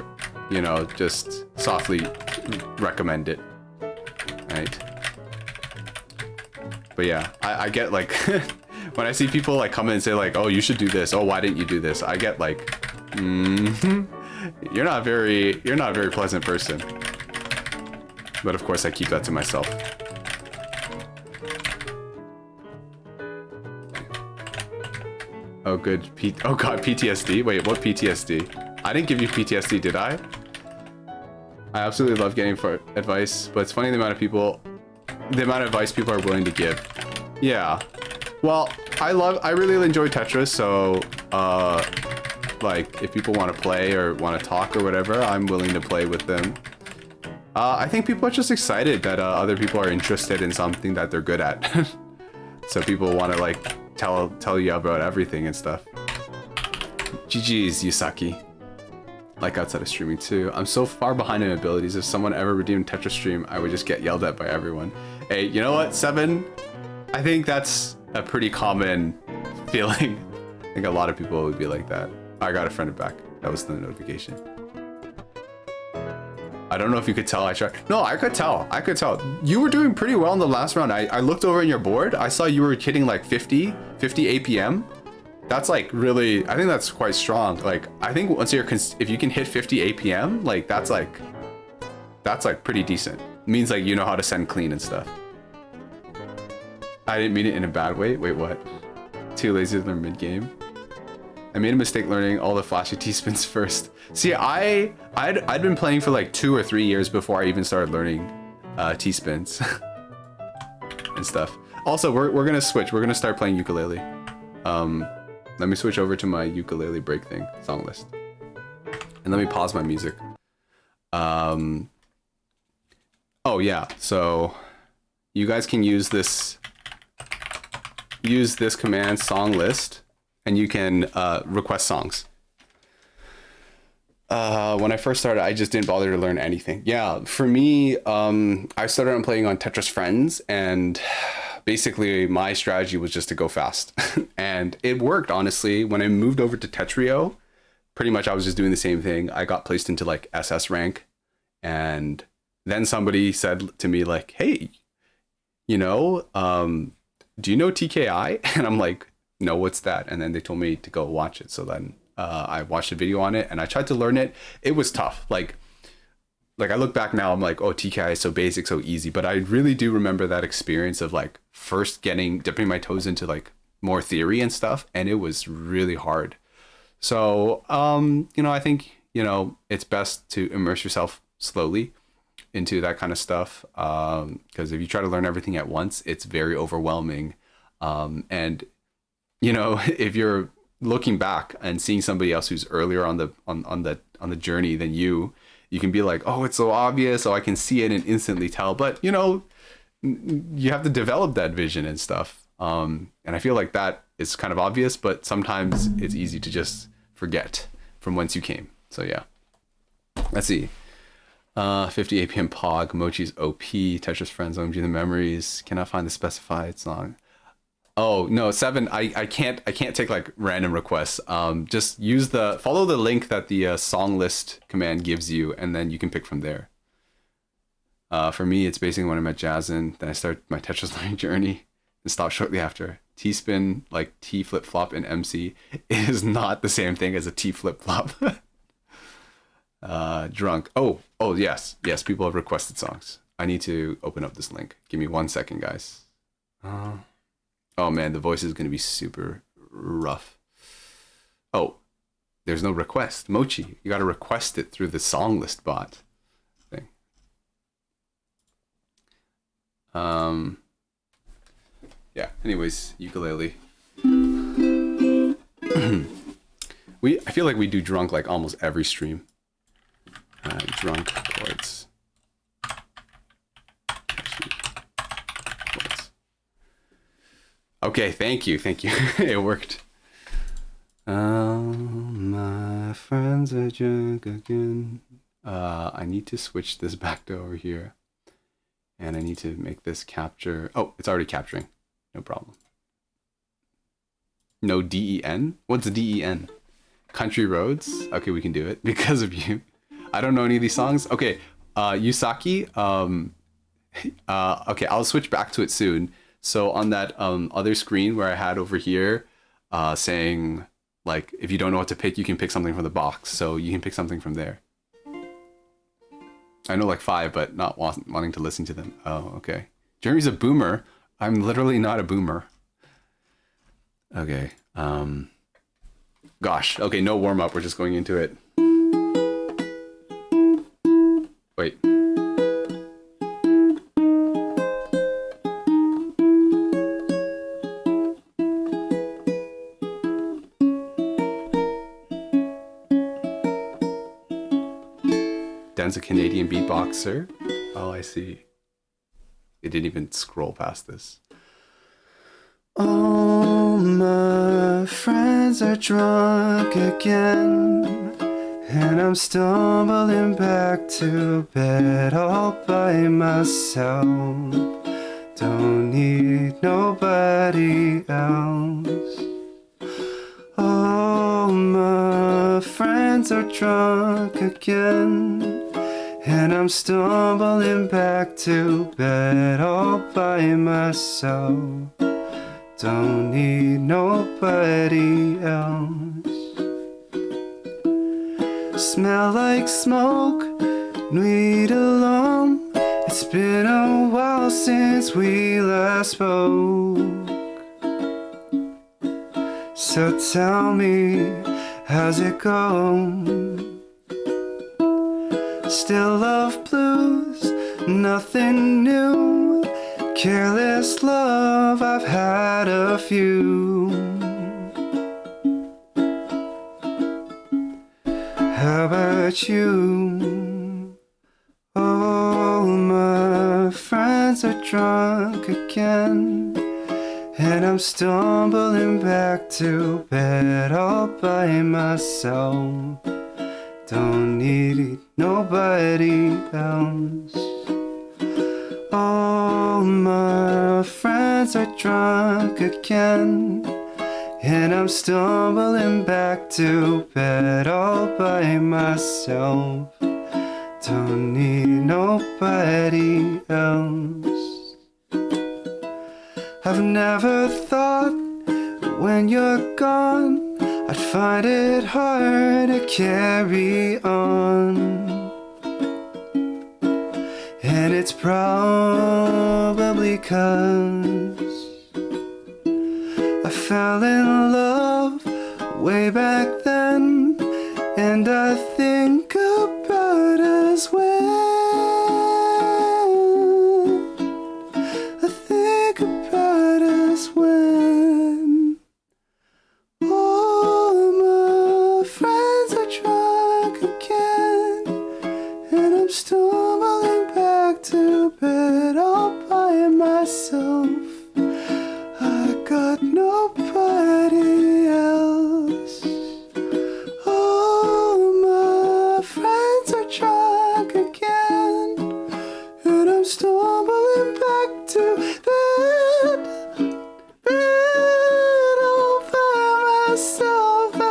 you know, just softly recommend it. Right. But yeah, I get like when I see people like come in and say like, oh, you should do this, oh, why didn't you do this, I get like, you're not a very pleasant person. But of course I keep that to myself. Oh good, oh god, PTSD. Wait, what PTSD? I didn't give you PTSD, did I? I absolutely love getting for advice, but it's funny the amount of advice people are willing to give. Yeah. Well, I really enjoy Tetris, so like if people want to play or want to talk or whatever, I'm willing to play with them. I think people are just excited that other people are interested in something that they're good at. So people want to like tell you about everything and stuff. GG's, Yusaki. Like outside of streaming too. I'm so far behind in abilities. If someone ever redeemed Tetris stream, I would just get yelled at by everyone. Hey, you know what, Seven? I think that's a pretty common feeling. I think a lot of people would be like that. I got a friend back. That was the notification. I don't know if you could tell I tried. No, I could tell. I could tell. You were doing pretty well in the last round. I looked over in your board. I saw you were hitting like 50 APM. That's like really, I think that's quite strong. Like, I think once if you can hit 50 APM, like that's like pretty decent. It means like you know how to send clean and stuff. I didn't mean it in a bad way. Wait, what? Too lazy to learn mid game. I made a mistake learning all the flashy T-spins first. See, I'd been playing for like 2 or 3 years before I even started learning T-spins and stuff. Also, we're gonna switch. We're gonna start playing ukulele. Let me switch over to my ukulele break thing, song list. And let me pause my music. Oh yeah, so you guys can use this command, song list, and you can request songs. When I first started, I just didn't bother to learn anything. Yeah, for me, I started playing on Tetris Friends, and basically my strategy was just to go fast. And it worked, honestly. When I moved over to Tetrio, pretty much I was just doing the same thing. I got placed into like SS rank, and then somebody said to me like, hey, you know, do you know TKI? And I'm like, no, what's that? And then they told me to go watch it. So then I watched a video on it and I tried to learn it. It was tough. Like I look back now, I'm like, oh, TKI is so basic, so easy. But I really do remember that experience of like first dipping my toes into like more theory and stuff, and it was really hard. So, you know, I think, you know, it's best to immerse yourself slowly into that kind of stuff. Because if you try to learn everything at once, it's very overwhelming. And, you know, if you're looking back and seeing somebody else who's earlier on the journey than you can be like, oh, it's so obvious. Oh, I can see it and instantly tell. But, you know, you have to develop that vision and stuff. And I feel like that is kind of obvious, but sometimes it's easy to just forget from whence you came. So yeah, let's see. 50 APM Pog, Mochi's OP, Tetris Friends, OMG the Memories. Cannot find the specified song. Oh no, 7. I can't take like random requests. Just follow the link that the song list command gives you, and then you can pick from there. For me, it's basically when I met Jazzin, then I start my Tetris learning journey and stop shortly after. T-Spin, like T flip-flop in MC, is not the same thing as a T flip-flop. Drunk. Oh, yes, people have requested songs. I need to open up this link. Give me 1 second, guys. Oh man, the voice is going to be super rough. Oh, there's no request. Mochi, you got to request it through the song list bot thing. Yeah, anyways, ukulele. I feel like we do drunk like almost every stream. Drunk chords. Okay, thank you. It worked. My friends are drunk again. I need to switch this back to over here. And I need to make this capture. Oh, it's already capturing. No problem. No DEN? What's DEN? Country Roads? Okay, we can do it because of you. I don't know any of these songs. Okay, Yusaki. Okay, I'll switch back to it soon. So on that other screen where I had over here saying, like, if you don't know what to pick, you can pick something from the box. So you can pick something from there. I know like 5, but not wanting to listen to them. Oh, okay. Jeremy's a boomer. I'm literally not a boomer. Okay. Gosh. Okay, no warm-up. We're just going into it. Wait. Dan's a Canadian beatboxer. Oh, I see. It didn't even scroll past this. All my friends are drunk again, and I'm stumbling back to bed all by myself. Don't need nobody else. All my friends are drunk again, and I'm stumbling back to bed all by myself. Don't need nobody else. Smell like smoke, weed alone. It's been a while since we last spoke. So tell me, how's it go? Still love blues, nothing new. Careless love, I've had a few. How about you? All my friends are drunk again, and I'm stumbling back to bed all by myself. Don't need nobody else. All my friends are drunk again, and I'm stumbling back to bed all by myself. Don't need nobody else. I've never thought when you're gone I'd find it hard to carry on. And it's probably 'cause I fell in love way back then, and I think about us when I think about us when all my friends are drunk again, and I'm stumbling back to bed all by myself. I got nobody else. All my friends are drunk again, and I'm stumbling back to bed all by myself. I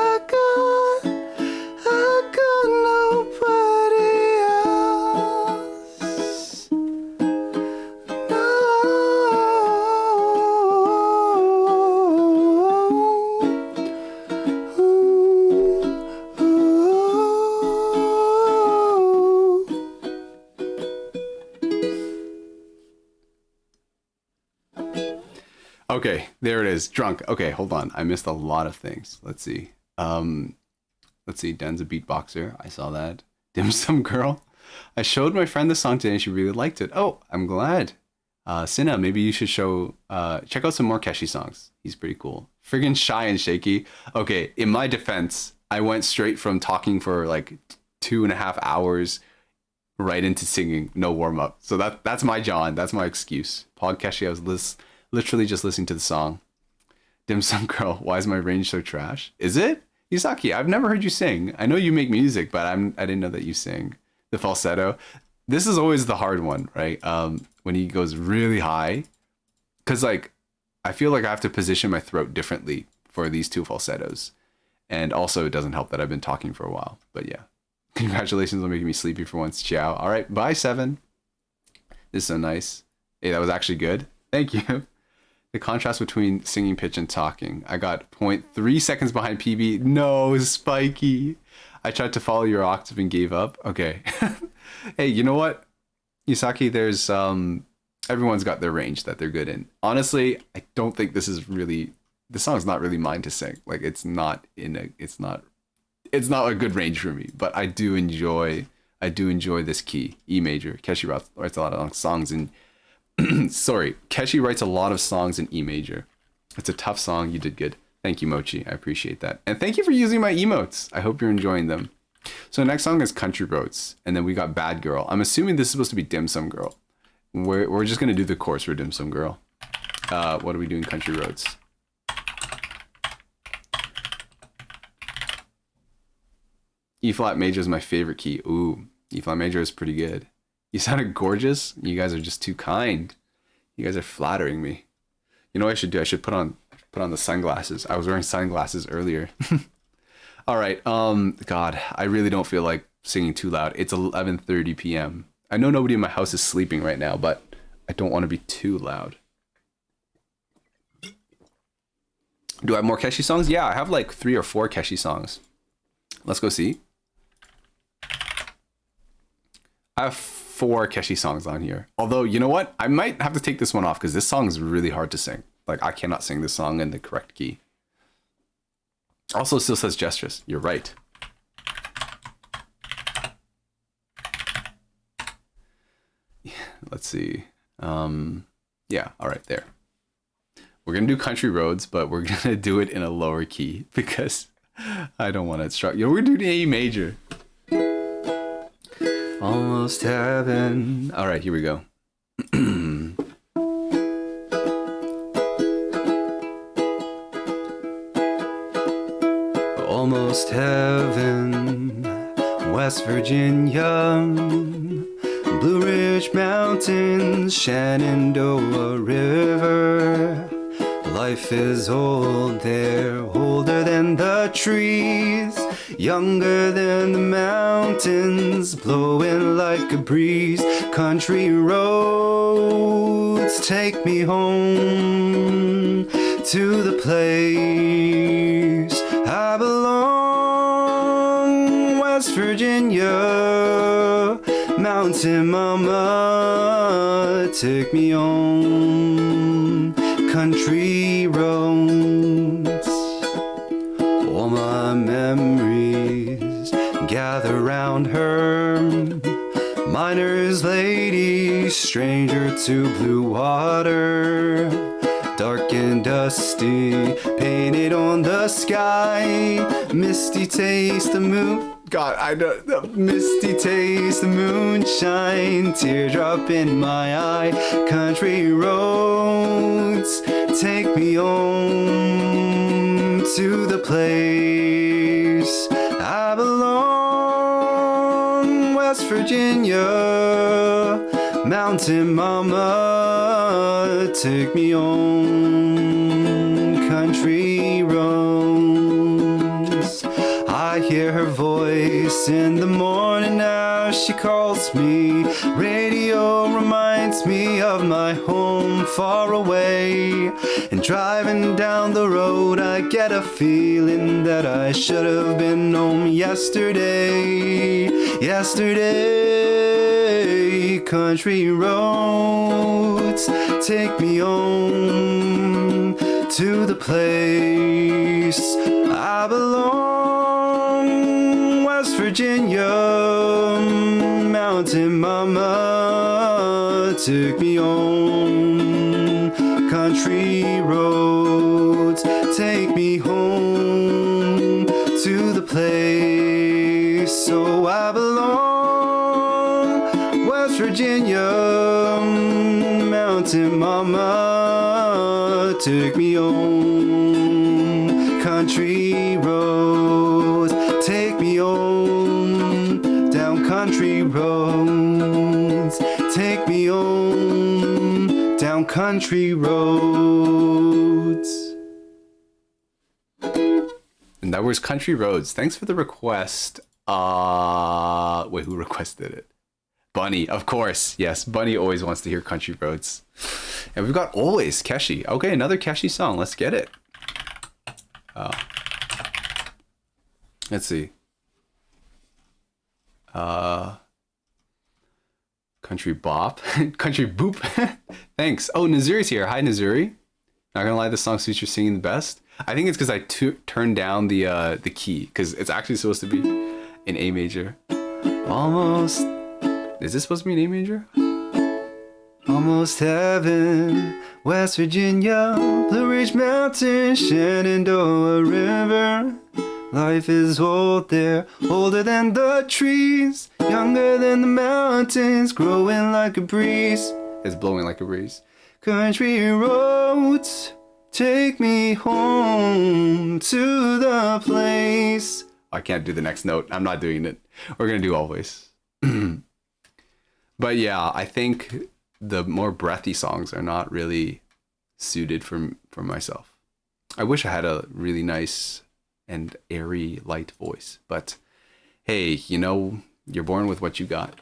got nobody else. Okay, there it is. Drunk. Okay, hold on. I missed a lot of things. Let's see. Let's see. Den's a beatboxer. I saw that. Dim Sum Girl. I showed my friend the song today and she really liked it. Oh, I'm glad. Cinna, maybe you should check out some more Keshi songs. He's pretty cool. Friggin' Shy and Shaky. Okay, in my defense, I went straight from talking for like 2.5 hours right into singing, no warm up. So that's my John. That's my excuse. Pod Keshi, I was literally just listening to the song. Dim Sum Girl, why is my range so trash? Is it? Yusaki, I've never heard you sing. I know you make music, but I didn't know that you sing. The falsetto. This is always the hard one, right? When he goes really high. Because like, I feel like I have to position my throat differently for these two falsettos. And also it doesn't help that I've been talking for a while. But yeah. Congratulations on making me sleepy for once. Ciao. All right. Bye, 7. This is so nice. Hey, that was actually good. Thank you. The contrast between singing pitch and talking. I got 0.3 seconds behind PB. No, Spiky. I tried to follow your octave and gave up. Okay. Hey, you know what? Yusaki, there's everyone's got their range that they're good in. Honestly, I don't think this song's not really mine to sing. Like it's not a good range for me, but I do enjoy this key, E major. Keshi writes a lot of songs in sorry, Keshi writes a lot of songs in E major. It's a tough song. You did good. Thank you, Mochi. I appreciate that. And thank you for using my emotes. I hope you're enjoying them. So next song is Country Roads. And then we got Bad Girl. I'm assuming this is supposed to be Dim Sum Girl. We're just going to do the chorus for Dim Sum Girl. What are we doing? Country Roads. E flat major is my favorite key. Ooh, E flat major is pretty good. You sounded gorgeous. You guys are just too kind. You guys are flattering me. You know what I should do? I should put on the sunglasses. I was wearing sunglasses earlier. All right. God, I really don't feel like singing too loud. It's 11:30 p.m. I know nobody in my house is sleeping right now, but I don't want to be too loud. Do I have more Keshi songs? Yeah, I have like 3 or 4 Keshi songs. Let's go see. I have 4 Keshi songs on here. Although, you know what? I might have to take this one off because this song is really hard to sing. Like, I cannot sing this song in the correct key. Also, it still says gestures. You're right. Let's see. Yeah, all right, there. We're going to do Country Roads, but we're going to do it in a lower key because I don't want to struggle. You know, we're doing A major. Almost heaven. All right, here we go. Almost heaven, West Virginia, Blue Ridge Mountains, Shenandoah River. Life is old there, older than the trees, younger than the mountains, blowing like a breeze. Country roads take me home to the place I belong. West Virginia, Mountain Mama, take me home. Country roads. miner's lady, stranger to blue water, dark and dusty, painted on the sky, misty taste the moon. God, I know the misty taste, the moonshine, teardrop in my eye, country roads, take me home to the place I belong, West Virginia, mountain mama, take me home, country roads. I hear her voice in the morning as she calls me. Radio reminds me of my home far away. And driving down the road, I get a feeling that I should have been home yesterday. Yesterday, country roads, take me home to the place I belong, West Virginia, mountain mama, take me home, country roads, take me home to the place so I belong, West Virginia, mountain mama, take me home, country roads, take me home, down country roads, take me home, down country roads. And that was Country Roads. Thanks for the request. Wait, who requested it? Bunny, of course. Yes, Bunny always wants to hear Country Roads. And we've got Always, Keshi. Okay, another Keshi song. Let's get it. Let's see. Country Bop. Country Boop. Thanks. Oh, Nazuri's here. Hi, Nazuri. Not gonna lie, this song suits your singing the best. I think it's because I turned down the key, because it's actually supposed to be in A major. Almost. Is this supposed to be in A major? Almost heaven, West Virginia, Blue Ridge Mountain, Shenandoah River. Life is old there, older than the trees, younger than the mountains, growing like a breeze. It's blowing like a breeze. Country roads, take me home to the place. I can't do the next note. I'm not doing it. We're gonna do Always. But yeah, I think the more breathy songs are not really suited for myself. I wish I had a really nice and airy, light voice. But hey, you know, you're born with what you got.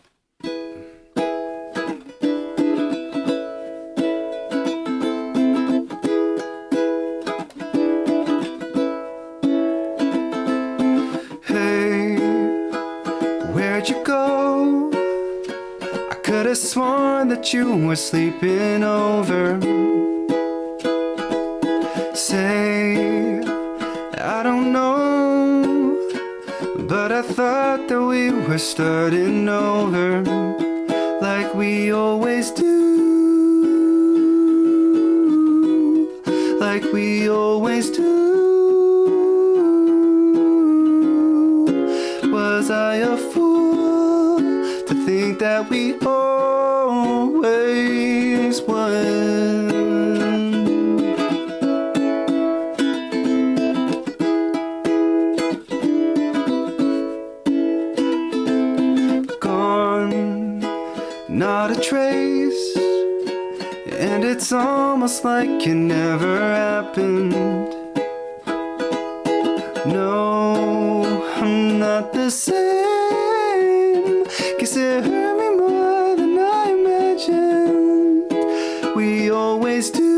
Hey, where'd you go? I could have sworn that you were sleeping over. Say, I don't know, but I thought that we were starting over, like we always do, like we always do. Was I a fool to think that we always would? Not a trace, and it's almost like it never happened. No, I'm not the same, 'cause it hurt me more than I imagined. We always do,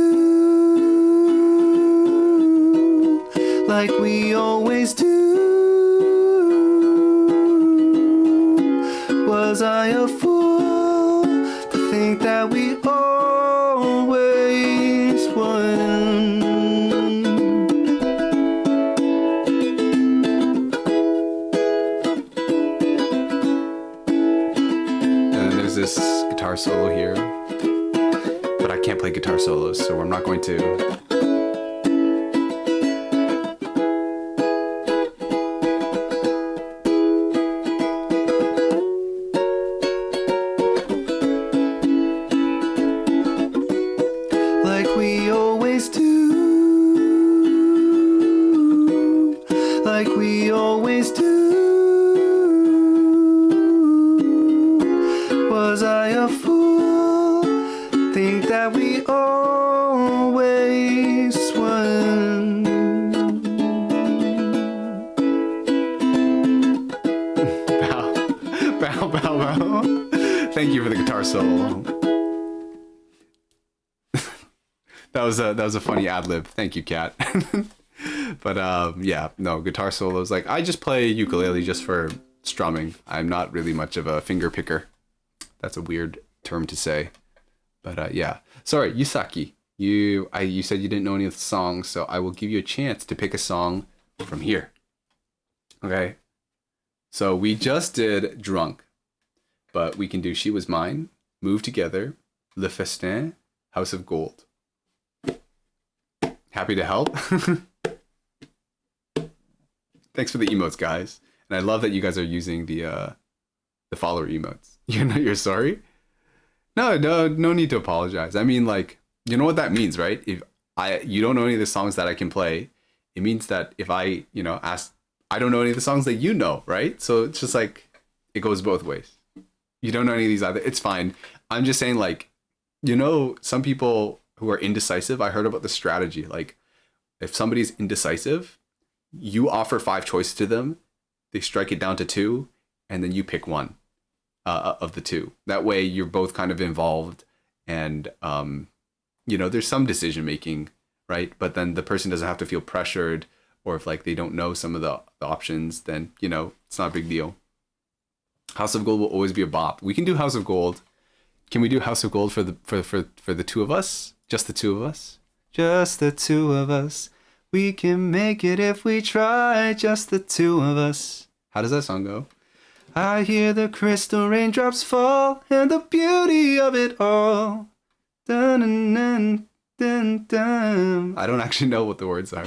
like we always do. Was I a fool to think that we always would? And then there's guitar solo here, but I can't play guitar solos, so I'm not going to. Like we always do, like we always do. Was I a fool? Think that we always won. Bow, bow, bow, bow. Thank you for the guitar solo. That was a funny ad lib. Thank you, Kat. But yeah, no, guitar solos. Like, I just play ukulele just for strumming. I'm not really much of a finger picker. That's a weird term to say. But yeah. Sorry, Yusaki. You said you didn't know any of the songs, so I will give you a chance to pick a song from here. Okay? So we just did Drunk. But we can do She Was Mine, Move Together, Le Festin, House of Gold. Happy to help. Thanks for the emotes, guys. And I love that you guys are using the follower emotes. You're sorry? No need to apologize. I mean, like, you know what that means, right? If you don't know any of the songs that I can play, it means that if I, ask, I don't know any of the songs that you know, right? So it's just like, it goes both ways. You don't know any of these either. It's fine. I'm just saying, like, some people who are indecisive, I heard about the strategy. Like, if somebody's indecisive, you offer 5 choices to them, they strike it down to 2, and then you pick one of the 2. That way you're both kind of involved, and there's some decision making, right? But then the person doesn't have to feel pressured, or if like they don't know some of the options, then it's not a big deal. House of Gold will always be a bop. We can do House of Gold. Can we do House of Gold for the 2 of us? Just the 2 of us? Just the 2 of us. We can make it if we try. Just the 2 of us. How does that song go? I hear the crystal raindrops fall and the beauty of it all. Dun, dun, dun, dun, dun. I don't actually know what the words are.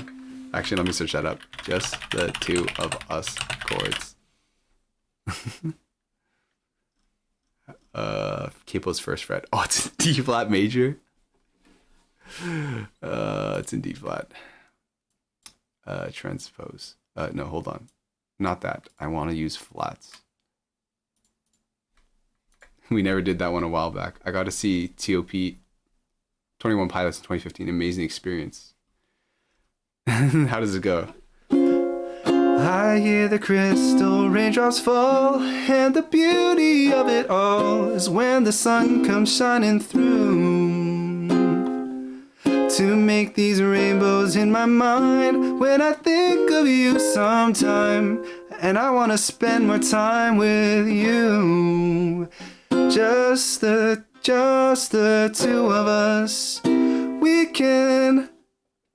Actually, let me search that up. Just the 2 of us chords. Capo's first fret. Oh, it's in D flat major. It's in D flat. Transpose. No, hold on. Not that. I want to use flats. We never did that one a while back. I got to see T.O.P. 21 Pilots in 2015. Amazing experience. How does it go? I hear the crystal raindrops fall, and the beauty of it all is when the sun comes shining through to make these rainbows in my mind when I think of you sometime, and I want to spend more time with you. Just the 2 of us. We can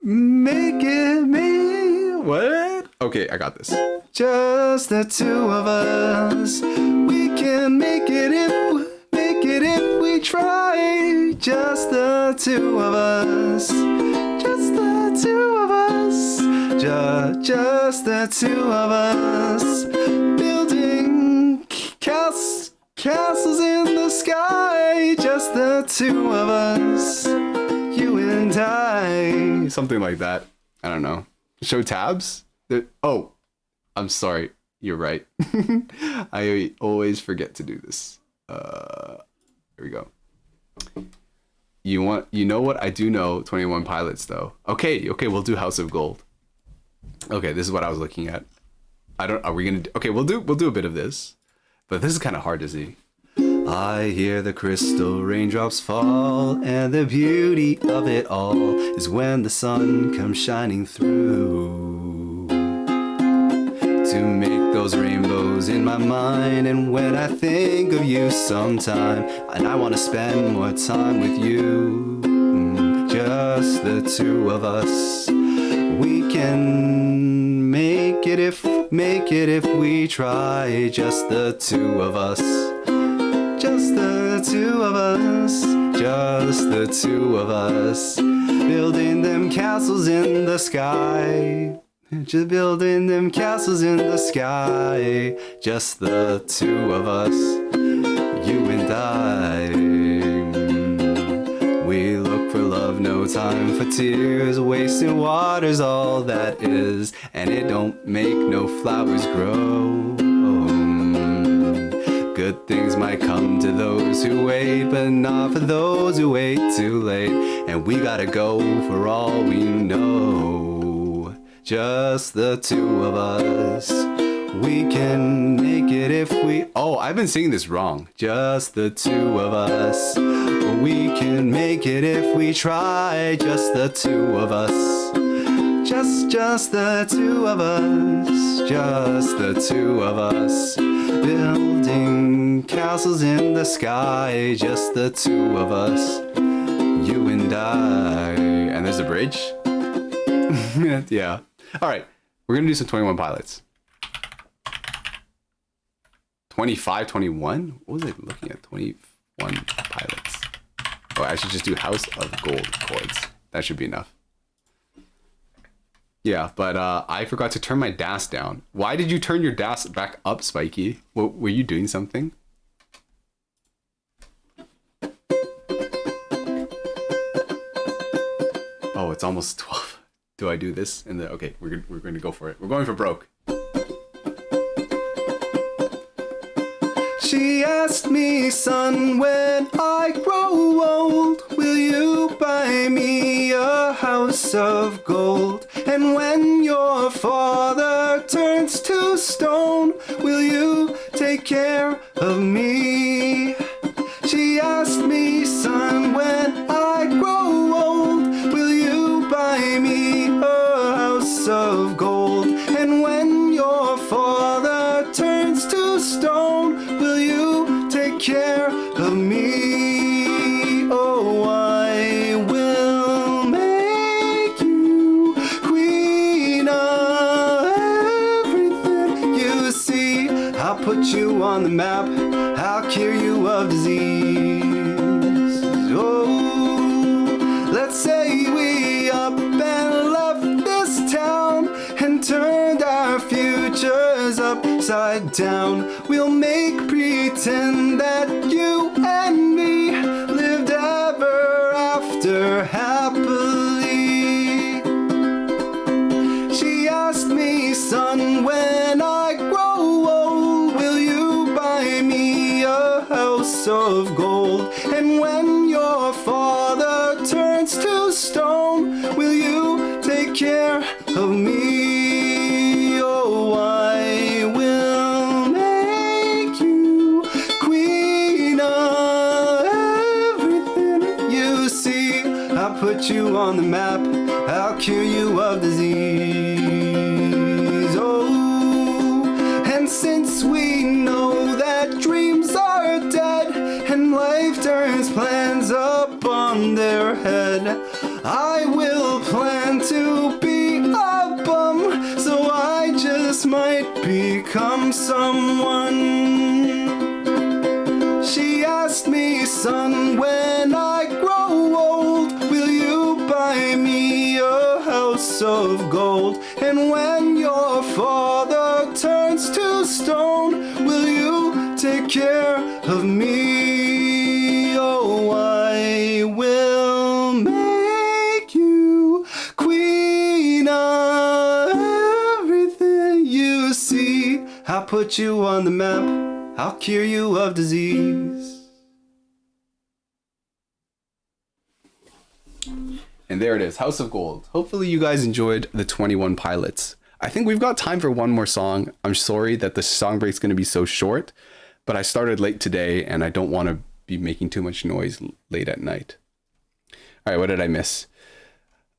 make it me. What? Okay, I got this. Just the 2 of us. We can make it if we try. Just the 2 of us. Just the 2 of us. Just the 2 of us. Building castles in the sky. Just the 2 of us. You and I. Something like that. I don't know. Show tabs? Oh, I'm sorry. You're right. I always forget to do this. Here we go. You know what? I do know 21 Pilots though. Okay, we'll do House of Gold. Okay, this is what I was looking at. Are we gonna okay, we'll do a bit of this. But this is kind of hard to see. I hear the crystal raindrops fall, and the beauty of it all is when the sun comes shining through to make those rainbows in my mind. And when I think of you sometime, and I want to spend more time with you, just the 2 of us. We can make it if we try. Just the 2 of us. Just the two of us, just the two of us, building them castles in the sky. Just building them castles in the sky, just the two of us, you and I. We look for love, no time for tears, wasting water's all that is, and it don't make no flowers grow. Good things might come to those who wait, but not for those who wait too late, and we gotta go for all we know. Just the two of us, we can make it if we... Oh, I've been singing this wrong. Just the two of us, we can make it if we try. Just the two of us, just the two of us, just the two of us, building castles in the sky. Just the two of us, you and I. And there's a bridge. Yeah. All right, we're gonna do some 21 pilots. 25, 21? What was I looking at? 21 pilots. Oh, I should just do House of Gold chords. That should be enough. Yeah, but I forgot to turn my DAS down. Why did you turn your DAS back up, Spiky? Were you doing something? Oh, it's almost 12. Do I do this? And okay, we're going to go for it. We're going for broke. She asked me, son, when I grow old, will you buy me a house of gold? And when your father turns to stone, will you take care of me? She asked me, son, when I grow old, will you buy me a house of gold? And when your father turns to stone, will you take care of me? Oh, I will make you queen of everything you see. I'll put you on the map, I'll cure you of disease. Oh, let's say we up and left this town and turned our futures upside down. We'll make pretend that you and me lived ever after happily. She asked me, son, when I grow old, will you buy me a house of gold? And when your father turns to stone, will you take care of me? Oh, I will make you queen of everything you see. I'll put you on the map, I'll cure you of disease. Oh, and since we know that dreams are dead and life turns plans up on their head, I will plan to be a bum, so I just might become someone. She asked me, son, when I grow old, will you buy me a house of gold? And when your father turns to stone, will you take care of me? Oh, I will make you queen of everything you see. I'll put you on the map, I'll cure you of disease. And there it is, House of Gold. Hopefully you guys enjoyed the 21 pilots. I think we've got time for one more song. I'm sorry that the song break's going to be so short, but I started late today and I don't want to be making too much noise late at night. All right, what did I miss?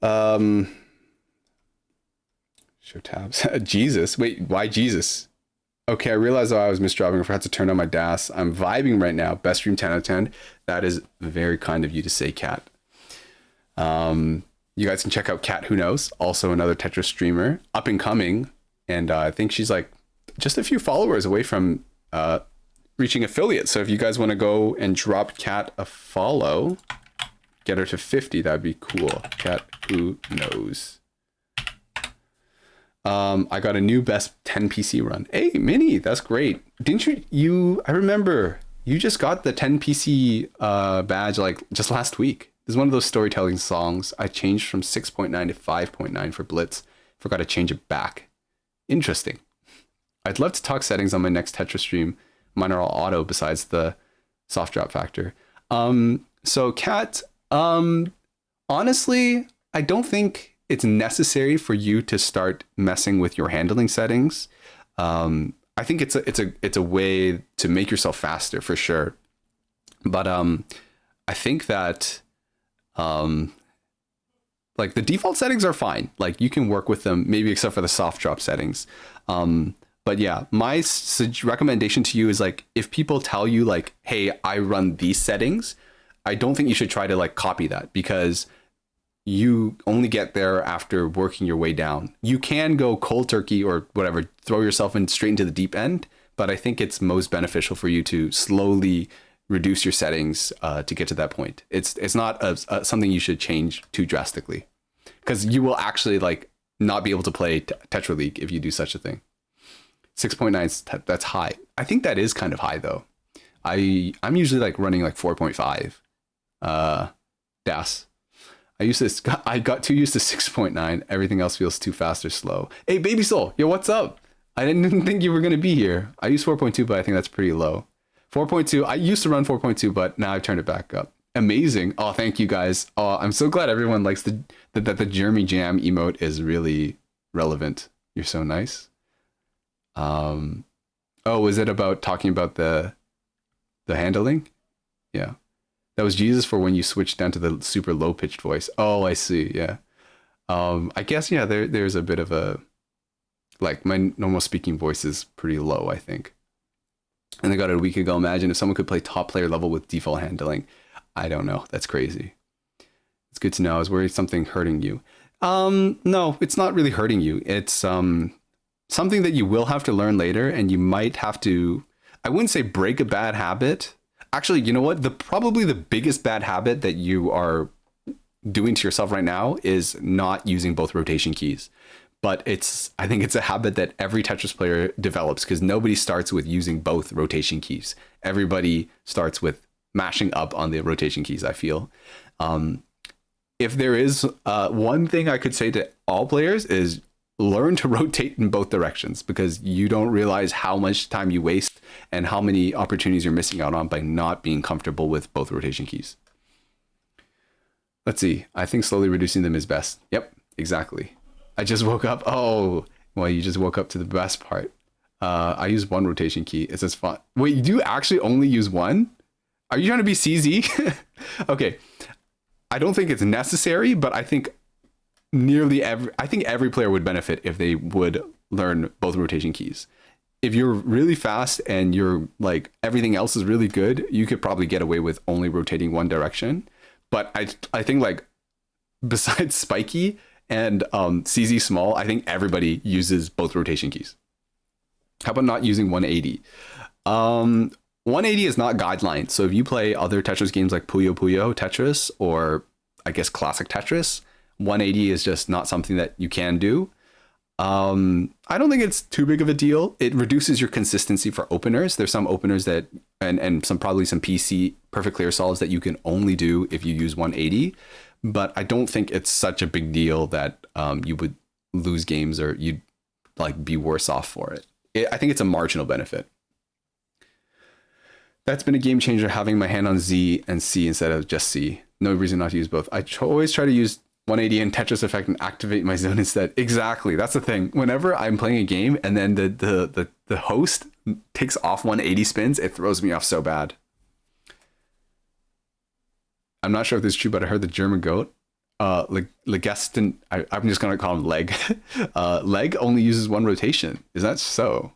Show tabs. Jesus. Wait, why Jesus? Okay, I realized I was misdriving. I forgot to turn on my DAS. I'm vibing right now. Best stream 10 out of 10. That is very kind of you to say, Kat. You guys can check out Kat Who Knows, also another Tetris streamer, up and coming, and I think she's like just a few followers away from reaching affiliate. So if you guys want to go and drop Kat a follow, get her to 50, that'd be cool. Kat who knows. I got a new best 10 PC run. Hey, Minnie, that's great. Didn't you, I remember you just got the 10 PC badge like just last week. This is one of those storytelling songs. I changed from 6.9 to 5.9 for Blitz. Forgot to change it back. Interesting. I'd love to talk settings on my next Tetris stream. Mine are all auto besides the soft drop factor. So Kat, honestly, I don't think it's necessary for you to start messing with your handling settings. I think it's a way to make yourself faster for sure. But I think that like the default settings are fine. Like you can work with them, maybe except for the soft drop settings. But yeah, my recommendation to you is like, if people tell you like, hey, I run these settings, I don't think you should try to like copy that, because you only get there after working your way down. You can go cold turkey or whatever, throw yourself in straight into the deep end. But I think it's most beneficial for you to slowly reduce your settings to get to that point. It's not something you should change too drastically, because you will actually like not be able to play Tetra League if you do such a thing. 6.9, that's high. I think that is kind of high though. I'm usually like running like 4.5 DAS. I got too used to 6.9. Everything else feels too fast or slow. Hey, Baby Soul, yo, what's up? I didn't think you were gonna be here. I use 4.2, but I think that's pretty low. 4.2, I used to run 4.2, but now I've turned it back up. Amazing. Oh, thank you guys. Oh, I'm so glad everyone likes that the Jeremy Jam emote is really relevant. You're so nice. Oh, was it about talking about the handling? Yeah. That was Jesus for when you switched down to the super low pitched voice. Oh, I see. Yeah. I guess, yeah, there's a bit of a, like my normal speaking voice is pretty low, I think. And I got it a week ago. Imagine if someone could play top player level with default handling. I don't know. That's crazy. It's good to know. I was worried something hurting you. No, it's not really hurting you. It's something that you will have to learn later, and you might have to, I wouldn't say break a bad habit. Actually, you know what? Probably the biggest bad habit that you are doing to yourself right now is not using both rotation keys. But I think it's a habit that every Tetris player develops, because nobody starts with using both rotation keys. Everybody starts with mashing up on the rotation keys, I feel. If there is one thing I could say to all players is learn to rotate in both directions, because you don't realize how much time you waste and how many opportunities you're missing out on by not being comfortable with both rotation keys. Let's see. I think slowly reducing them is best. Yep, exactly. I just woke up. Oh, well, you just woke up to the best part. I use one rotation key. It's as fun. Wait, you do actually only use one? Are you trying to be CZ? Okay. I don't think it's necessary, but I think every player would benefit if they would learn both rotation keys. If you're really fast and you're like everything else is really good, you could probably get away with only rotating one direction. But I think like besides Spiky and CZ Small, I think everybody uses both rotation keys. How about not using 180? 180 is not guideline. So if you play other Tetris games like Puyo Puyo Tetris, or I guess classic Tetris, 180 is just not something that you can do. I don't think it's too big of a deal. It reduces your consistency for openers. There's some openers that, and probably some PC perfect clear solves that you can only do if you use 180. But I don't think it's such a big deal that you would lose games or you'd like be worse off for it. I think it's a marginal benefit. That's been a game changer, having my hand on Z and C instead of just C. No reason not to use both. I always try to use 180 and Tetris Effect and activate my zone instead. Exactly. That's the thing. Whenever I'm playing a game and then the host takes off 180 spins, it throws me off so bad. I'm not sure if this is true, but I heard the German goat, Legestin, I'm just going to call him Leg. Leg only uses one rotation. Is that so?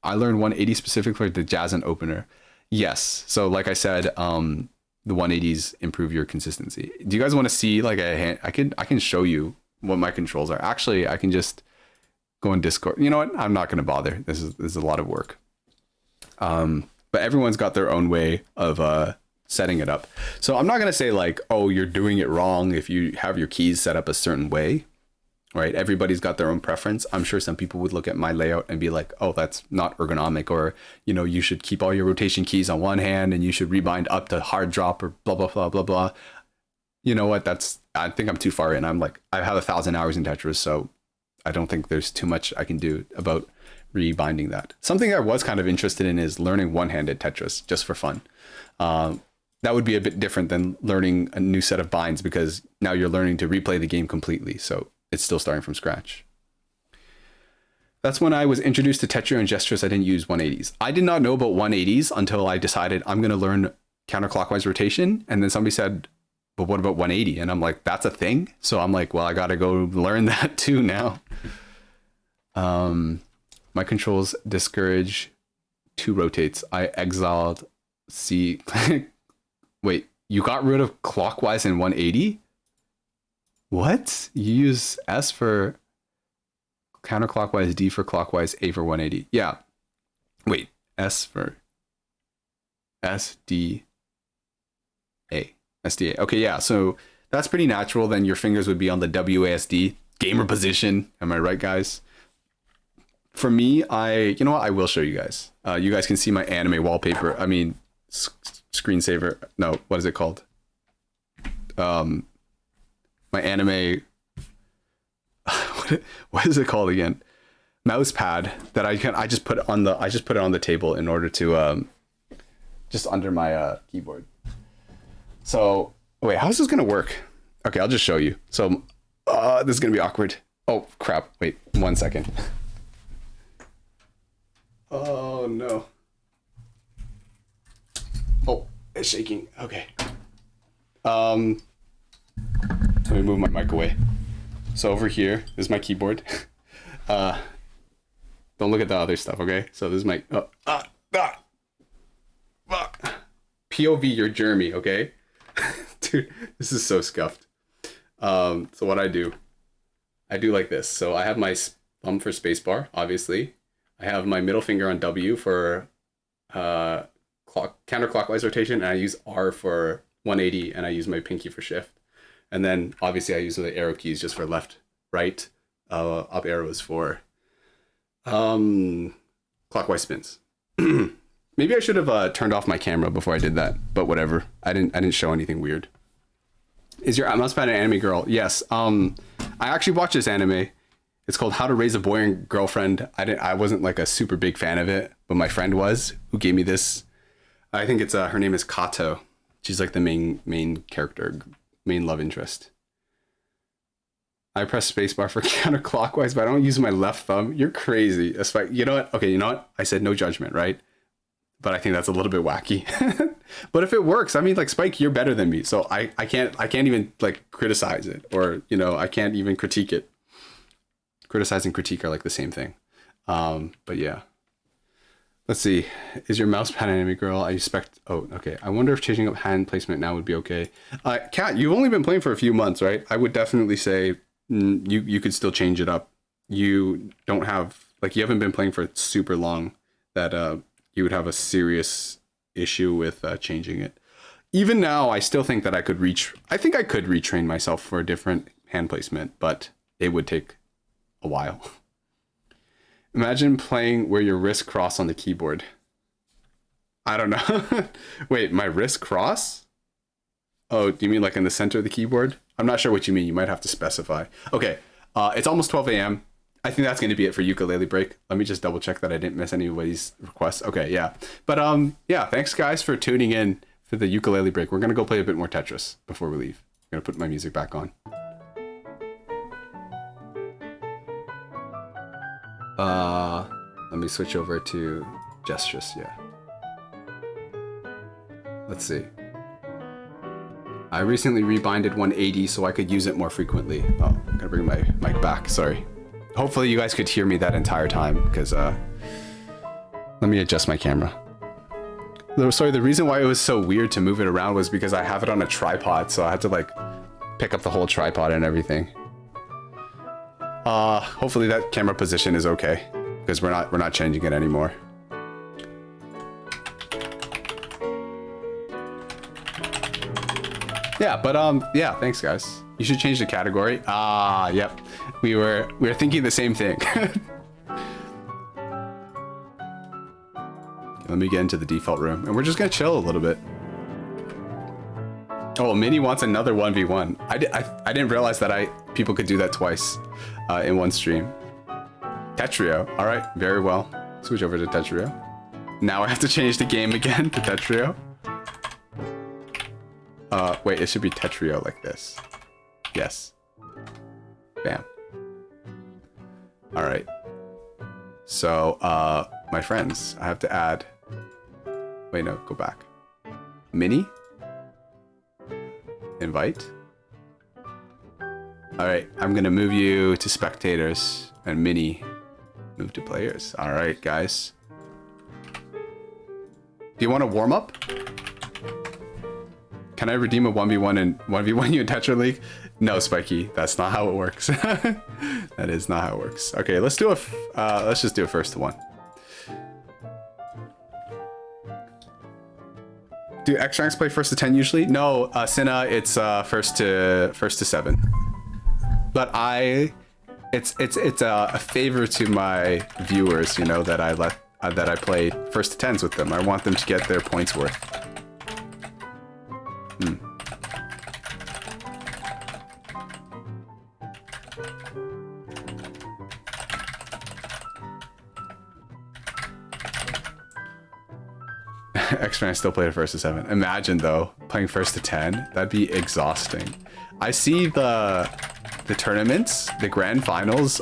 I learned 180 specifically for the Jazz and opener. Yes. So like I said, the 180s improve your consistency. Do you guys want to see like a hand? I can show you what my controls are. Actually, I can just go in Discord. You know what? I'm not going to bother. This is a lot of work. But but everyone's got their own way of setting it up. So I'm not going to say like, oh, you're doing it wrong if you have your keys set up a certain way, right? Everybody's got their own preference. I'm sure some people would look at my layout and be like, oh, that's not ergonomic, or, you know, you should keep all your rotation keys on one hand and you should rebind up to hard drop or blah, blah, blah, blah, blah. You know what? I think I'm too far in. I'm like, I have 1,000 hours in Tetris, so I don't think there's too much I can do about rebinding that. Something I was kind of interested in is learning one-handed Tetris just for fun. That would be a bit different than learning a new set of binds, because now you're learning to replay the game completely. So it's still starting from scratch. That's when I was introduced to Tetris and gestures. I didn't use 180s. I did not know about 180s until I decided I'm going to learn counterclockwise rotation. And then somebody said, but what about 180? And I'm like, that's a thing. So I'm like, well, I got to go learn that too now. My controls discourage 2 rotates. I exiled C. Wait, you got rid of clockwise in 180? What? You use S for counterclockwise, D for clockwise, A for 180. Yeah. Wait, S for SDA. SDA. Okay, yeah. So that's pretty natural. Then your fingers would be on the WASD gamer position. Am I right, guys? For me, you know what? I will show you guys. You guys can see my anime wallpaper. I mean, screensaver. No, what is it called? My anime. What is it called again? Mouse pad that I just put it on the table in order to just under my keyboard. So wait, how is this gonna work? Okay, I'll just show you. So this is gonna be awkward. Oh crap! Wait 1 second. Oh no. Oh, it's shaking. Okay. Let me move my mic away. So over here is my keyboard. Don't look at the other stuff, okay? So this is my POV, you're Jeremy, okay? Dude, this is so scuffed. So what I do like this. So I have my thumb for spacebar, obviously. I have my middle finger on W for counterclockwise rotation, and I use R for 180, and I use my pinky for shift. And then obviously I use the arrow keys just for left, right, up arrows for clockwise spins. Maybe I should have turned off my camera before I did that, but whatever. I didn't show anything weird. Is your mousepad an anime girl? Yes. I actually watched this anime. It's called How to Raise a Boy and Girlfriend. I wasn't like a super big fan of it, but my friend was, who gave me this. I think it's her name is Kato. She's like the main character, main love interest. I press spacebar for counterclockwise, but I don't use my left thumb. You're crazy. That's fine. You know what? Okay, you know what? I said no judgment, right? But I think that's a little bit wacky. But if it works, I mean, like, Spike, you're better than me, so I can't even like criticize it, or I can't even critique it. Criticize and critique are like the same thing. But yeah. Let's see. Is your mouse pad anime girl? I expect. Oh, okay. I wonder if changing up hand placement now would be okay. Kat, you've only been playing for a few months, right? I would definitely say you could still change it up. You don't have you haven't been playing for super long that you would have a serious issue with changing it. Even now, I still think that I could retrain myself for a different hand placement, but it would take a while. Imagine playing where your wrists cross on the keyboard. I don't know. Wait, my wrists cross? Oh, do you mean like in the center of the keyboard? I'm not sure what you mean. You might have to specify. Okay, it's almost 12 a.m. I think that's going to be it for ukulele break. Let me just double check that I didn't miss anybody's requests. Okay, yeah. But yeah, thanks guys for tuning in for the ukulele break. We're going to go play a bit more Tetris before we leave. I'm going to put my music back on. Let me switch over to gestures. Yeah. Let's see. I recently rebinded 180 so I could use it more frequently. Oh, I'm gonna bring my mic back. Sorry. Hopefully you guys could hear me that entire time, because let me adjust my camera. Sorry, the reason why it was so weird to move it around was because I have it on a tripod, so I had to like pick up the whole tripod and everything. Hopefully that camera position is okay, because we're not changing it anymore. Yeah, but yeah, thanks guys. You should change the category. Ah, yep. We were thinking the same thing. Let me get into the default room, and we're just gonna chill a little bit. Oh, Minnie wants another 1v1. I didn't realize that people could do that twice in one stream. Tetrio. All right, very well. Switch over to Tetrio. Now I have to change the game again to Tetrio. Wait, it should be Tetrio like this. Yes. Bam. All right. So, my friends, I have to add... Wait, no, go back. Minnie? Invite? All right, I'm gonna move you to spectators, and Minnie, move to players. All right, guys. Do you want to warm up? Can I redeem a 1v1 and 1v1 you in Tetra League? No, Spiky, that's not how it works. That is not how it works. Okay, let's do let's just do a first to one. Do X ranks play first to 10 usually? No, Cinna, it's first to 7. But it's a favor to my viewers, you know, that I play first to 10s with them. I want them to get their points worth. X-Men still play first to 7. Imagine though, playing first to 10. That'd be exhausting. I see the tournaments, the grand finals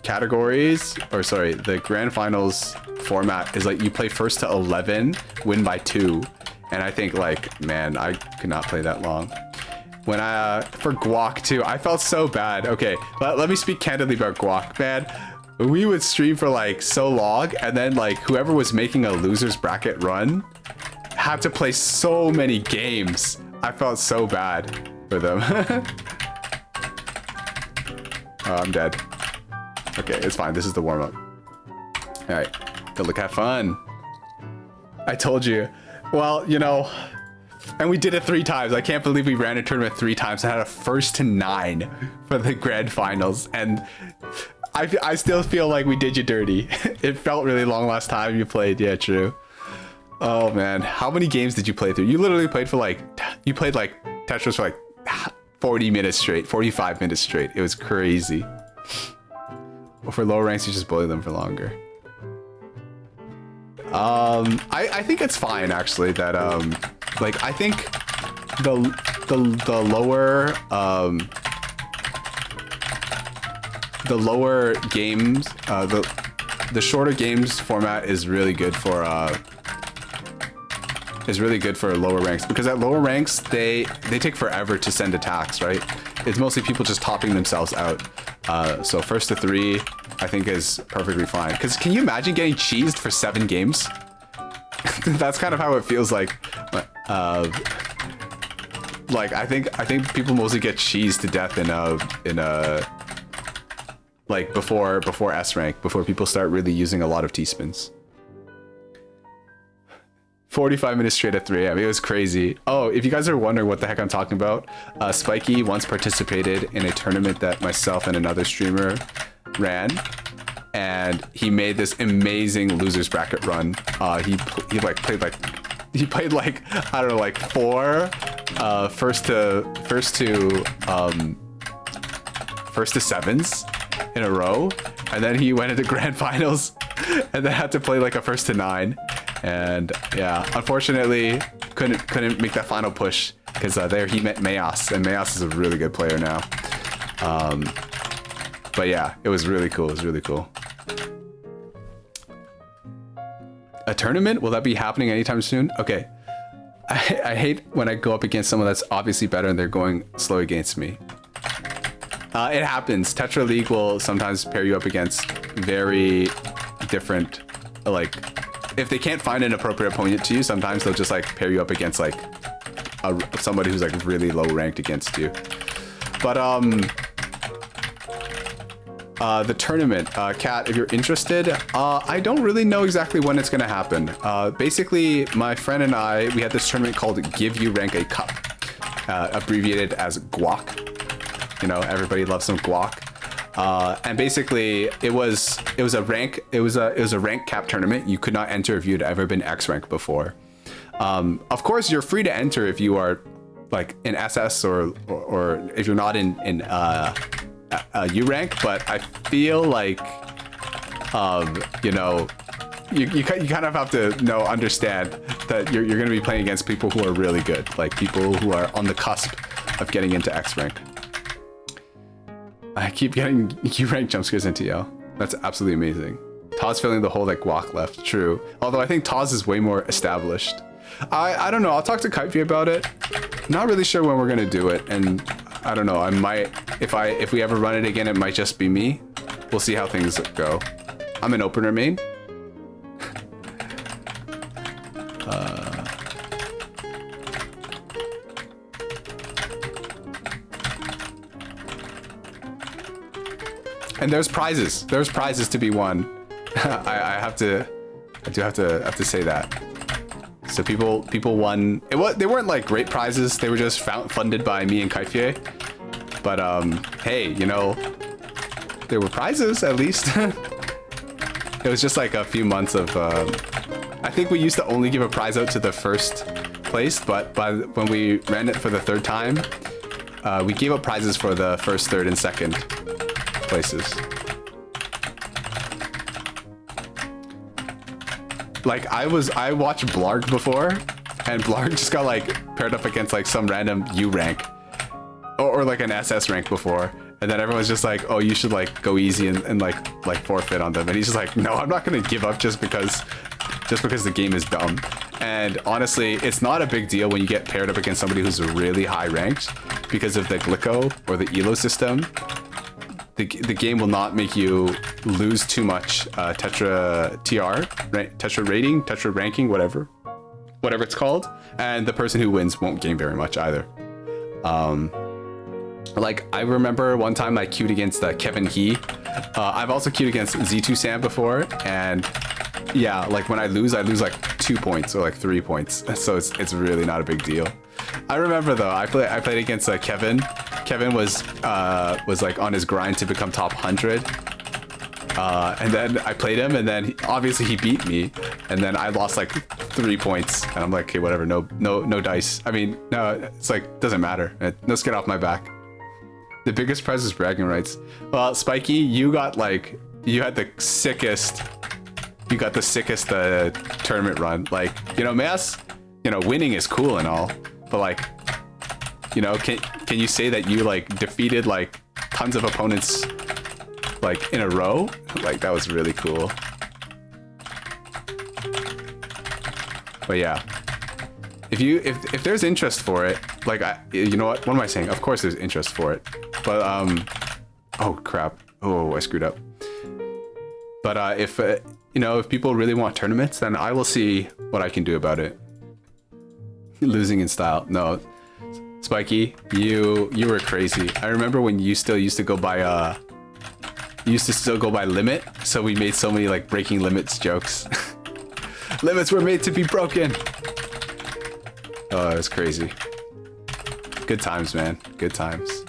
categories, or sorry, the grand finals format is like you play first to 11, win by 2. And I think like, man, I could not play that long. When for Guac too, I felt so bad. Okay, let me speak candidly about Guac, man. We would stream for like so long, and then like whoever was making a loser's bracket run had to play so many games. I felt so bad for them. Oh, I'm dead. Okay, it's fine. This is the warm-up. All right, good luck, have fun. I told you. Well, you know, and we did it 3 times. I can't believe we ran a tournament 3 times and had a first to 9 for the grand finals. And I still feel like we did you dirty. It felt really long last time you played. Yeah, true. Oh man, how many games did you play through? You literally played for like, you played like Tetris for like 40 minutes straight, 45 minutes straight. It was crazy. Well, for lower ranks, you just bully them for longer. I think it's fine actually that like I think the lower games, the shorter games format is really good for lower ranks, because at lower ranks they take forever to send attacks, right? It's mostly people just topping themselves out. So first to 3 I think is perfectly fine. Because can you imagine getting cheesed for 7 games? That's kind of how it feels like. Like I think people mostly get cheesed to death in like before S rank, before people start really using a lot of T-spins. 45 minutes straight at 3 a.m. It was crazy. Oh, if you guys are wondering what the heck I'm talking about, Spiky once participated in a tournament that myself and another streamer ran, and he made this amazing losers bracket run. He played like I don't know, like 4 first to 7s in a row, and then he went into grand finals and then had to play like a first to 9. And yeah, unfortunately couldn't make that final push, because there he met Mayos, and Mayos is a really good player now. But yeah, it was really cool. It was really cool. A tournament? Will that be happening anytime soon? Okay. I hate when I go up against someone that's obviously better and they're going slow against me. It happens. Tetra League will sometimes pair you up against very different, like, if they can't find an appropriate opponent to you, sometimes they'll just like pair you up against like somebody who's like really low ranked against you. But the tournament. Kat, if you're interested, I don't really know exactly when it's gonna happen. Basically, my friend and I, we had this tournament called Give You Rank a Cup, abbreviated as guac. You know, everybody loves some guac. And basically, it was a rank cap tournament. You could not enter if you'd ever been X rank before. Of course, you're free to enter if you are like in SS or if you're not in U rank, but I feel like you know, you kind of have to understand that you're going to be playing against people who are really good, like people who are on the cusp of getting into X rank. I keep getting U rank jump scares into yo. That's absolutely amazing. Taz filling the whole like walk left. True. Although I think Taz is way more established. I don't know. I'll talk to Kiteview about it. Not really sure when we're gonna do it, and I don't know. I might if we ever run it again, it might just be me. We'll see how things go. I'm an opener main. And there's prizes. There's prizes to be won. I do have to say that. So people won. They weren't like great prizes. They were just funded by me and Kiteview. But hey, you know, there were prizes at least. It was just like a few months of. I think we used to only give a prize out to the first place, but when we ran it for the third time, we gave out prizes for the first, third, and second places. Like I watched Blarg before, and Blarg just got like paired up against like some random U rank or like an SS rank before, and then everyone's just like, oh, you should like go easy and like forfeit on them, and he's just like, no, I'm not gonna give up just because the game is dumb. And honestly, it's not a big deal when you get paired up against somebody who's really high ranked because of the Glico or the Elo system. The game will not make you lose too much Tetra TR, right? Tetra rating, Tetra ranking, whatever it's called, and the person who wins won't gain very much either. Like I remember one time I queued against Kevin He. I've also queued against Z2 Sam before, and yeah, like when I lose like 2 points or like 3 points, so it's really not a big deal. I remember though, I played against Kevin. Kevin was like on his grind to become top 100, and then I played him, and then obviously he beat me, and then I lost like 3 points, and I'm like, okay, whatever, no dice. I mean, no, it's like doesn't matter. No skin off my back. The biggest prize is bragging rights. Well, Spiky, you had the sickest tournament run. Like, you know, Mass, you know, winning is cool and all, but like, you know, can you say that you like defeated like tons of opponents like in a row? Like that was really cool. But yeah, if there's interest for it, like you know what am I saying? Of course there's interest for it, but oh crap, oh I screwed up. But if you know, if people really want tournaments, then I will see what I can do about it. Losing in style, no. Spiky, you were crazy. I remember when you still used to go by limit, so we made so many like breaking limits jokes. Limits were made to be broken. Oh, it was crazy. Good times, man. Good times.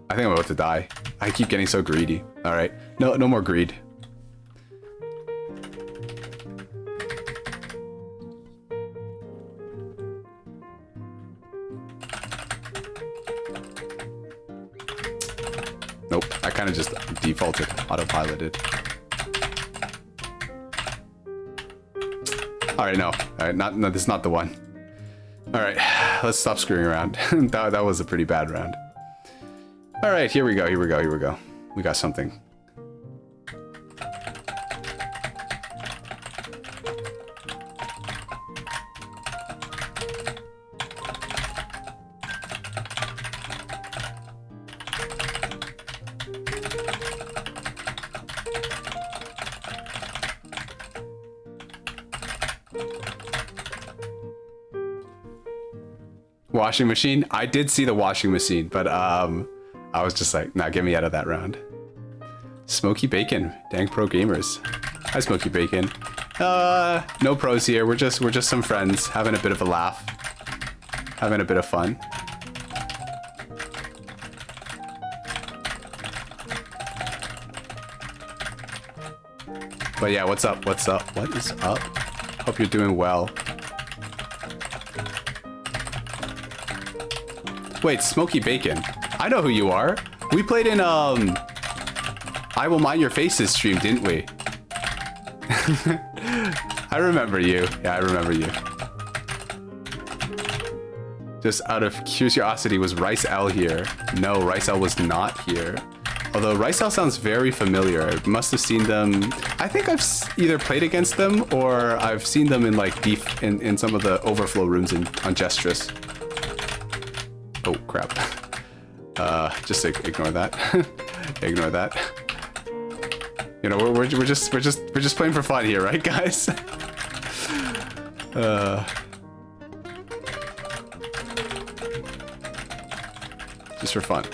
I think I'm about to die. I keep getting so greedy. All right, no more greed. Nope, I kind of just defaulted, autopiloted. All right, no, all right, no, this is not the one. All right, let's stop screwing around. that was a pretty bad round. All right, here we go. We got something. Washing machine? I did see the washing machine, but I was just like, nah, get me out of that round. Smoky Bacon, dang pro gamers. Hi, Smoky Bacon. No pros here. We're just some friends having a bit of a laugh, having a bit of fun. But yeah, what's up? What's up? What is up? Hope you're doing well. Wait, Smoky Bacon. I know who you are. We played in I Will Mind Your Faces stream, didn't we? I remember you. Yeah, I remember you. Just out of curiosity, was Rice L here? No, Rice L was not here. Although Rice L sounds very familiar. I must have seen them. I think I've either played against them or I've seen them in like in some of the overflow rooms on Gestress. Oh crap. Just ignore that. Ignore that. You know, we're just playing for fun here, right, guys? Just for fun.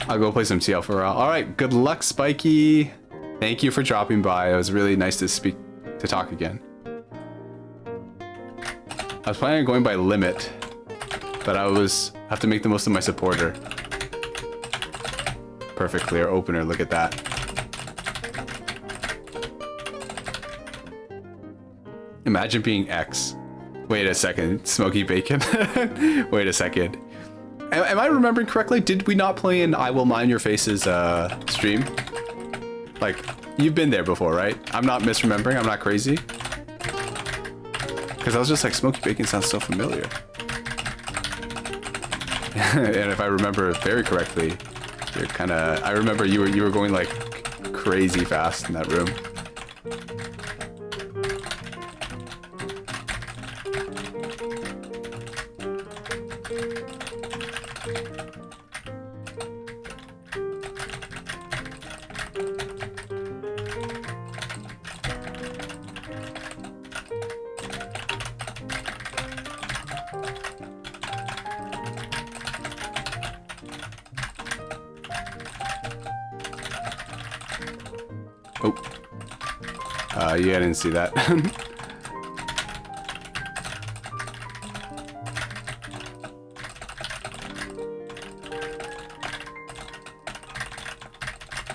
I'll go play some TL for a while. All right, good luck, Spiky. Thank you for dropping by. It was really nice to talk again. I was planning on going by limit, but I have to make the most of my supporter. Perfect clear opener, look at that. Imagine being X. Wait a second, Smoky Bacon. Wait a second. Am I remembering correctly? Did we not play in I Will Mind Your Faces stream? Like, you've been there before, right? I'm not misremembering, I'm not crazy. Because I was just like, Smoky Bacon sounds so familiar. And if I remember very correctly, you're kind of... I remember you were going like crazy fast in that room. Yeah, I didn't see that.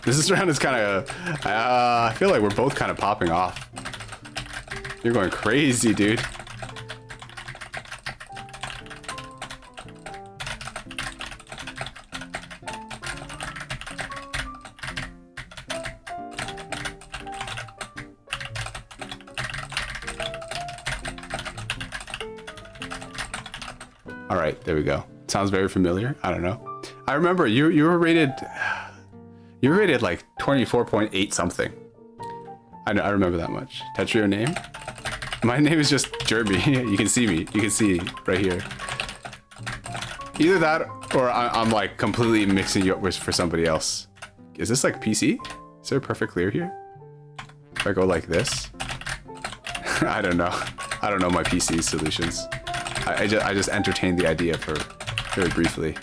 This round is kind of... I feel like we're both kind of popping off. You're going crazy, dude. There we go. Sounds very familiar. I don't know. I remember you were rated like 24.8 something. I know, I remember that much. Tetra your name? My name is just Jeremy. You can see me. You can see right here. Either that or I'm like completely mixing you up with for somebody else. Is this like PC? Is there a perfect clear here? If I go like this? I don't know. I don't know my PC solutions. I just entertained the idea for very briefly.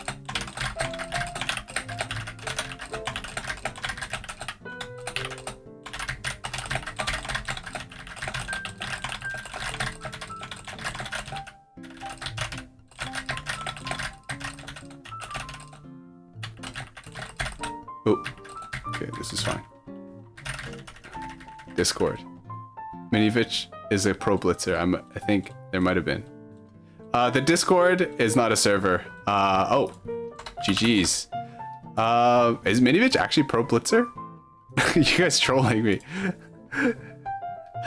Oh, okay, this is fine. Discord. Minivich is a pro blitzer. I think there might have been. The Discord is not a server. Oh, GG's. Is Minivich actually pro blitzer? You guys trolling me.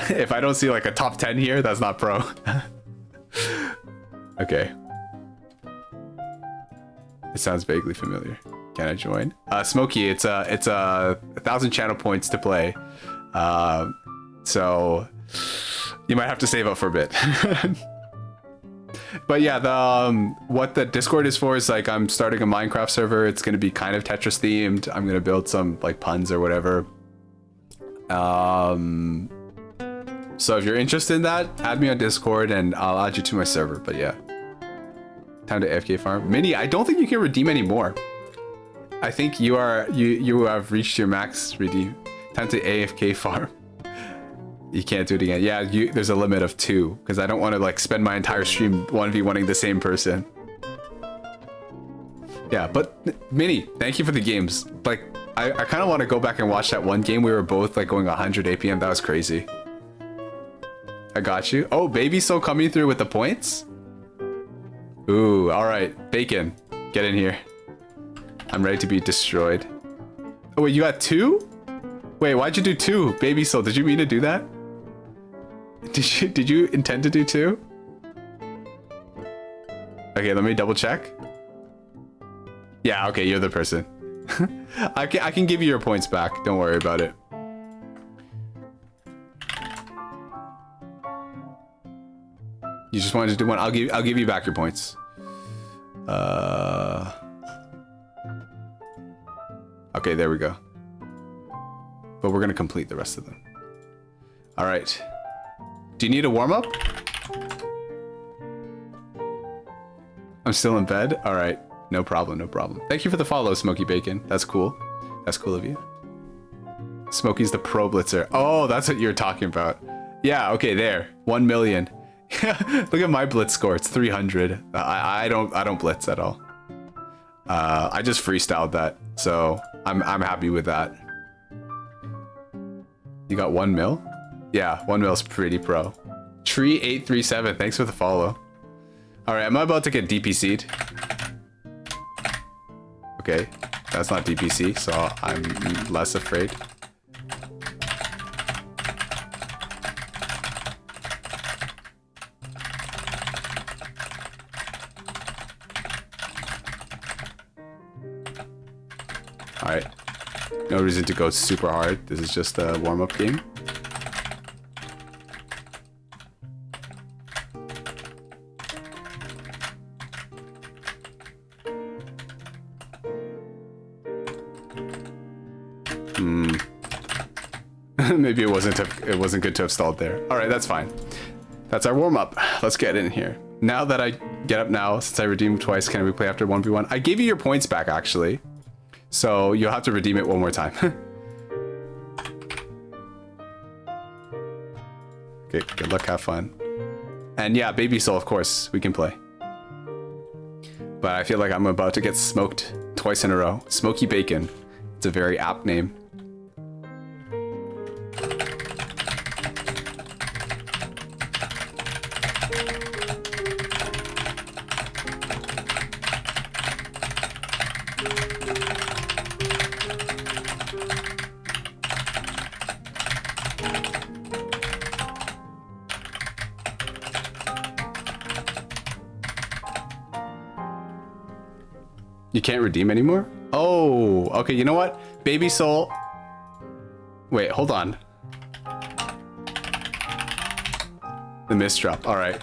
If I don't see like a top 10 here, that's not pro. Okay. It sounds vaguely familiar. Can I join? Smokey, it's 1,000 channel points to play. So you might have to save up for a bit. But yeah, what the Discord is for is like I'm starting a Minecraft server. It's going to be kind of Tetris themed. I'm going to build some like puns or whatever. So if you're interested in that, add me on Discord and I'll add you to my server. But yeah, time to AFK farm. Mini, I don't think you can redeem anymore. I think you have reached your max redeem. Time to AFK farm. You can't do it again. Yeah, there's a limit of 2 because I don't want to like spend my entire stream 1v1ing the same person. Yeah, but Mini, thank you for the games. Like, I kind of want to go back and watch that one game we were both like going 100 APM. That was crazy. I got you. Oh, Baby Soul coming through with the points. Ooh, all right, Bacon, get in here. I'm ready to be destroyed. Oh wait, you got 2? Wait, why'd you do 2? Baby Soul, did you mean to do that? Did you intend to do 2? Okay, let me double check. Yeah, okay, you're the person. I can give you your points back. Don't worry about it. You just wanted to do one. I'll give you back your points. Okay, there we go. But we're gonna complete the rest of them. All right. Do you need a warm up? I'm still in bed. All right. No problem. No problem. Thank you for the follow, Smokey Bacon. That's cool. That's cool of you. Smokey's the pro blitzer. Oh, that's what you're talking about. Yeah. Okay. There. 1 million. Look at my blitz score. It's 300. I don't blitz at all. I just freestyled that, so I'm happy with that. You got 1 mil? Yeah, 1 mil's pretty pro. Tree837, thanks for the follow. All right, am I about to get DPC'd? Okay, that's not DPC, so I'm less afraid. All right, no reason to go super hard. This is just a warm-up game. Maybe it wasn't good to have stalled there. All right, that's fine. That's our warm-up. Let's get in here. Now that I get up now, since I redeemed twice, can we play after 1v1? I gave you your points back, actually. So you'll have to redeem it one more time. Okay, good luck, have fun. And yeah, Baby Soul, of course, we can play. But I feel like I'm about to get smoked twice in a row. Smoky Bacon. It's a very apt name. You can't redeem anymore? Oh, okay, you know what? Baby Soul. Wait, hold on. The misdrop, all right.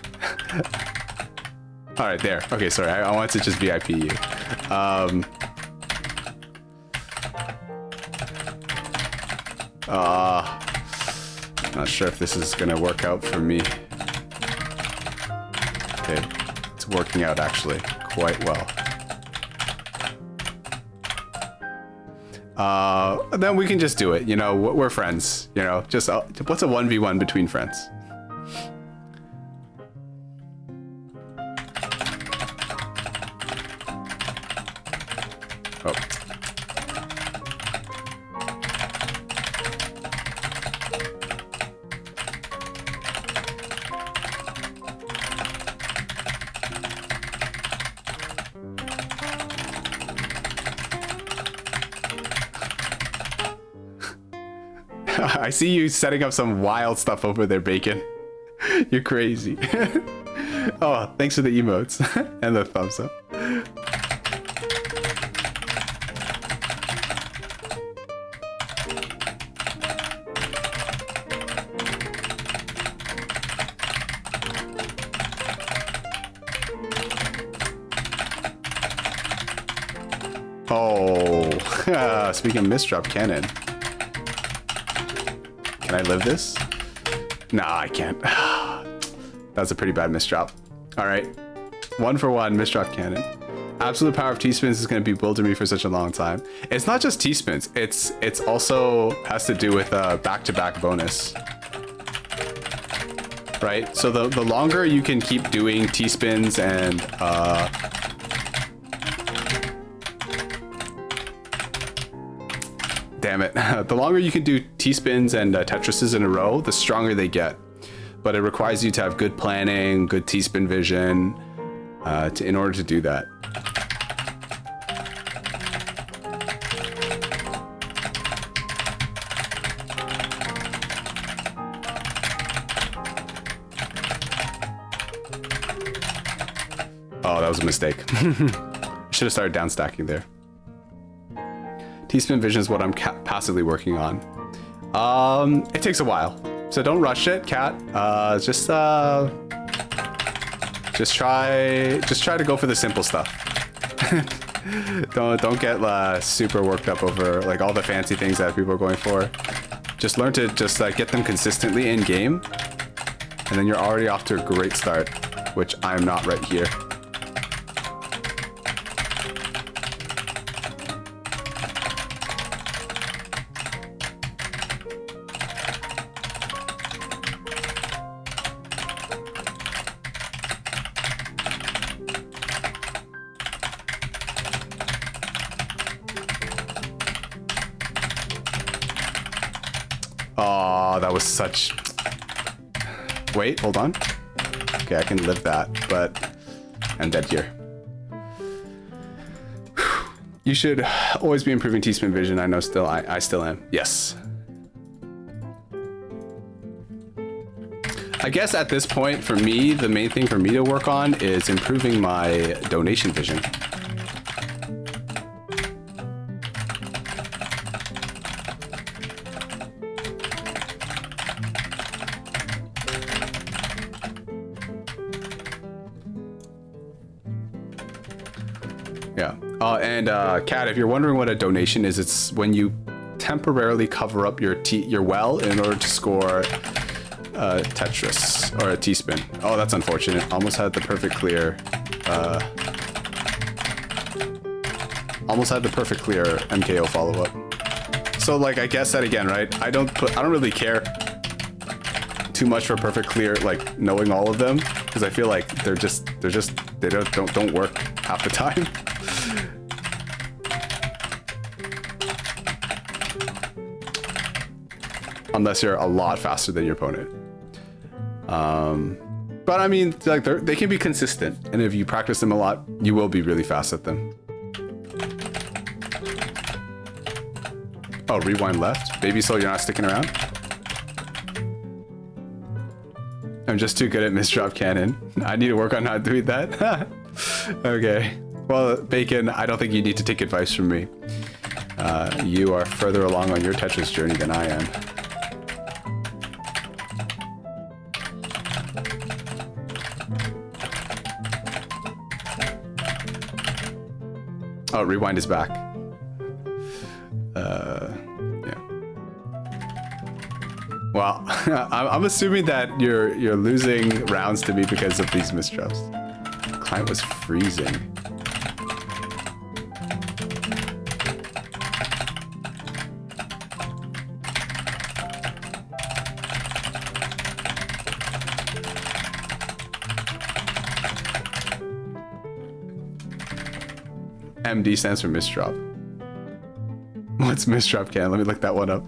All right, there. Okay, sorry, I wanted to just VIP you. Not sure if this is gonna work out for me. Okay, it's working out actually quite well. Then we can just do it, you know, we're friends, you know, just, what's a 1v1 between friends? Oh. I see you setting up some wild stuff over there, Bacon. You're crazy. Oh, thanks for the emotes and the thumbs up. Oh, speaking of misdrop cannon. Can I live this? Nah, I can't. That's a pretty bad misdrop. All right, 1 for 1, misdrop cannon. Absolute power of T-spins is going to be bewildering me for such a long time. It's not just T-spins. It's also has to do with back-to-back bonus. Right? So the longer you can keep doing T-spins and damn it. The longer you can do T-spins and Tetrises in a row, the stronger they get. But it requires you to have good planning, good T-spin vision in order to do that. Oh, that was a mistake. Should have started down stacking there. T-spin vision is what I'm passively working on. It takes a while, so don't rush it, cat. Just try to go for the simple stuff. don't get super worked up over like all the fancy things that people are going for. Just learn to just get them consistently in game, and then you're already off to a great start, which I'm not right here. Oh, that was such... Wait, hold on. Okay, I can live that, but I'm dead here. You should always be improving T-spin vision. I know I still am. Yes. I guess at this point, for me, the main thing for me to work on is improving my donation vision. Yeah. And Kat, if you're wondering what a donation is, it's when you temporarily cover up your well in order to score Tetris or a T-spin. Oh, that's unfortunate. Almost had the perfect clear. Almost had the perfect clear MKO follow-up. So like, I guess that again, right? I don't really care too much for perfect clear, like knowing all of them, because I feel like they don't work half the time. Unless you're a lot faster than your opponent. But I mean, like they can be consistent, and if you practice them a lot, you will be really fast at them. Oh, rewind left? Baby Soul, you're not sticking around? I'm just too good at misdrop cannon. I need to work on not doing that. Okay. Well, Bacon, I don't think you need to take advice from me. You are further along on your Tetris journey than I am. Oh, rewind is back. Yeah. Well, I'm assuming that you're losing rounds to me because of these misdrops. Client was freezing. MD stands for misdrop. What's misdrop, Cat? Let me look that one up.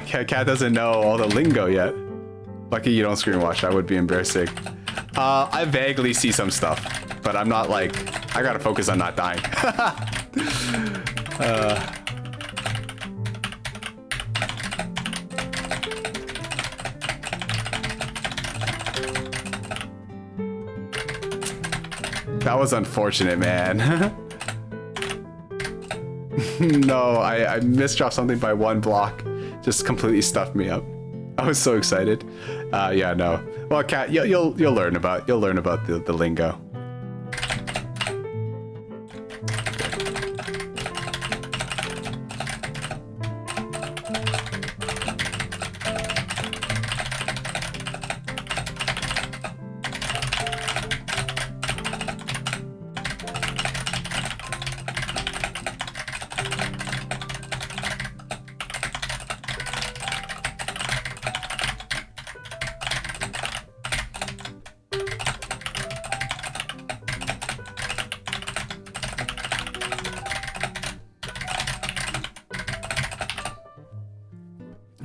Cat doesn't know all the lingo yet. Lucky you don't screen watch. That would be embarrassing. I vaguely see some stuff, but I'm not like, I gotta focus on not dying. That was unfortunate, man. No, I misdropped something by one block. Just completely stuffed me up. I was so excited. Yeah, no. Well, Kat, you'll learn about the lingo.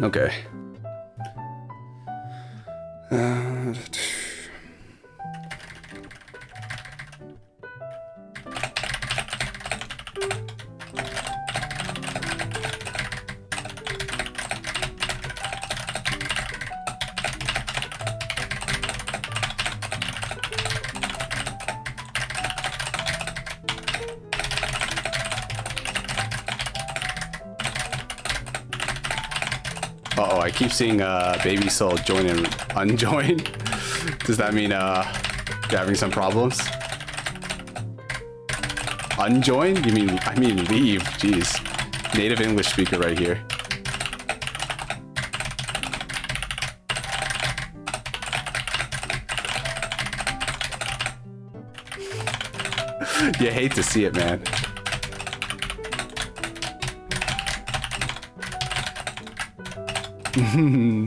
Okay. Uh-oh, I keep seeing Baby Soul join and unjoin. Does that mean you're having some problems? Unjoin? You mean, I mean leave, jeez. Native English speaker right here. You hate to see it, man.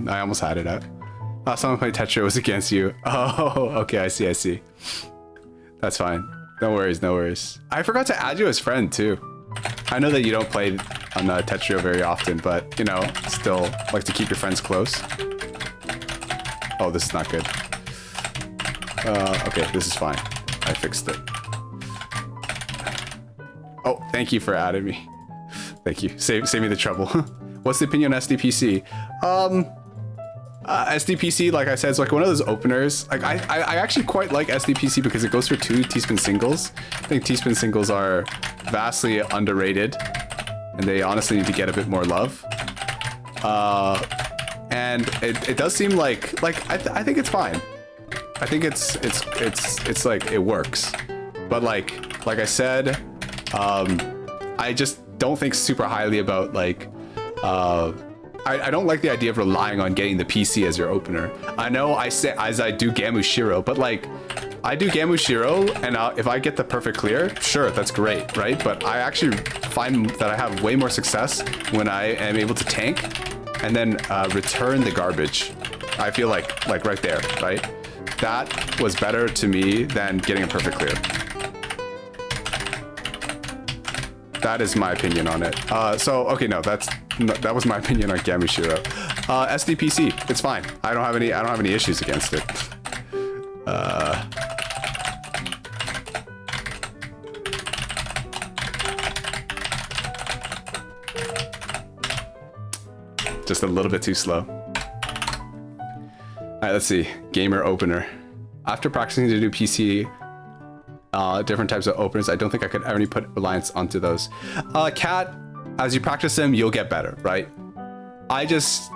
I almost had it out. Last time I played Tetra was against you. Oh, okay, I see. That's fine. No worries, no worries. I forgot to add you as friend, too. I know that you don't play on Tetra very often, but, you know, still like to keep your friends close. Oh, this is not good. Okay, this is fine. I fixed it. Oh, thank you for adding me. Thank you. Save me the trouble. What's the opinion on SDPC? SDPC, like I said, is like one of those openers. Like I actually quite like SDPC because it goes for 2 T-Spin singles. I think T-Spin singles are vastly underrated, and they honestly need to get a bit more love. And it does seem like I think it's fine. I think it's like it works, but like I said, I just don't think super highly about like. I don't like the idea of relying on getting the PC as your opener. I know I say as I do Gamu Shiro, but like I do Gamu Shiro, and if I get the perfect clear, sure, that's great, right? But I actually find that I have way more success when I am able to tank and then return the garbage. I feel like right there, right? That was better to me than getting a perfect clear. That is my opinion on it. So okay, no, that was my opinion on Gamushiro. SDPC, it's fine. I don't have any issues against it. Just a little bit too slow. All right, let's see. Gamer opener. After practicing to do PC, different types of openers, I don't think I could ever put reliance onto those. Cat, as you practice them, you'll get better, right? I just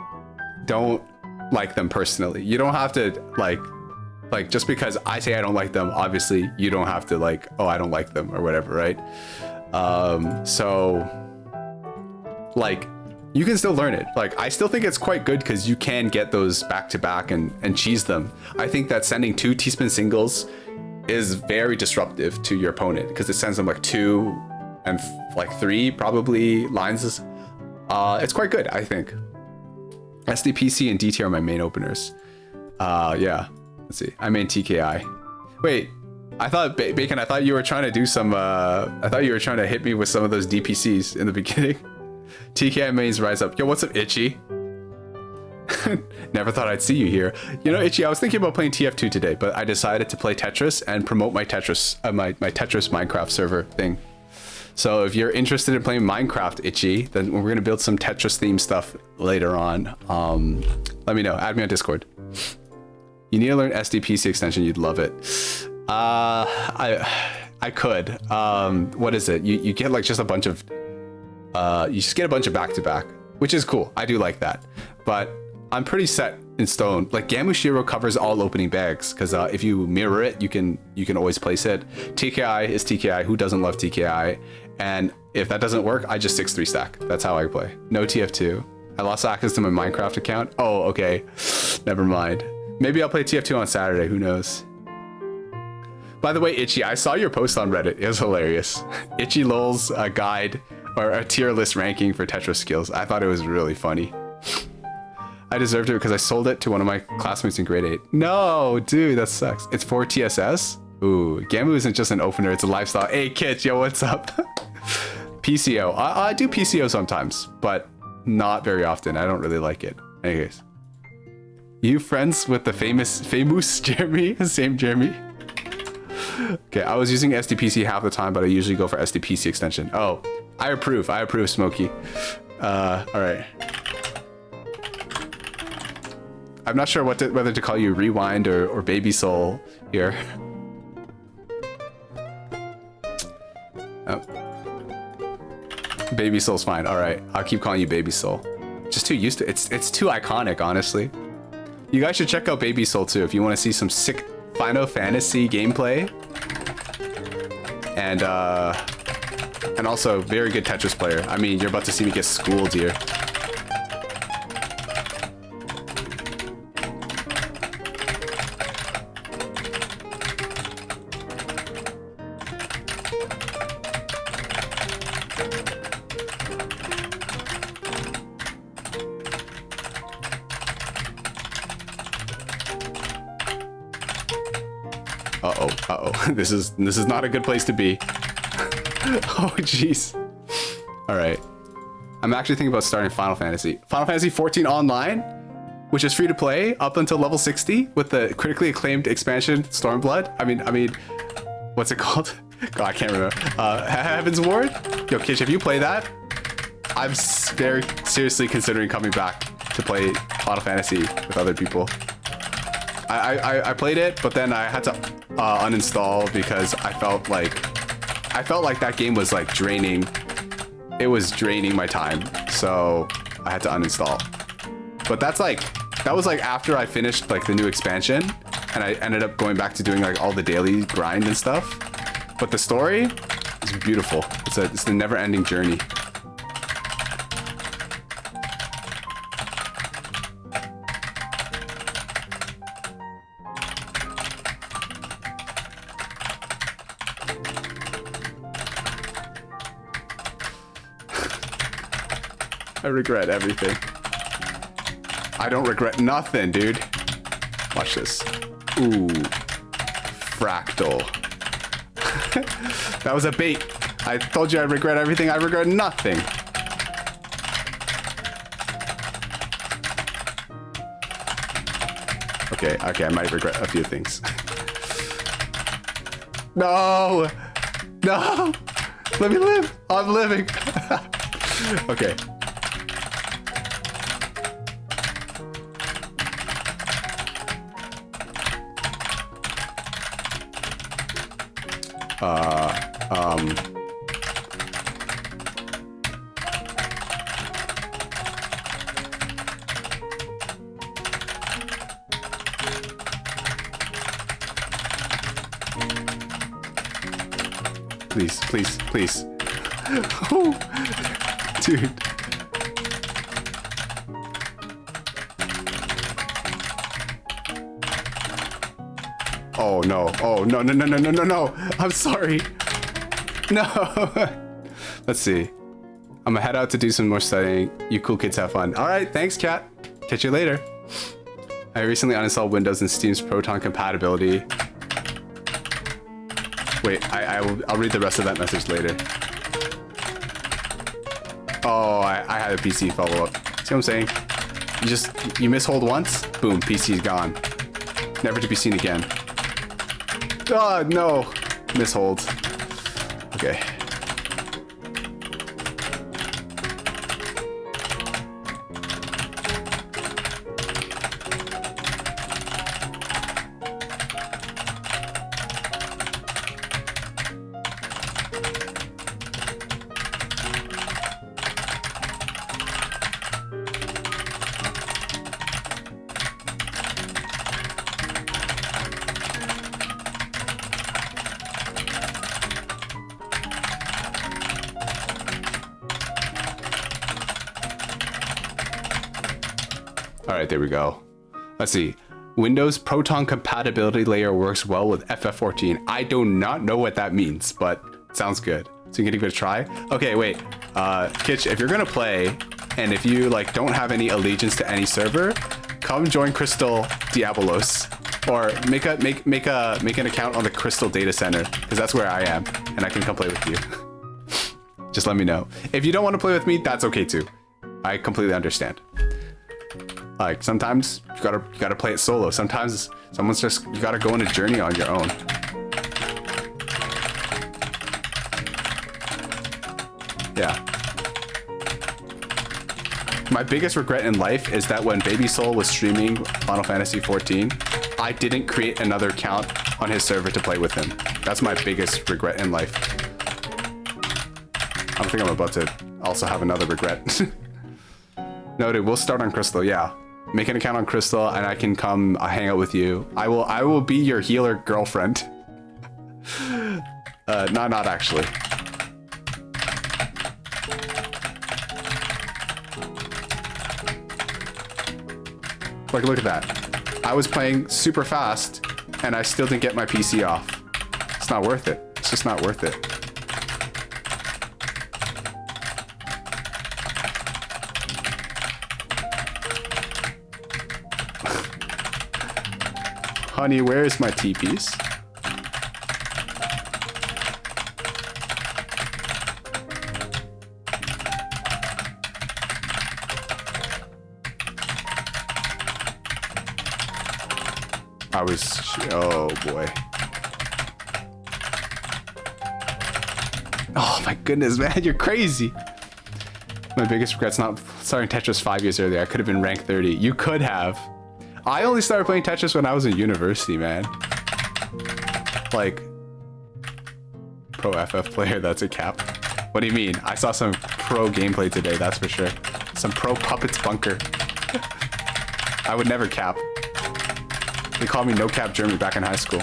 don't like them personally. You don't have to like just because I say I don't like them, obviously you don't have to like, oh, I don't like them or whatever, right? So like you can still learn it. Like I still think it's quite good because you can get those back to back and cheese them. I think that sending 2 T-Spin singles is very disruptive to your opponent because it sends them like 2 and like 3 probably lines. It's quite good, I think. SDPC and DT are my main openers. Yeah, let's see. I main TKI. Wait, I thought Bacon, I thought you were trying to do some I thought you were trying to hit me with some of those DPCs in the beginning. TKI mains rise up. Yo, what's up, Itchy? Never thought I'd see you here. You know, Itchy, I was thinking about playing TF2 today, but I decided to play Tetris and promote my Tetris my Tetris Minecraft server thing. So if you're interested in playing Minecraft, Itchy, then we're gonna build some Tetris themed stuff later on. Let me know. Add me on Discord. You need to learn SDPC extension. You'd love it. I could. What is it? You get like just a bunch of you just get a bunch of back-to-back, which is cool. I do like that, but I'm pretty set in stone. Like Gamushiro covers all opening bags because if you mirror it, you can always place it. TKI is TKI. Who doesn't love TKI? And if that doesn't work, I just 6-3 stack. That's how I play. No TF2. I lost access to my Minecraft account. Oh, okay. Never mind. Maybe I'll play TF2 on Saturday. Who knows? By the way, Itchy, I saw your post on Reddit. It was hilarious. Itchy Lol's guide or a tier list ranking for Tetris skills. I thought it was really funny. I deserved it because I sold it to one of my classmates in grade 8. No, dude, that sucks. It's for TSS? Ooh, Gamu isn't just an opener, it's a lifestyle. Hey, Kitch, yo, what's up? PCO. I do PCO sometimes, but Not very often. I don't really like it. Anyways. You friends with the famous Jeremy? Same Jeremy? Okay, I was using SDPC half the time, but I usually go for SDPC extension. Oh, I approve, Smokey. Alright. I'm not sure whether to call you Rewind or Baby Soul here. Oh. Baby Soul's fine. Alright, I'll keep calling you Baby Soul. Just too used to it. It's too iconic, honestly. You guys should check out Baby Soul too if you want to see some sick Final Fantasy gameplay. And also very good Tetris player. I mean, you're about to see me get schooled here. This is not a good place to be. Oh jeez. All right. I'm actually thinking about starting Final Fantasy 14 online, which is free to play up until level 60 with the critically acclaimed expansion Stormblood. I mean, what's it called? God, I can't remember. Heaven's Ward. Yo, Kitch, if you play that, I'm very seriously considering coming back to play Final Fantasy with other people. I played it, but then I had to uninstall because I felt like that game was like draining. It was draining my time, so I had to uninstall. But that was like after I finished like the new expansion, and I ended up going back to doing like all the daily grind and stuff. But the story is beautiful. It's a never-ending journey. I regret everything. I don't regret nothing, dude. Watch this. Ooh. Fractal. That was a bait. I told you I regret everything. I regret nothing. Okay, I might regret a few things. No! No! Let me live! I'm living! Okay. Please. Oh, dude. Oh no. Oh no. I'm sorry. No. Let's see. I'm gonna head out to do some more studying. You cool kids have fun. All right, thanks, Kat. Catch you later. I recently uninstalled Windows and Steam's Proton compatibility. Wait, I'll read the rest of that message later. Oh, I had a PC follow up. See what I'm saying? You mishold once, boom, PC's gone. Never to be seen again. Oh, no. Mishold. Okay. All right, there we go. Let's see. Windows Proton compatibility layer works well with FF14. I do not know what that means, but sounds good. So you can give it a try. Okay, wait. Kitch, if you're gonna play, and if you like don't have any allegiance to any server, come join Crystal Diabolos, or make an account on the Crystal Data Center, because that's where I am, and I can come play with you. Just let me know. If you don't want to play with me, that's okay too. I completely understand. Like, sometimes you gotta play it solo. Sometimes you gotta go on a journey on your own. Yeah. My biggest regret in life is that when Baby Soul was streaming Final Fantasy XIV, I didn't create another account on his server to play with him. That's my biggest regret in life. I think I'm about to also have another regret. Noted, we'll start on Crystal, yeah. Make an account on Crystal and I can come hang out with you. I will be your healer girlfriend. Not actually. Like, look at that. I was playing super fast and I still didn't get my PC off. It's not worth it. It's just not worth it. Honey, where is my T-piece? Oh boy. Oh my goodness, man, you're crazy. My biggest regret's not starting Tetris 5 years earlier. I could have been rank 30. You could have. I only started playing Tetris when I was in university, man. Like, pro FF player, that's a cap. What do you mean? I saw some pro gameplay today, that's for sure. Some pro Puppets Bunker. I would never cap. They called me No Cap Jeremy back in high school.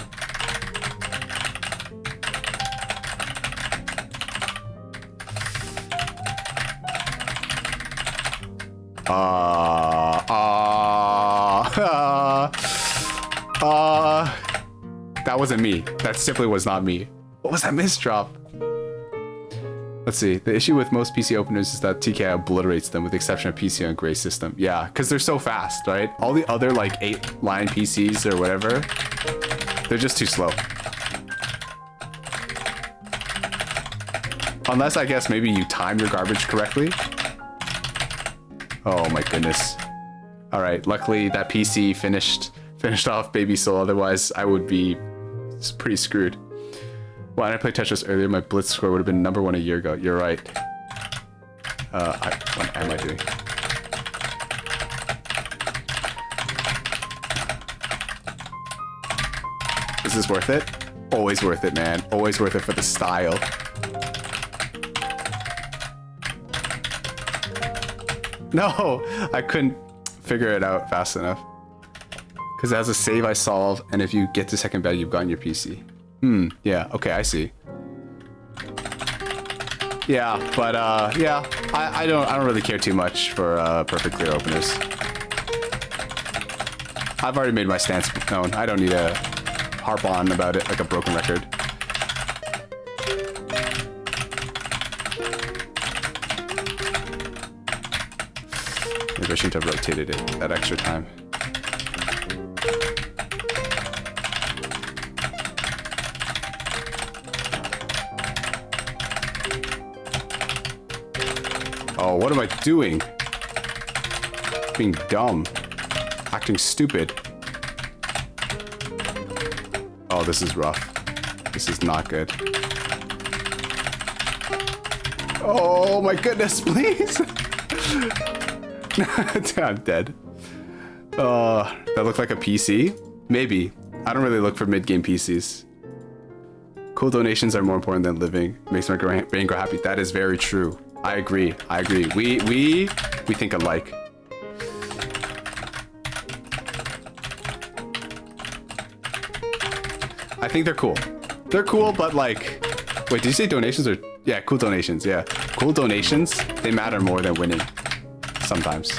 That wasn't me. That simply was not me. What was that misdrop? Let's see. The issue with most PC openers is that TK obliterates them with the exception of PC on Gray system. Yeah, because they're so fast, right? All the other like 8-line PCs or whatever, they're just too slow. Unless, I guess, maybe you time your garbage correctly. Oh my goodness. All right, luckily that PC finished off Baby Soul, otherwise I would be pretty screwed. Why didn't I play Tetris earlier? My Blitz score would have been #1 a year ago. You're right. What am I doing? Is this worth it? Always worth it, man. Always worth it for the style. No, I couldn't figure it out fast enough. Because it has a save I solve, and if you get to second bed, you've gotten your PC. Yeah, okay, I see. Yeah, but yeah, I don't really care too much for perfect clear openers. I've already made my stance known. I don't need to harp on about it like a broken record. Maybe I shouldn't have rotated it that extra time. Oh, what am I doing? Being dumb. Acting stupid. Oh, this is rough. This is not good. Oh my goodness, please! I'm dead. That looked like a PC? Maybe. I don't really look for mid-game PCs. Cool donations are more important than living. Makes my brain go happy. That is very true. I agree. I agree. We think alike. I think they're cool. They're cool, but like, wait, did you say donations or? Yeah, cool donations. Yeah, cool donations. They matter more than winning. Sometimes.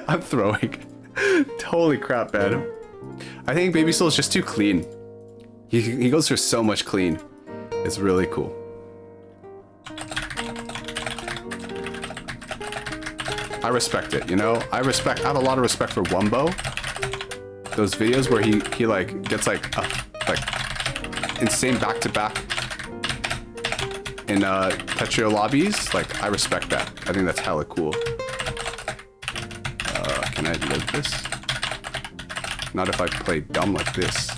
I'm throwing. Holy crap, man. I think Baby Soul is just too clean. He goes for so much clean. It's really cool. I respect it, you know? I have a lot of respect for Wumbo. Those videos where he like gets like insane back-to-back in Tetrio lobbies, like, I respect that. I think that's hella cool. Can I live this? Not if I play dumb like this.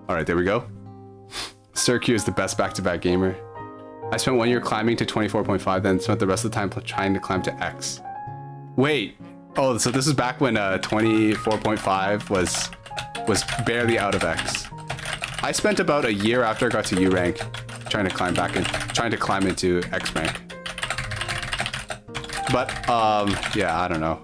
Alright, there we go. Circu is the best back-to-back gamer. I spent 1 year climbing to 24.5, then spent the rest of the time trying to climb to X. Wait. Oh, so this is back when 24.5 was barely out of X. I spent about a year after I got to U rank trying to climb back in, trying to climb into X rank. But yeah, I don't know.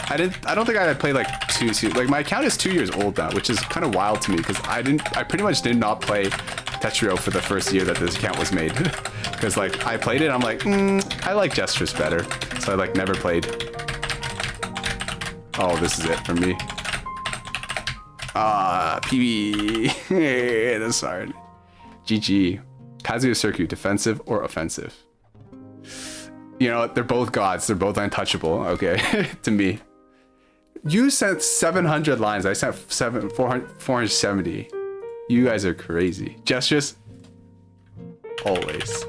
I don't think I had played like too soon. Like my account is 2 years old now, which is kind of wild to me because I pretty much did not play Tetrio for the first year that this account was made. Because like I played it, I'm like, I like gestures better, so I like never played. Oh, this is it for me. PB. That's hard. GG. Kazuya Circu, defensive or offensive? You know, they're both gods. They're both untouchable. Okay, to me. You sent 700 lines. I sent 470. You guys are crazy. Gestures. Always.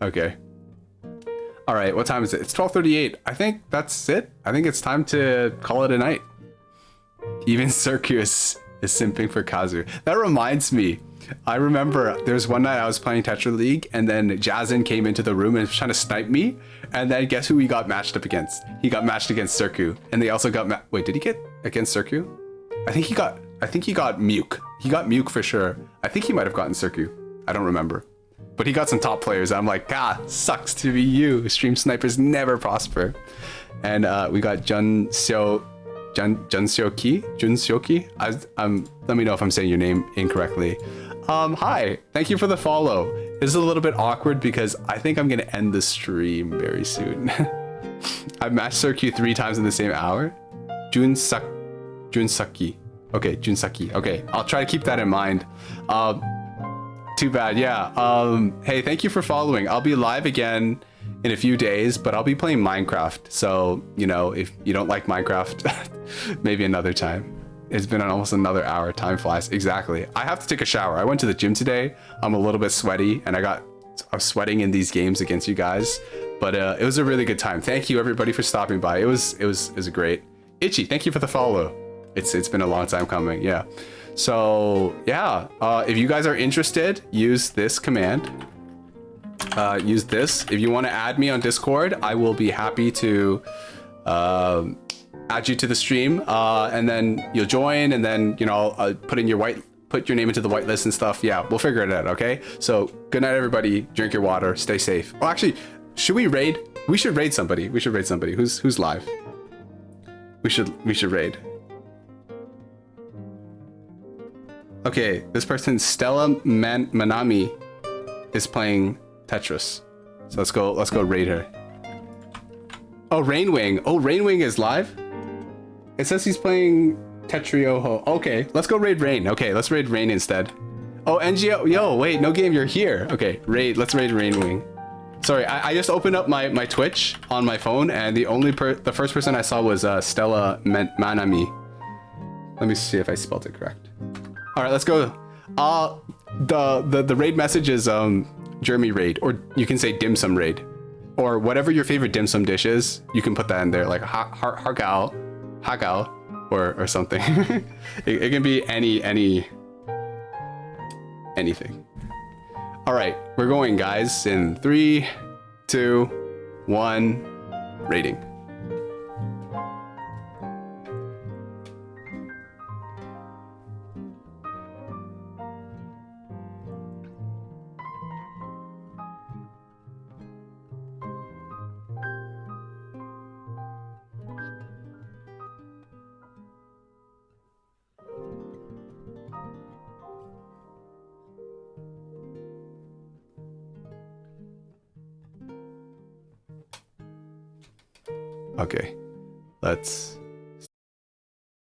Okay. All right. What time is it? It's 12:38. I think that's it. I think it's time to call it a night. Even Circu is simping for Kazu. That reminds me. I remember there was one night I was playing Tetra League and then Jazin came into the room and was trying to snipe me. And then guess who he got matched up against? He got matched against Circu. And they also got wait, did he get against Circu? I think he got Muke. He got Muke for sure. I think he might have gotten Circu. I don't remember. But he got some top players. I'm like, sucks to be you. Stream snipers never prosper. And we got Junseoki. Let me know if I'm saying your name incorrectly. Hi, thank you for the follow. This is a little bit awkward because I think I'm gonna end the stream very soon. I've matched Circu 3 times in the same hour. Junsaki. Okay, Junsaki. Okay, I'll try to keep that in mind. Too bad, yeah. Hey, thank you for following. I'll be live again in a few days, but I'll be playing Minecraft. So, you know, if you don't like Minecraft, maybe another time. It's been almost another hour. Time flies. Exactly. I have to take a shower. I went to the gym today. I'm a little bit sweaty and I'm sweating in these games against you guys, but it was a really good time. Thank you everybody for stopping by. It was great. Itchy, thank you for the follow. It's been a long time coming. Yeah. So yeah, if you guys are interested, use this command. Use this. If you want to add me on Discord, I will be happy to add you to the stream, and then you'll join, and then you know I'll put your name into the whitelist and stuff. Yeah, we'll figure it out. Okay. So good night, everybody. Drink your water. Stay safe. Well, actually, should we raid? We should raid somebody. We should raid somebody. Who's live? We should raid. Okay, this person Stella Manami is playing Tetris. So let's go raid her. Oh, Rainwing. Oh, Rainwing is live? It says he's playing Tetrioho. Okay, let's go raid Rain. Okay, let's raid Rain instead. Oh, NGO. Yo, wait, no game, you're here. Okay, let's raid Rainwing. Sorry, I just opened up my Twitch on my phone and the first person I saw was Stella Manami. Let me see if I spelled it correct. All right, let's go. The raid message is Jeremy raid, or you can say dim sum raid, or whatever your favorite dim sum dish is. You can put that in there, like hagao, or something. it can be anything. All right, we're going, guys. In 3, 2, 1, rating. Okay, let's